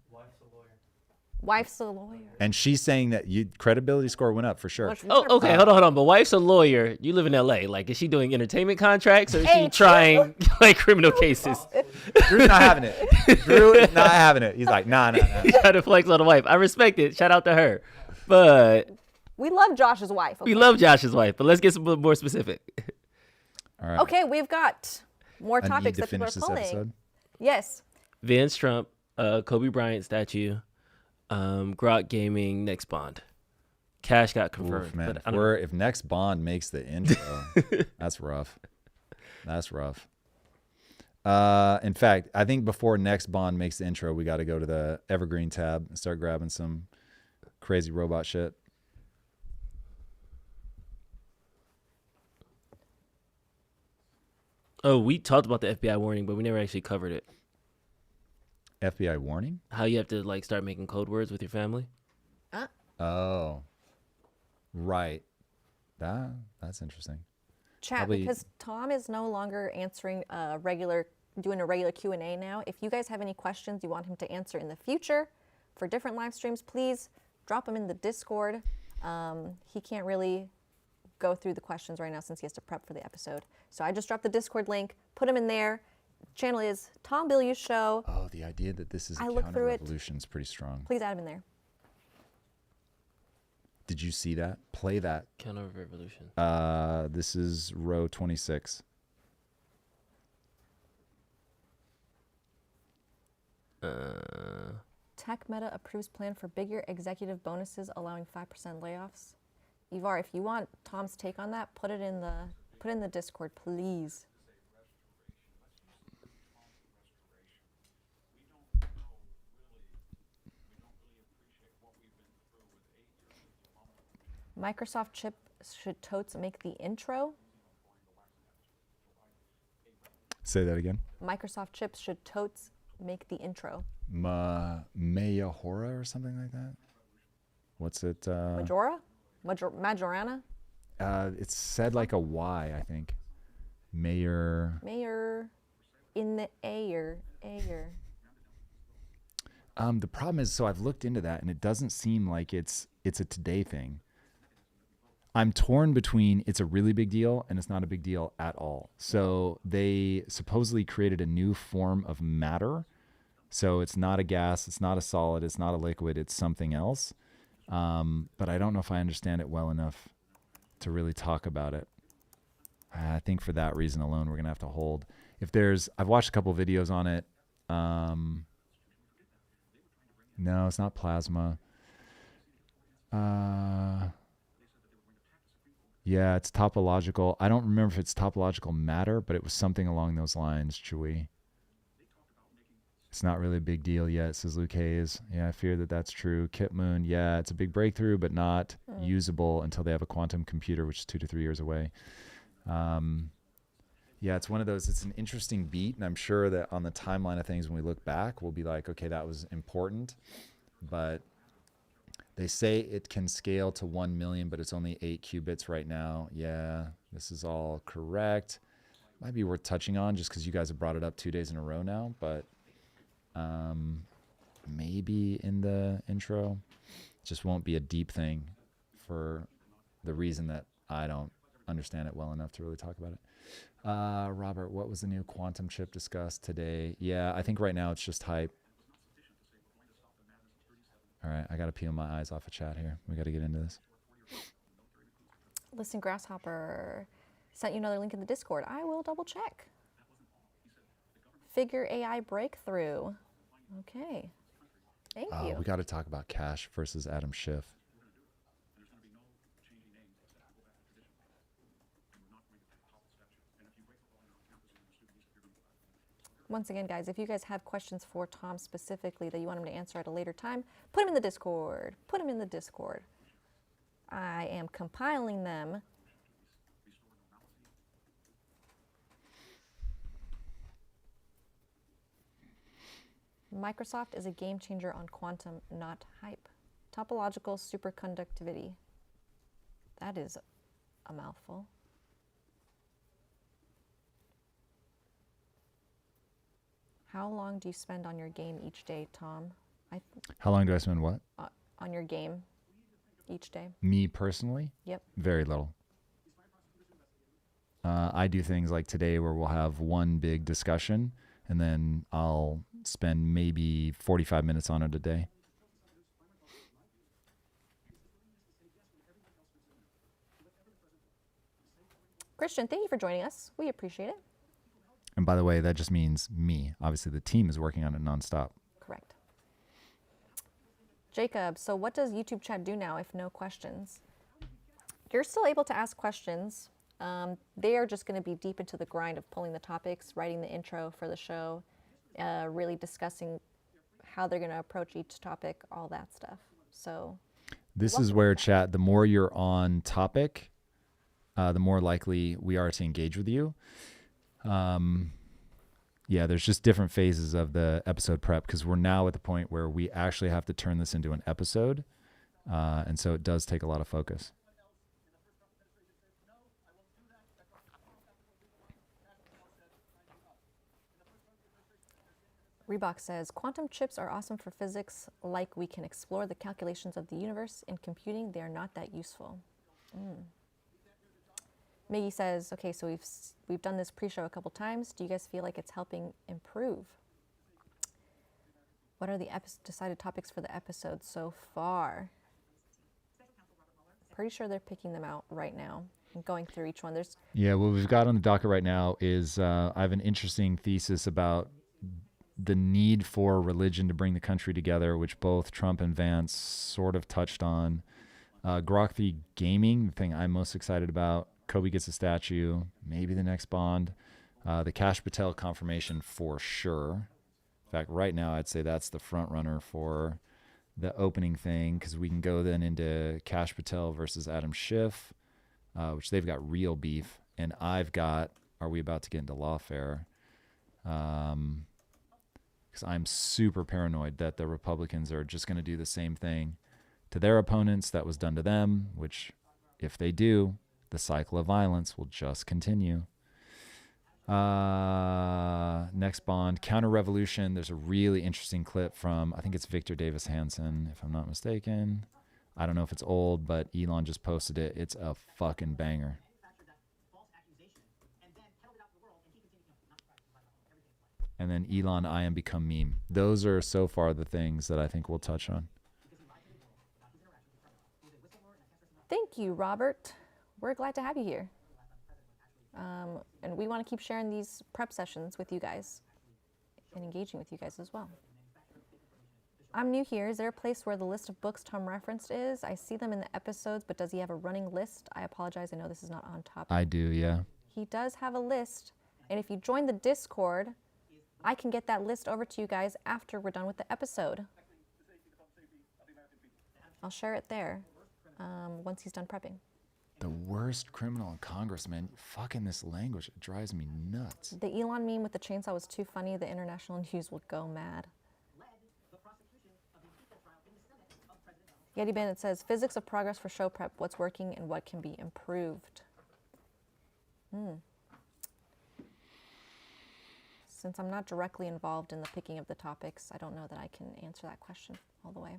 Wife's a lawyer. And she's saying that credibility score went up for sure. Which- Oh, okay. Hold on. But wife's a lawyer. You live in LA. Like, is she doing entertainment contracts or is Hey, she trying like criminal cases? Drew's not having it. Drew is not having it. He's like, nah. Trying to flex on the wife. I respect it. Shout out to her. But We love Josh's wife. we Okay? love Josh's wife. But let's get some more specific. All right. Okay, we've got more I need topics to that people are finish this pulling. episode. Yes. Vance Trump, Kobe Bryant statue, Grok Gaming, next Bond. Cash got confirmed. Oof, man. But I don't If next Bond makes the intro, that's rough. That's rough. In fact, I think before next Bond makes the intro, we got to go to the Evergreen tab and start grabbing some crazy robot shit. Oh, we talked about the FBI warning, but we never actually covered it. FBI warning? How you have to like start making code words with your family. Oh, right. That's interesting. Chat, Probably- because Tom is no longer answering doing a regular Q&A now. If you guys have any questions you want him to answer in the future for different live streams, please drop them in the Discord. He can't really go through the questions right now since he has to prep for the episode. So I just dropped the Discord link, put him in there. Channel is Tom Bilyeu Show. Oh, the idea that this is a I looked through it. counter-revolution is pretty strong. Please add him in there. Did you see that? Play that. Counter revolution. This is row 26. Tech Meta approves plan for bigger executive bonuses, allowing 5% layoffs. Ivar, if you want Tom's take on that, put it in the Discord, please. Microsoft chip should totes make the intro. Say that again. Microsoft chips should totes make the intro. Mayahora or something like that. What's it? Majorana? It's said like a Y, I think. Mayor in the air. The problem is, so I've looked into that, and it doesn't seem like it's a today thing. I'm torn between it's a really big deal and it's not a big deal at all. So they supposedly created a new form of matter. So it's not a gas, it's not a solid, it's not a liquid, it's something else. But I don't know if I understand it well enough to really talk about it. I think for that reason alone, we're going to have to hold. I've watched a couple videos on it. No, it's not plasma. Yeah, it's topological. I don't remember if it's topological matter, but it was something along those lines, Chewy. It's not really a big deal yet, says Luke Hayes. Yeah, I fear that that's true. Kip Moon, yeah, it's a big breakthrough, but not usable until they have a quantum computer, which is 2 to 3 years away. Yeah, it's one of those, it's an interesting beat, and I'm sure that on the timeline of things, when we look back, we'll be like, okay, that was important, but they say it can scale to 1 million, but it's only 8 qubits right now. Yeah, this is all correct. Might be worth touching on just because you guys have brought it up 2 days in a row now, but maybe in the intro. Just won't be a deep thing for the reason that I don't understand it well enough to really talk about it. Robert, what was the new quantum chip discussed today? Yeah, I think right now it's just hype. All right, I got to peel my eyes off a chat here. We got to get into this. Listen, Grasshopper sent you another link in the Discord. I will double check. Figure AI breakthrough. Okay. Thank you. We got to talk about Cash versus Adam Schiff. Once again, guys, if you guys have questions for Tom specifically that you want him to answer at a later time, put them in the Discord. Put them in the Discord. I am compiling them. Microsoft is a game changer on quantum, not hype. Topological superconductivity. That is a mouthful. How long do you spend on your game each day, Tom? How long do I spend what? On your game each day. Me personally? Yep. Very little. I do things like today where we'll have one big discussion and then I'll spend maybe 45 minutes on it a day. Christian, thank you for joining us. We appreciate it. And by the way, that just means me. Obviously, the team is working on it nonstop. Correct. Jacob, so what does YouTube chat do now if no questions? You're still able to ask questions. They are just going to be deep into the grind of pulling the topics, writing the intro for the show, really discussing how they're going to approach each topic, all that stuff. So this is where chat, the more you're on topic, the more likely we are to engage with you. Yeah, there's just different phases of the episode prep because we're now at the point where we actually have to turn this into an episode. And so it does take a lot of focus. Reebok says, quantum chips are awesome for physics, like we can explore the calculations of the universe. In computing, they are not that useful. Miggy says, okay, so we've done this pre-show a couple times. Do you guys feel like it's helping improve? What are the decided topics for the episode so far? pretty sure they're picking them out right now and going through each one. Yeah, what we've got on the docket right now is I have an interesting thesis about the need for religion to bring the country together, which both Trump and Vance sort of touched on. Grok gaming, the thing I'm most excited about. Kobe gets a statue, maybe the next Bond. The Kash Patel confirmation for sure. In fact, right now I'd say that's the front runner for the opening thing, because we can go then into Kash Patel versus Adam Schiff, which they've got real beef, and I've got, are we about to get into lawfare? Because I'm super paranoid that the Republicans are just going to do the same thing to their opponents that was done to them, which if they do, the cycle of violence will just continue. Next Bond, Counter-Revolution. There's a really interesting clip from, I think it's Victor Davis Hanson, if I'm not mistaken. I don't know if it's old, but Elon just posted it. It's a fucking banger. And then Elon, I am become meme. Those are so far the things that I think we'll touch on. Thank you, Robert. We're glad to have you here. And we want to keep sharing these prep sessions with you guys and engaging with you guys as well. I'm new here. Is there a place where the list of books Tom referenced is? I see them in the episodes, but does he have a running list? I apologize. I know this is not on topic. I do, yeah. He does have a list. And if you join the Discord, I can get that list over to you guys after we're done with the episode. I'll share it there once he's done prepping. The worst criminal in Congress, man. Fucking this language. It drives me nuts. The Elon meme with the chainsaw was too funny. The international news will go mad. Yeti Bandit says, physics of progress for show prep. What's working and what can be improved? Since I'm not directly involved in the picking of the topics, I don't know that I can answer that question all the way.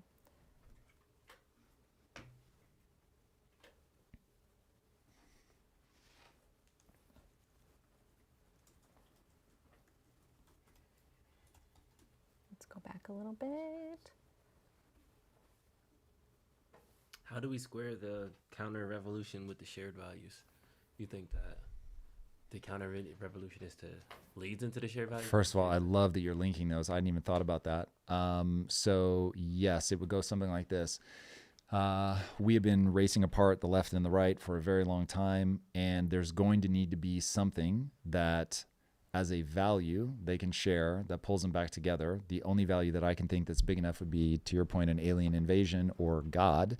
Let's go back a little bit. How do we square the counter-revolution with the shared values? You think that the counter-revolutionist leads into the shared values? First of all, I love that you're linking those. I hadn't even thought about that. So yes, it would go something like this. We have been racing apart the left and the right for a very long time, and there's going to need to be something that as a value they can share that pulls them back together. The only value that I can think that's big enough would be, to your point, an alien invasion or God.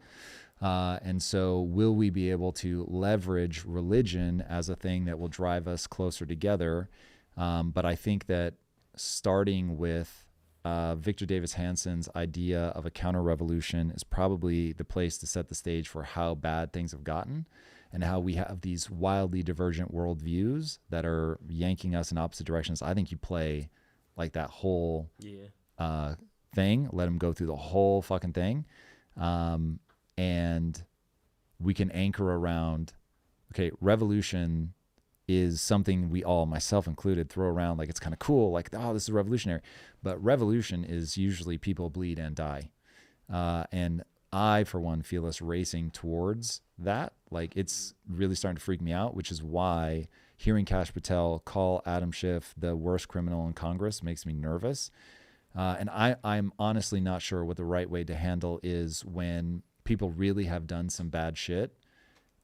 And so will we be able to leverage religion as a thing that will drive us closer together? But I think that starting with Victor Davis Hanson's idea of a counter-revolution is probably the place to set the stage for how bad things have gotten and how we have these wildly divergent worldviews that are yanking us in opposite directions. I think you play like that whole thing, let them go through the whole fucking thing. And we can anchor around, okay, revolution is something we all, myself included, throw around like it's kind of cool, like, oh, this is revolutionary. But revolution is usually people bleed and die. And I, for one, feel us racing towards that. Like, it's really starting to freak me out, which is why hearing Kash Patel call Adam Schiff the worst criminal in Congress makes me nervous. And I'm honestly not sure what the right way to handle is when people really have done some bad shit.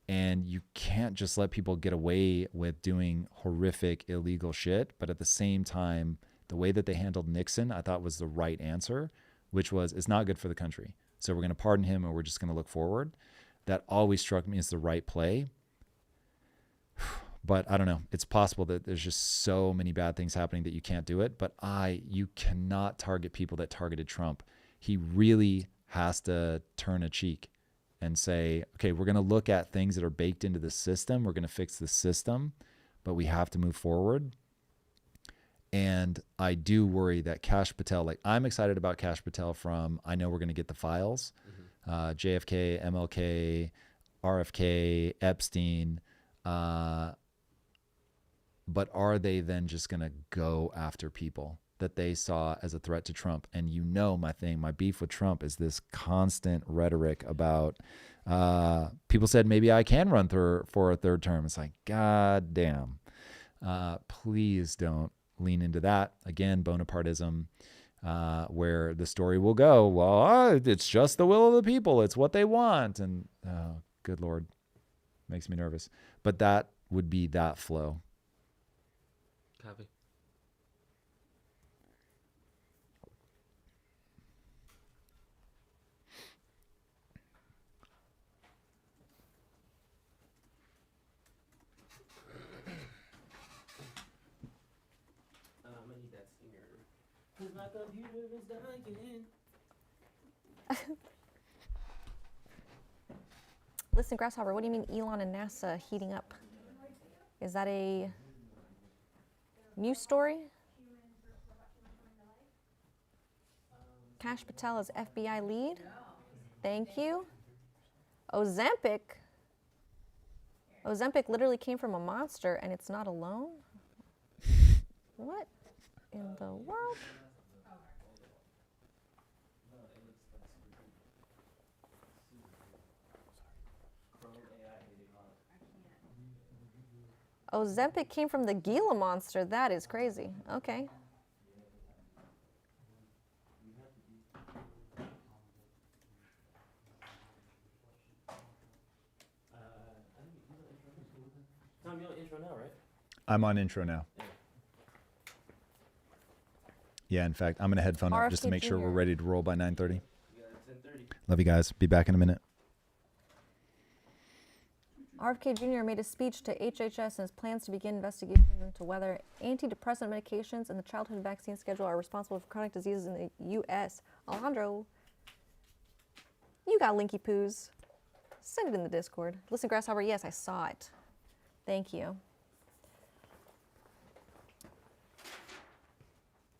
And you can't just let people get away with doing horrific, illegal shit. But at the same time, the way that they handled Nixon, I thought was the right answer, which was, it's not good for the country. So we're going to pardon him and we're just going to look forward. That always struck me as the right play. But I don't know. It's possible that there's just so many bad things happening that you can't do it. But you cannot target people that targeted Trump. He really has to turn a cheek and say, okay, we're going to look at things that are baked into the system. We're going to fix the system, but we have to move forward. And I do worry that Kash Patel, like, I'm excited about Kash Patel from, I know we're going to get the files, JFK, MLK, RFK, Epstein, but are they then just going to go after people that they saw as a threat to Trump? And you know, my beef with Trump is this constant rhetoric about People said maybe I can run for a third term. It's like, God damn. Please don't lean into that. Again, Bonapartism, where the story will go, well, it's just the will of the people. It's what they want. And good Lord, makes me nervous. But that would be that flow. Copy. My computer is dying. Listen, Grasshopper, what do you mean Elon and NASA heating up? Is that a news story? Kash Patel is FBI lead. Thank you. Ozempic literally came from a monster and it's not alone? What in the world? Ozempic came from the Gila monster. That is crazy. Okay. Tom, you're on intro now, right? I'm on intro now. Yeah, in fact, I'm going to headphone up just to make sure we're ready to roll by 9:30. Love you guys. Be back in a minute. RFK Jr. made a speech to HHS and his plans to begin investigations into whether antidepressant medications and the childhood vaccine schedule are responsible for chronic diseases in the U.S. Alejandro, you got linky poos. Send it in the Discord. Listen, Grasshopper, yes, I saw it. Thank you.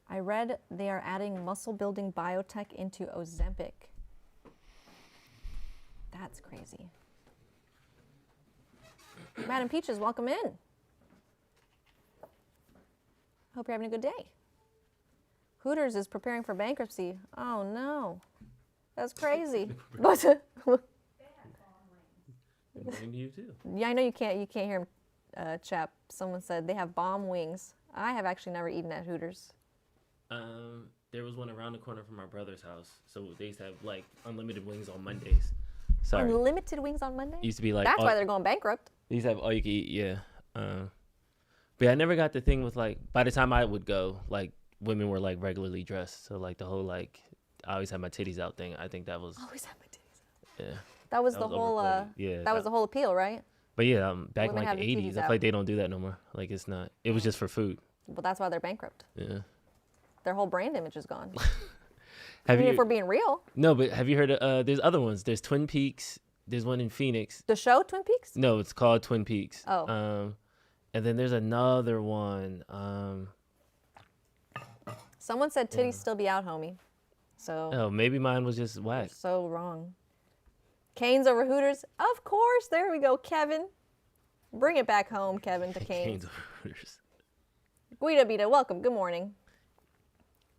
I read they are adding muscle-building biotech into Ozempic. That's crazy. Madam Peaches, welcome in. Hope you're having a good day. Hooters is preparing for bankruptcy. Oh no, that's crazy. But You too. yeah, I know you can't hear him, chap. Someone said they have bomb wings. I have actually never eaten at Hooters. There was one around the corner from our brother's house, so they used to have like unlimited wings on Mondays. Sorry. Unlimited wings on Monday? Used to be like that's why they're going bankrupt. They used to have all you can eat, yeah. But yeah, I never got the thing with like, by the time I would go, like women were like regularly dressed. So like the whole like, I always had my titties out thing. I think that was. Always have my titties out. Yeah. That was the whole. Yeah. That was the whole appeal, right? But yeah, back Women in like the having 80s, titties I out. feel like they don't do that no more. Like it's not. It was just for food. Well, that's why they're bankrupt. Yeah. Their whole brand image is gone. Have you? If we're being real. No, but have you heard of? There's other ones. There's Twin Peaks. There's one in Phoenix. The show Twin Peaks? No, it's called Twin Peaks. Oh. And then there's another one. Someone said titties still be out, homie. So. Oh, maybe mine was just whack. So wrong. Canes over Hooters? Of course. There we go, Kevin. Bring it back home, Kevin, to Canes. Canes over Hooters. Guida Bita, welcome. Good morning.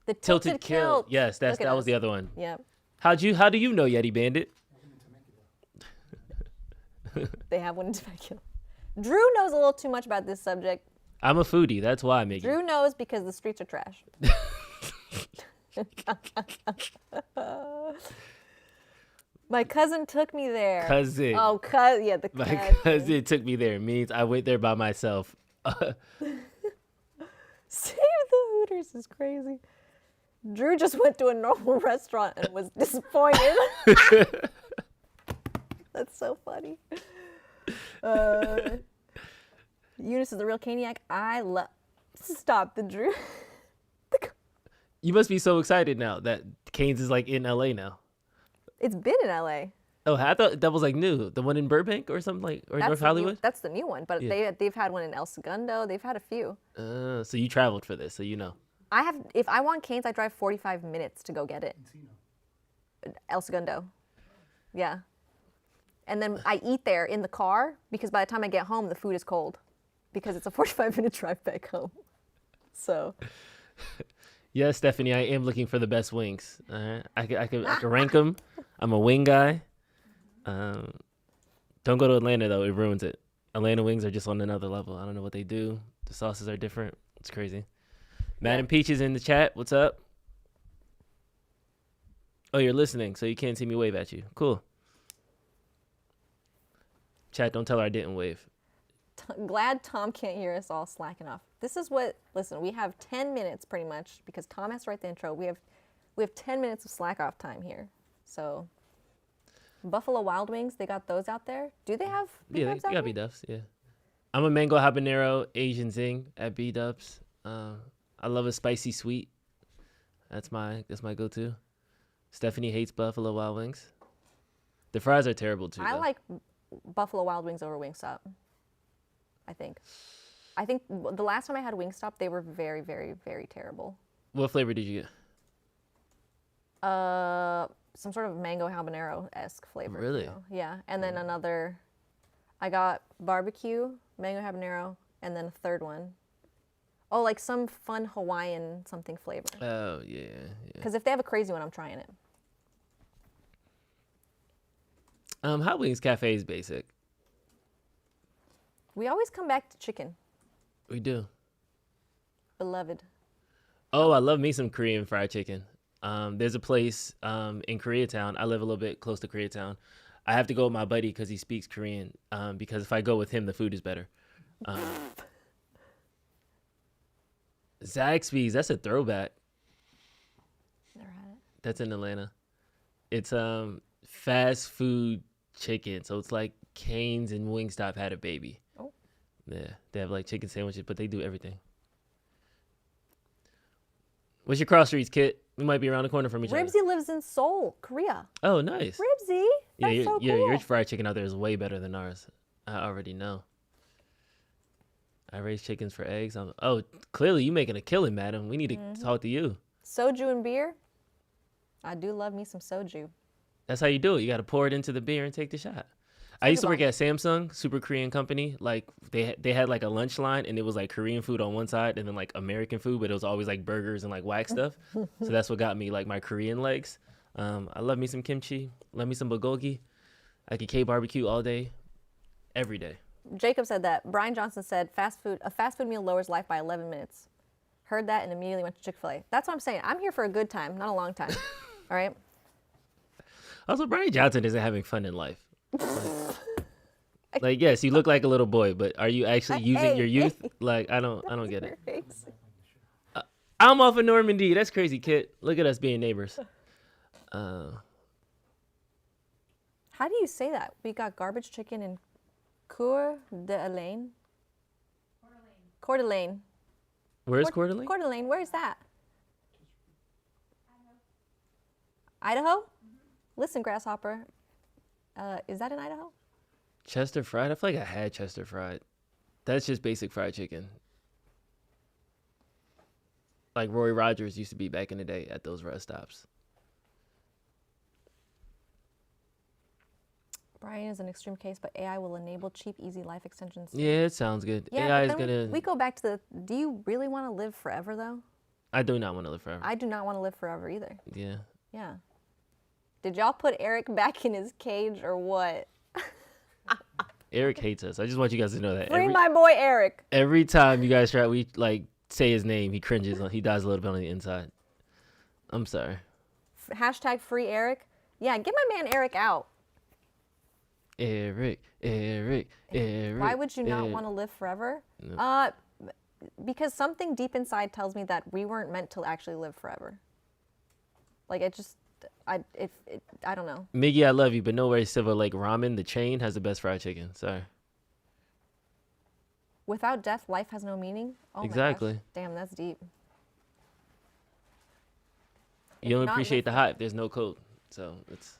The Tilted Kilt. Yes, that was the other one. Yeah. How do you know Yeti Bandit? They have one in Temecula. Drew knows a little too much about this subject. I'm a foodie. That's why I make it. Drew knows because the streets are trash. My cousin took me there. Cousin. Oh, yeah, the cousin. My cousin took me there. Means I went there by myself. Save the Hooters is crazy. Drew just went to a normal restaurant and was disappointed. That's so funny. Eunice is the real Caniac. I love. Stop the Drew. You must be so excited now that Canes is like in LA now. It's been in LA. Oh, I thought that was like new. The one in Burbank or something like, or North Hollywood? That's the new one, but Yeah. they've had one in El Segundo. They've had a few. So you traveled for this, so you know. If I want Canes, I drive 45 minutes to go get it. El Segundo. Yeah. And then I eat there in the car because by the time I get home, the food is cold because it's a 45-minute drive back home. So. Yes, Stephanie, I am looking for the best wings. I can rank them. I'm a wing guy. Don't go to Atlanta though; it ruins it. Atlanta wings are just on another level. I don't know what they do. The sauces are different. It's crazy. Madam Peach is in the chat. What's up? Oh, you're listening, so you can't see me wave at you. Cool. Chat, don't tell her I didn't wave. Glad Tom can't hear us all slacking off. This is what, listen, we have 10 minutes pretty much because Tom has to write the intro. We have 10 minutes of slack off time here. So Buffalo Wild Wings, they got those out there. Do they have B-dubs they got B-dubs, yeah. I'm a mango habanero Asian zing at B-dubs. I love a spicy sweet. That's my go-to. Stephanie hates Buffalo Wild Wings. The fries are terrible too. I like Buffalo Wild Wings over Wingstop. I think the last time I had Wingstop, they were very, very, very terrible. What flavor did you get? Some sort of mango habanero-esque flavor. Really? You know? Yeah. And then another, I got barbecue, mango habanero, and then a third one. Oh, like some fun Hawaiian something flavor. Oh, yeah. Because if they have a crazy one, I'm trying it. Hot Wings Cafe is basic. We always come back to chicken. We do. Beloved. Oh, I love me some Korean fried chicken. There's a place in Koreatown. I live a little bit close to Koreatown. I have to go with my buddy because he speaks Korean. Because if I go with him, the food is better. Zaxby's, that's a throwback. Never had it. That's in Atlanta. It's fast food chicken. So it's like Cane's and Wingstop had a baby. Oh. Yeah, they have like chicken sandwiches, but they do everything. What's your cross streets, Kit? We might be around the corner from each other. Ribsy lives in Seoul, Korea. Oh, nice. Ribsy? That's so cool. Your fried chicken out there is way better than ours. I already know. I raise chickens for eggs. Oh, clearly you making a killing, madam. We need to talk to you. Soju and beer? I do love me some soju. That's how you do it. You got to pour it into the beer and take the shot. I used to work at Samsung, super Korean company. Like they had like a lunch line and it was like Korean food on one side and then like American food, but it was always like burgers and like whack stuff. So that's what got me like my Korean legs. I love me some kimchi, love me some bulgogi. I could K-barbecue all day, every day. Jacob said that. Brian Johnson said a fast food meal lowers life by 11 minutes. Heard that and immediately went to Chick-fil-A. That's what I'm saying. I'm here for a good time, not a long time. All right? Also, Brian Johnson isn't having fun in life. Like, yes, you look like a little boy, but are you actually using your youth? Like, I don't get it. I'm off of Normandy. That's crazy, kid. Look at us being neighbors. How do you say that? We got garbage chicken in Coeur d'Alene. Coeur d'Alene. Where's Coeur d'Alene? Coeur d'Alene. Where is that? Idaho? Listen, Grasshopper. Is that in Idaho? Chester fried? I feel like I had Chester fried. That's just basic fried chicken. Like Roy Rogers used to be back in the day at those rest stops. Brian is an extreme case, but AI will enable cheap, easy life extensions. Yeah, it sounds good. Yeah, AI is gonna. We go back to do you really want to live forever though? I do not want to live forever. I do not want to live forever either. Yeah. Yeah. Did y'all put Eric back in his cage or what? Eric hates us. I just want you guys to know that. Free my boy Eric. Every time you guys try, we like say his name, he cringes. He dies a little bit on the inside. I'm sorry. Hashtag free Eric. Yeah, get my man Eric out. Eric. Why would you not want to live forever? No. Because something deep inside tells me that we weren't meant to actually live forever. Like I don't know. Miggy, I love you, but no way Silver Lake Ramen, the chain, has the best fried chicken. Sorry. Without death, life has no meaning? Oh exactly. My gosh. Damn, that's deep. You don't appreciate the hype. There's no code. So it's...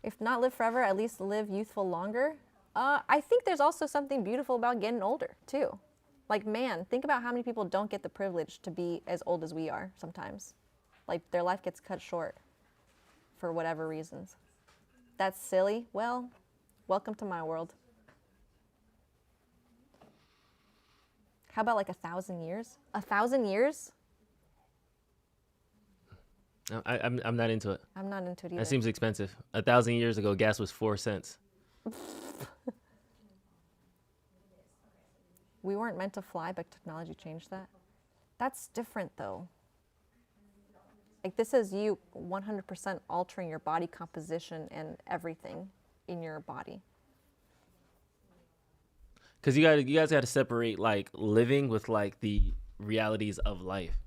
If not live forever, at least live youthful longer. I think there's also something beautiful about getting older, too. Like, man, think about how many people don't get the privilege to be as old as we are sometimes. Like, their life gets cut short for whatever reasons. That's silly. Well, welcome to my world. How about like 1,000 years? 1,000 years? I'm not into it. I'm not into it either. That seems expensive. 1,000 years ago, gas was 4 cents. We weren't meant to fly, but technology changed that. That's different, though. Like, this is you 100% altering your body composition and everything in your body. Because you guys got to separate, like, living with, like, the realities of life.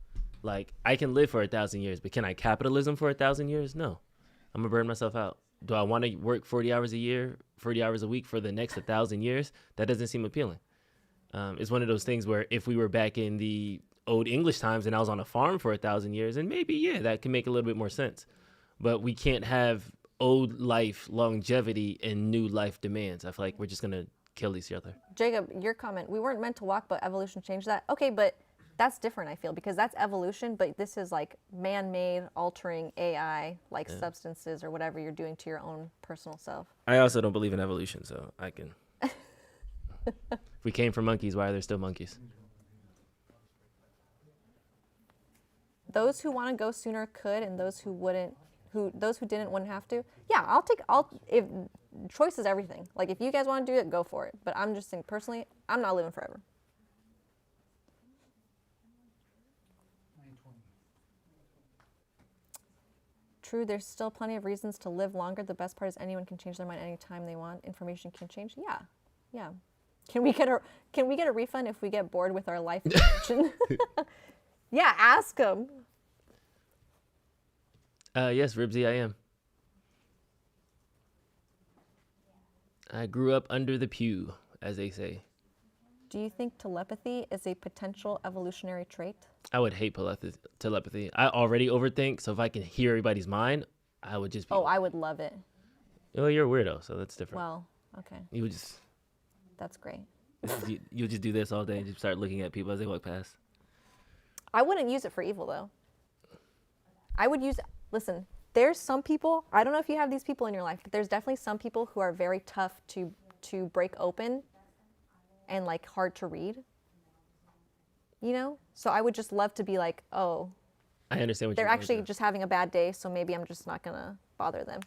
Like, I can live for 1,000 years, but can I capitalism for 1,000 years? No. I'm going to burn myself out. Do I want to work 40 hours a year, 40 hours a week for the next 1,000 years? That doesn't seem appealing. It's one of those things where if we were back in the old English times and I was on a farm for 1,000 years, and maybe, yeah, that can make a little bit more sense. But we can't have old life longevity and new life demands. I feel like we're just going to kill each other. Jacob, your comment, we weren't meant to walk, but evolution changed that. Okay, but that's different, I feel, because that's evolution, but this is like man-made, altering AI, like substances or whatever you're doing to your own personal self. I also don't believe in evolution, so I can... If we came from monkeys, why are there still monkeys? Those who want to go sooner could, and those who wouldn't, those who didn't wouldn't have to. Yeah, if choice is everything. Like, if you guys want to do it, go for it. But I'm just saying, personally, I'm not living forever. True, there's still plenty of reasons to live longer. The best part is anyone can change their mind anytime they want. Information can change. Yeah. Can we get a refund if we get bored with our life extension? Yeah, ask them. Yes, Ribsy, I am. I grew up under the pew, as they say. Do you think telepathy is a potential evolutionary trait? I would hate telepathy. I already overthink, so if I can hear everybody's mind, I would just be... Oh, I would love it. Well, you're a weirdo, so that's different. Well, okay. You would just... That's great. You'll just do this all day and just start looking at people as they walk past. I wouldn't use it for evil, though. I would use... Listen, there's some people... I don't know if you have these people in your life, but there's definitely some people who are very tough to break open and, like, hard to read. You know? So I would just love to be like, oh... I understand what they're actually just having a bad day, so maybe I'm just not going to bother them.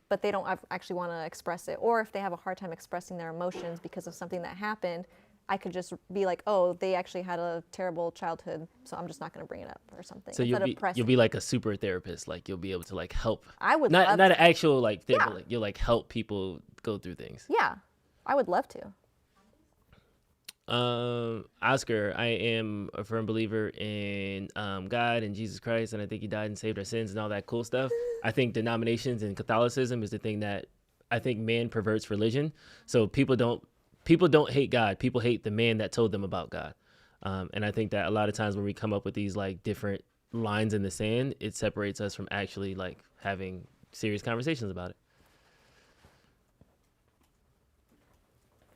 But they don't actually want to express it. Or if they have a hard time expressing their emotions because of something that happened, I could just be like, oh, they actually had a terrible childhood, so I'm just not going to bring it up or something. So you'll be like a super therapist. Like, you'll be able to, like, help. I would not love an actual, like, therapist. Yeah. Like, you'll, like, help people go through things. Yeah, I would love to. Oscar, I am a firm believer in God and Jesus Christ, and I think he died and saved our sins and all that cool stuff. I think denominations and Catholicism is the thing that I think man perverts religion. So people don't hate God. People hate the man that told them about God. And I think that a lot of times when we come up with these, like, different lines in the sand, it separates us from actually, like, having serious conversations about it.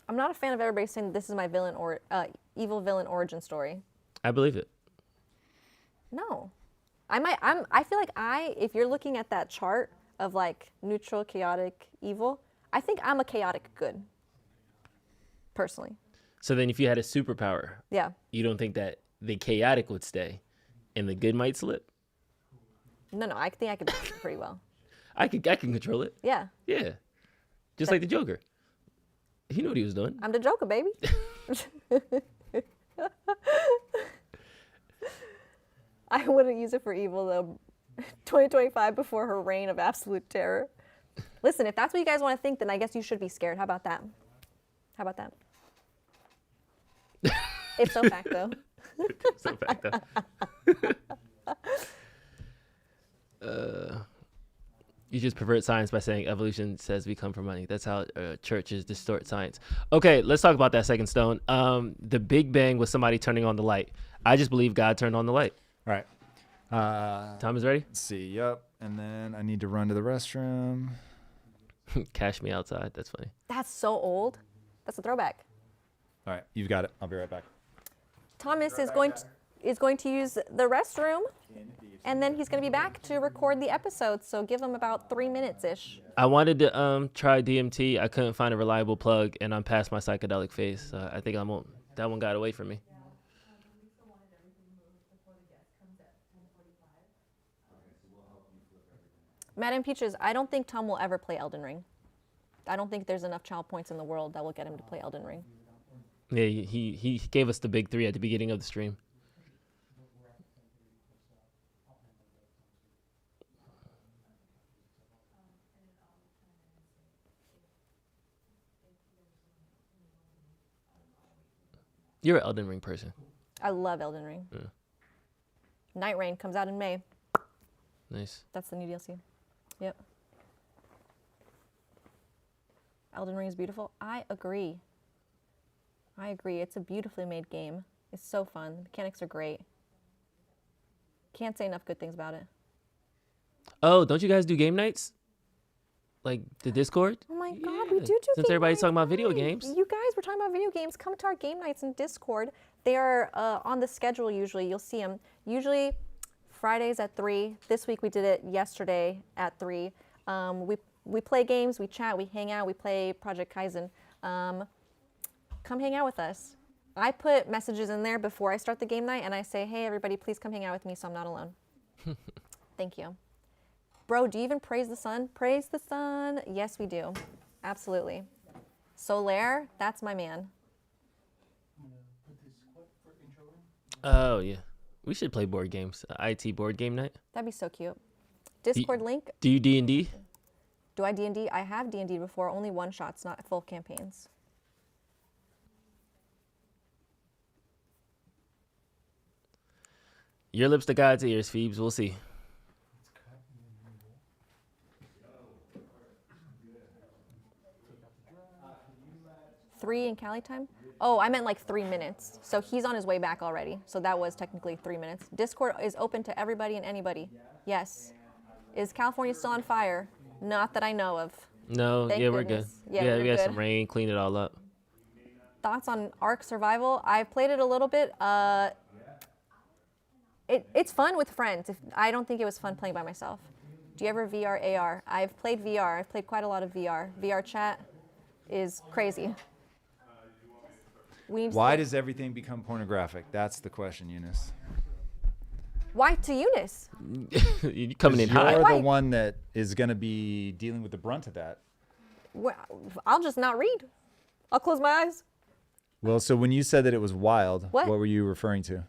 I'm not a fan of everybody saying this is my villain or evil villain origin story. I believe it. No, I feel like if you're looking at that chart of, like, neutral, chaotic, evil, I think I'm a chaotic good. Personally. So then, if you had a superpower, yeah, you don't think that the chaotic would stay, and the good might slip? No, I think I could do it pretty well. I can control it. Yeah. Yeah. Just like the Joker. He knew what he was doing. I'm the Joker, baby. I wouldn't use it for evil, though. 2025 before her reign of absolute terror. Listen, if that's what you guys want to think, then I guess you should be scared. How about that? How about that? Ipso facto. Ipso facto. You just pervert science by saying evolution says we come from money. That's how churches distort science. Okay, let's talk about that second stone. The Big Bang was somebody turning on the light. I just believe God turned on the light. All right. Tom is ready? Let's see. Yep. And then I need to run to the restroom. Cash me outside. That's funny. That's so old. That's a throwback. All right. You've got it. I'll be right back. Thomas is going to use the restroom. And then he's going to be back to record the episode, so give him about 3 minutes-ish. I wanted to try DMT. I couldn't find a reliable plug, and I'm past my psychedelic phase. So I think that one got away from me. Madam Peaches, I don't think Tom will ever play Elden Ring. I don't think there's enough child points in the world that will get him to play Elden Ring. Yeah, he gave us the big 3 at the beginning of the stream. You're an Elden Ring person. I love Elden Ring. Yeah. Night Rain comes out in May. Nice. That's the new DLC. Yep. Elden Ring is beautiful. I agree. It's a beautifully made game. It's so fun. The mechanics are great. Can't say enough good things about it. Oh, don't you guys do game nights? Like the Discord? Oh my God, we do Since game everybody's nights, talking about video right. games. You guys, we're talking about video games. Come to our game nights in Discord. They are on the schedule usually. You'll see them. Usually Fridays at 3. This week we did it yesterday at 3. We play games, we chat, we hang out, we play Project Kaizen. Come hang out with us. I put messages in there before I start the game night and I say, hey everybody, please come hang out with me so I'm not alone. Thank you. Bro, do you even praise the sun? Praise the sun. Yes, we do. Absolutely. Solaire, that's my man. Oh, yeah. We should play board games. IT board game night. That'd be so cute. Discord link. Do you D&D? Do I D&D? I have D&D before, only one shots, not full campaigns. Your lips to God's ears, Phoebes. We'll see. Three in Cali time? Oh, I meant like 3 minutes. So he's on his way back already. So that was technically 3 minutes. Discord is open to everybody and anybody. Yes. Is California still on fire? Not that I know of. No, Thank yeah, we're goodness. good. Yeah, Yeah, we're we had good. some rain, cleaned it all up. Thoughts on Ark Survival? I've played it a little bit. It's fun with friends. I don't think it was fun playing by myself. Do you ever VR, AR? I've played VR. I've played quite a lot of VR. VR chat is crazy. Why does everything become pornographic? That's the question, Eunice. Why to Eunice? You coming in high. You're the one that is going to be dealing with the brunt of that. Well, I'll just not read. I'll close my eyes. Well, so when you said that it was wild, What? what were you referring to?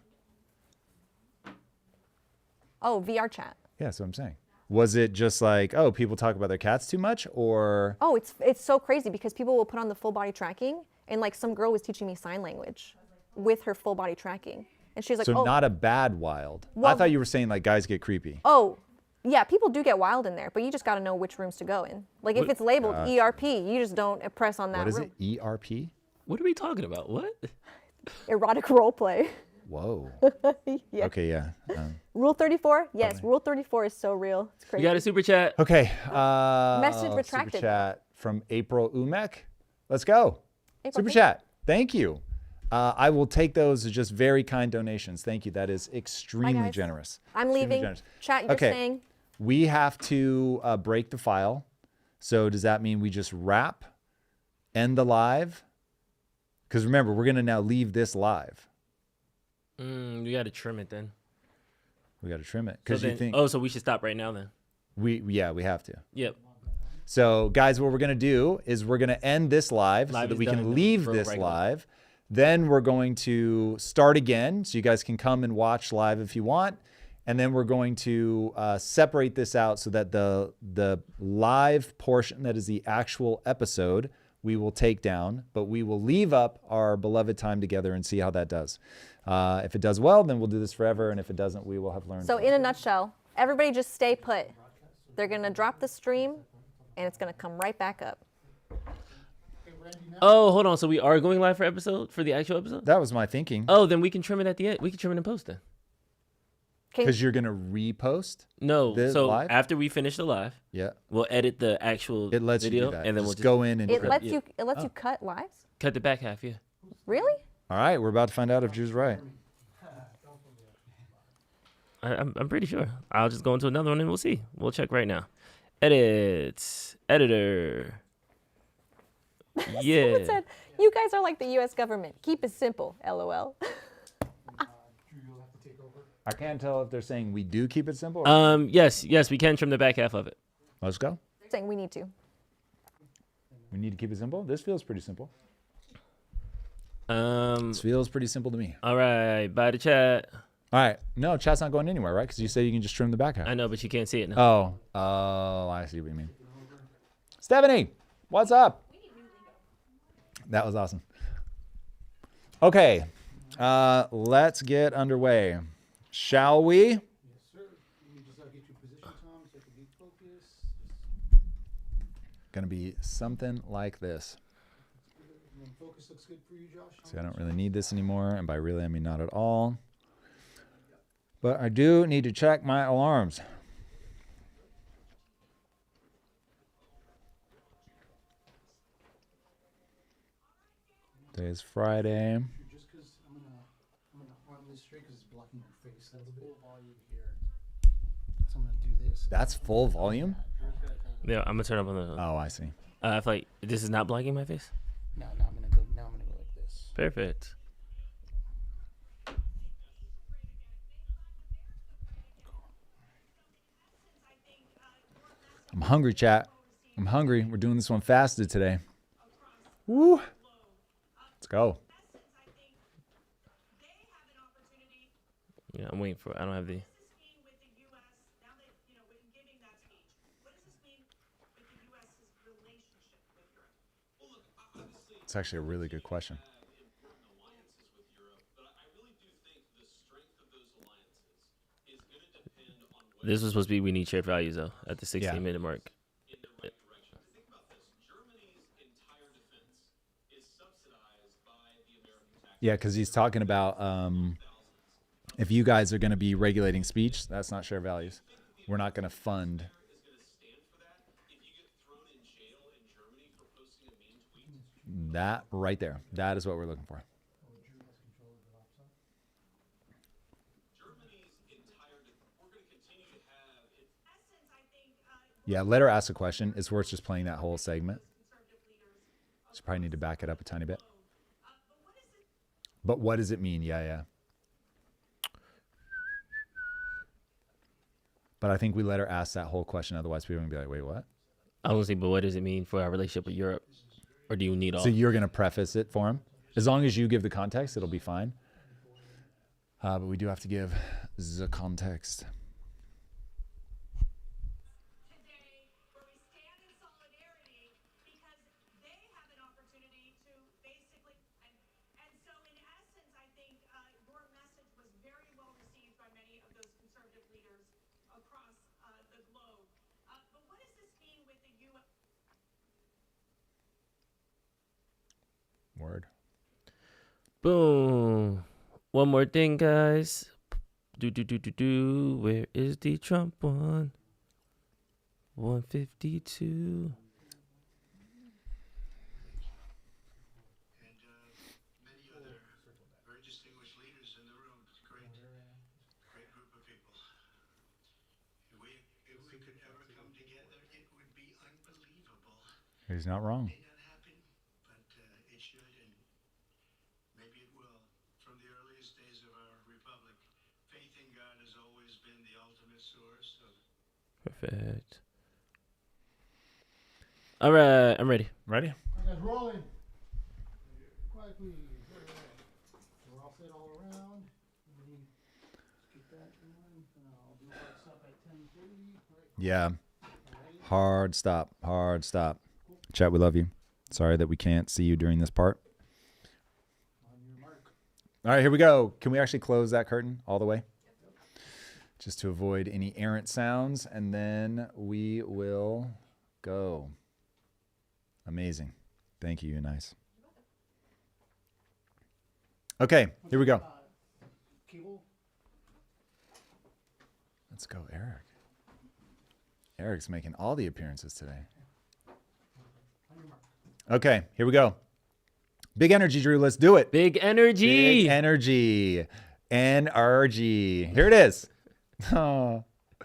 Oh, VR chat. Yeah, that's what I'm saying. Was it just like, oh, people talk about their cats too much, or? Oh, it's so crazy because people will put on the full body tracking, and like some girl was teaching me sign language with her full body tracking, and she's like, So oh, not a bad wild. I Well- thought you were saying like guys get creepy. oh, yeah, people do get wild in there, but you just got to know which rooms to go in. Like if it's labeled ERP, you just don't press on that What is room. it? ERP? What are we talking about? What? Erotic role play. Whoa. Yeah. Okay, yeah. Rule 34? Yes, Rule 34 is so real. It's You crazy. got a super chat? Okay. Message retracted. Super chat from April Umek. Let's go. April, Super thank chat. Thank you. I will take those as just very kind donations. Thank you. That is extremely guys. generous. I'm Extremely leaving. generous. Chat, you're Okay. saying? We have to break the file. So does that mean we just wrap, end the live? Because remember, we're going to now leave this live. We got to trim it then. We got to trim it. So Because you then- think so we should stop right now then. we have to. Yep. So, guys, what we're going to do is we're going to end this live so Live that is we done, can then leave we'll this regular. live. Then we're going to start again so you guys can come and watch live if you want. And then we're going to separate this out so that the live portion that is the actual episode we will take down, but we will leave up our beloved time together and see how that does. If it does well, then we'll do this forever. And if it doesn't, we will have learned. So in a nutshell, everybody just stay put. They're going to drop the stream, and it's going to come right back up. Oh, hold on. So we are going live for the actual episode? That was my thinking. Oh, then we can trim it at the end. We can trim it in post then. Because you're going to repost? No. The So live? after we finish the live, Yeah. we'll edit the actual It lets video you do that. and then just we'll go in and It trim. lets yeah. you cut lives? cut the back half, yeah. Really? All right, we're about to find out if Drew's right. I'm pretty sure. I'll just go into another one and we'll see. We'll check right now. Edits. Editor. Yeah. Someone said, you guys are like the U.S. government. Keep it simple, LOL. I can't tell if they're saying we do keep it simple. Yes, we can trim the back half of it. Let's go. Saying we need to. We need to keep it simple. This feels pretty simple. This feels pretty simple to me. All right, bye to chat. All right. No, chat's not going anywhere, right? Because you said you can just trim the back half. I know, but you can't see it now. Oh, I see what you mean. Stephanie, what's up? That was awesome. Okay, let's get underway. Shall we? Yes, sir. Let me just get your position, Tom, so I can be focused. Gonna be something like this. Focus looks good for you, Josh. See, I don't really need this anymore, and by really I mean not at all. But I do need to check my alarms. Today's Friday. Just because I'm gonna arm this straight because it's blocking your face. That's full volume here. So I'm gonna do this. That's full volume? Yeah, I'm gonna turn up on the. Oh, I see. I feel like this is not blocking my face. No, I'm gonna go. Now I'm gonna go like this. Perfect. I'm hungry, chat. I'm hungry. We're doing this one fasted today. Woo. Let's go. Yeah, I'm waiting for. I don't have the. It's actually a really good question. This was supposed to be we need shared values though at the 16-minute mark. Yeah, because he's talking about if you guys are going to be regulating speech, that's not share values. We're not going to fund. That right there. That is what we're looking for. Yeah, let her ask a question. It's worth just playing that whole segment. So probably need to back it up a tiny bit. But what does it mean? Yeah. But I think we let her ask that whole question. Otherwise, people are going to be like, wait, what? I was saying, but what does it mean for our relationship with Europe? Or do you need all? So you're going to preface it for him? As long as you give the context, it'll be fine. But we do have to give the context. Word. Boom. One more thing, guys. Where is the Trump one? 152. And many other very distinguished leaders in the room. It's a great group of people. If we could ever come together, it would be unbelievable. He's not wrong. It may not happen, but it should, and maybe it will. From the earliest days of our republic, faith in God has always been the ultimate source of. Perfect. All right, I'm ready. Ready? All right, guys, rolling. Quiet, please. All right. We're all set all around. Let me get that going. I'll do a hard stop at 10:30. Yeah. Hard stop. Hard stop. Chat, we love you. Sorry that we can't see you during this part. On your mark. All right, here we go. Can we actually close that curtain all the way? Just to avoid any errant sounds, and then we will go. Amazing. Thank you, nice. Okay, here we go. Cable. Let's go, Eric. Eric's making all the appearances today. On your mark. Okay, here we go. Big energy, Drew. Let's do it. Big energy. Big energy. NRG. Here it is. Oh.